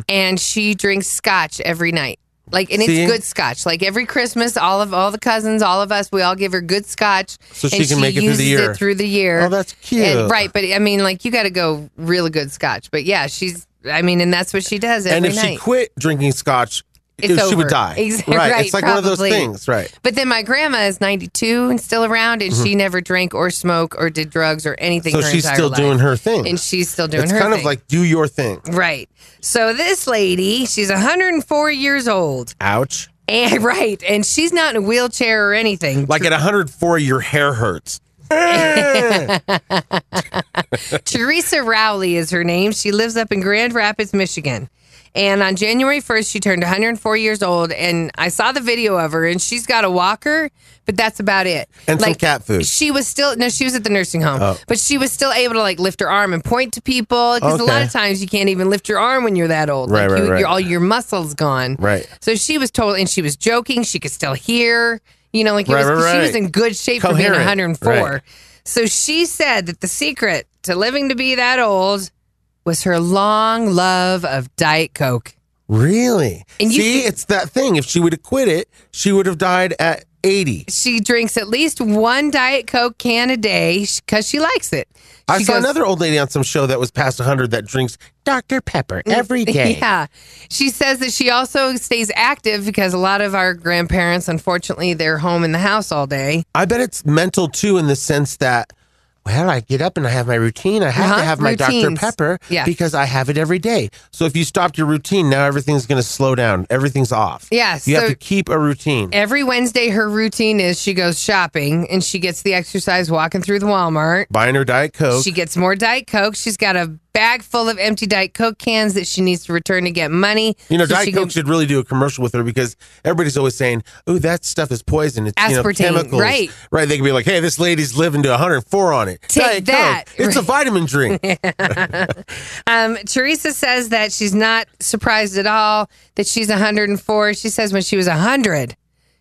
S2: and she drinks scotch every night. It's good scotch. Every Christmas, all the cousins, all of us, we all give her good scotch.
S1: So she can make it
S2: through the year.
S1: Oh, that's cute.
S2: And, right. But I mean, you got to go really good scotch. But yeah, and that's what she does every night.
S1: And if she quit drinking scotch, she would die.
S2: Exactly.
S1: Right. It's
S2: probably
S1: one of those things. Right.
S2: But then my grandma is 92 and still around, and she never drank or smoked or did drugs or anything.
S1: So she's still doing her thing.
S2: And she's still doing her thing.
S1: It's kind of do your thing.
S2: Right. So this lady, she's 104 years old.
S1: Ouch.
S2: And she's not in a wheelchair or anything.
S1: At 104, your hair hurts.
S2: Teresa Rowley is her name. She lives up in Grand Rapids, Michigan. And on January 1st, she turned 104 years old. And I saw the video of her, and she's got a walker, but that's about it.
S1: And some cat food.
S2: She was still, no, she was at the nursing home, but she was still able to like lift her arm and point to people. Because a lot of times you can't even lift your arm when you're that old.
S1: Right,
S2: like
S1: right.
S2: all your muscles gone.
S1: Right.
S2: So she was totally, and she was joking. She could still hear, you know, like she was in good shape for being 104.
S1: Right.
S2: So she said that the secret to living to be that old was her long love of Diet Coke.
S1: Really?
S2: And
S1: see, it's that thing. If she would have quit it, she would have died at 80.
S2: She drinks at least one Diet Coke can a day because she likes it.
S1: I saw another old lady on some show that was past 100 that drinks Dr. Pepper every day.
S2: Yeah. She says that she also stays active because a lot of our grandparents, unfortunately, they're home in the house all day.
S1: I bet it's mental, too, in the sense that, well, I get up and I have my routine. I have to have my Dr. Pepper because I have it every day. So if you stopped your routine, now everything's going to slow down. Everything's off.
S2: Yes.
S1: You have to keep a routine.
S2: Every Wednesday, her routine is she goes shopping and she gets the exercise walking through the Walmart.
S1: Buying her Diet Coke.
S2: She gets more Diet Coke. She's got a bag full of empty Diet Coke cans that she needs to return to get money.
S1: You know, Diet Coke should really do a commercial with her because everybody's always saying, oh, that stuff is poison. It's
S2: aspartame,
S1: chemicals.
S2: Right.
S1: Right. They can be like, hey, this lady's living to 104 on it.
S2: Take
S1: Diet
S2: that.
S1: Coke. It's a vitamin drink.
S2: Teresa says that she's not surprised at all that she's 104. She says when she was 100,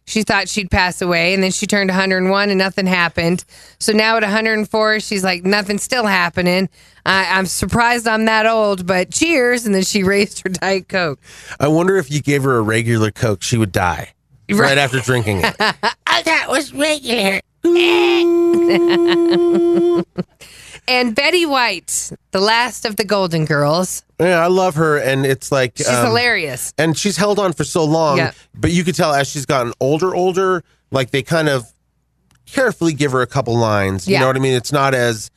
S2: she thought she'd pass away, and then she turned 101 and nothing happened. So now at 104, she's like, nothing's still happening. I'm surprised I'm that old, but cheers. And then she raised her Diet Coke.
S1: I wonder if you gave her a regular Coke, she would die right after drinking it.
S2: That was regular. And Betty White, the last of the Golden Girls.
S1: Yeah, I love her, and it's like
S2: she's hilarious.
S1: And she's held on for so long, but you could tell as she's gotten older, like they kind of carefully give her a couple lines. You know what I mean? It's not as,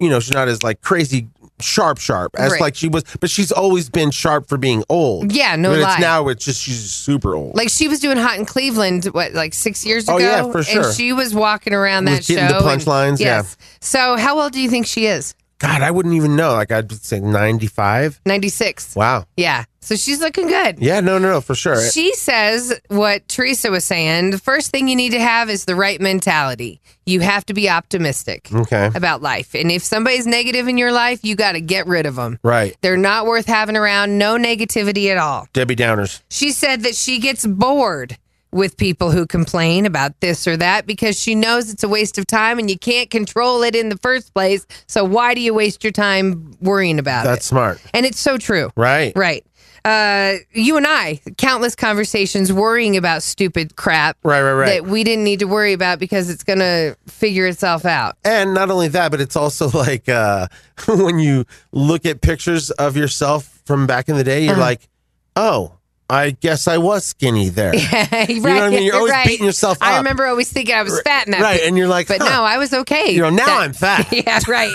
S1: she's not as like crazy sharp as like she was, but she's always been sharp for being old.
S2: Yeah, no
S1: but
S2: lie.
S1: Now it's just she's super old.
S2: Like she was doing Hot in Cleveland, like 6 years ago?
S1: Oh yeah, for sure.
S2: And she was walking around that show.
S1: Getting the punchlines,
S2: yes. So how old do you think she is?
S1: God, I wouldn't even know. Like I'd say 95.
S2: 96.
S1: Wow.
S2: Yeah. So she's looking good.
S1: Yeah, no, for sure.
S2: She says what Teresa was saying. The first thing you need to have is the right mentality. You have to be optimistic about life. And if somebody's negative in your life, you got to get rid of them.
S1: Right.
S2: They're not worth having around. No negativity at all.
S1: Debbie Downers.
S2: She said that she gets bored with people who complain about this or that because she knows it's a waste of time and you can't control it in the first place. So why do you waste your time worrying about it?
S1: That's smart.
S2: And it's so true.
S1: Right.
S2: Right. You and I, countless conversations worrying about stupid crap.
S1: Right.
S2: That we didn't need to worry about because it's going to figure itself out.
S1: And not only that, but it's also like when you look at pictures of yourself from back in the day, you're like, oh, I guess I was skinny there.
S2: Yeah,
S1: you know what I mean? You're always beating yourself up.
S2: I remember always thinking I was fat in that.
S1: Right, and you're like,
S2: but no, I was okay.
S1: Now I'm fat.
S2: Yeah, right.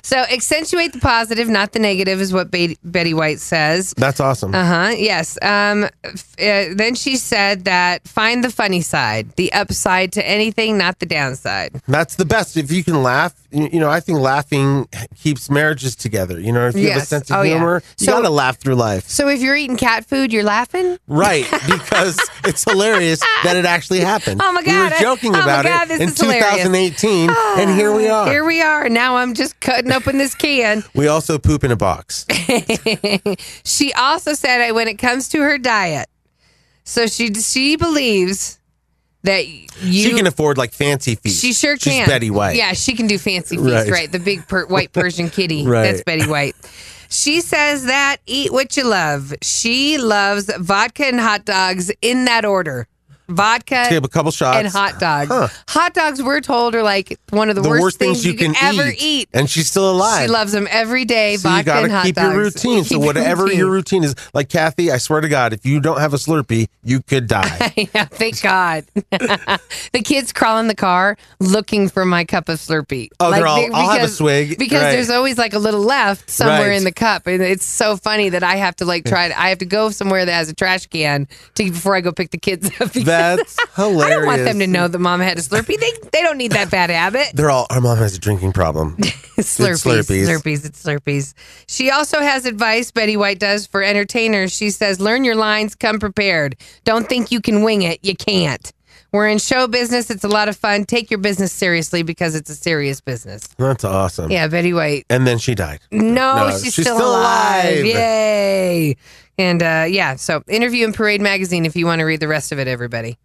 S2: So accentuate the positive, not the negative, is what Betty White says.
S1: That's awesome.
S2: Yes. Then she said that find the funny side, the upside to anything, not the downside.
S1: That's the best. If you can laugh, I think laughing keeps marriages together. If you have a sense of humor, you got to laugh through life.
S2: So if you're eating cat food, you're laughing?
S1: Right, because it's hilarious that it actually happened.
S2: Oh my God.
S1: We were joking about it in 2018, and here we are.
S2: Here we are. Now I'm just cutting open this can.
S1: We also poop in a box.
S2: She also said when it comes to her diet, so she believes that she
S1: can afford like fancy feast.
S2: She sure can.
S1: She's Betty White.
S2: Yeah, she can do fancy feast, right? The big white Persian kitty.
S1: Right.
S2: That's Betty White. She says that eat what you love. She loves vodka and hot dogs in that order. Vodka
S1: a couple shots.
S2: and hot dogs. Hot dogs, we're told, are like one of the worst things you can ever eat.
S1: And she's still alive.
S2: She loves them every day.
S1: So
S2: vodka and hot dogs.
S1: You got to keep your routine. So whatever your routine is, like Kathie, I swear to God, if you don't have a Slurpee, you could die.
S2: Yeah, thank God. The kids crawl in the car looking for my cup of Slurpee.
S1: Oh, I'll have a swig.
S2: Because there's always like a little left somewhere in the cup. And it's so funny that I have to I have to go somewhere that has a trash can before I go pick the kids up.
S1: That's hilarious.
S2: I don't want them to know that mom had a Slurpee. They don't need that bad habit.
S1: Our mom has a drinking problem.
S2: Slurpees. She also has advice, Betty White does, for entertainers. She says, learn your lines, come prepared. Don't think you can wing it. You can't. We're in show business. It's a lot of fun. Take your business seriously because it's a serious business.
S1: That's awesome.
S2: Yeah, Betty White.
S1: And then she died.
S2: No, she's still alive. Yay. And so interview in Parade Magazine if you want to read the rest of it, everybody.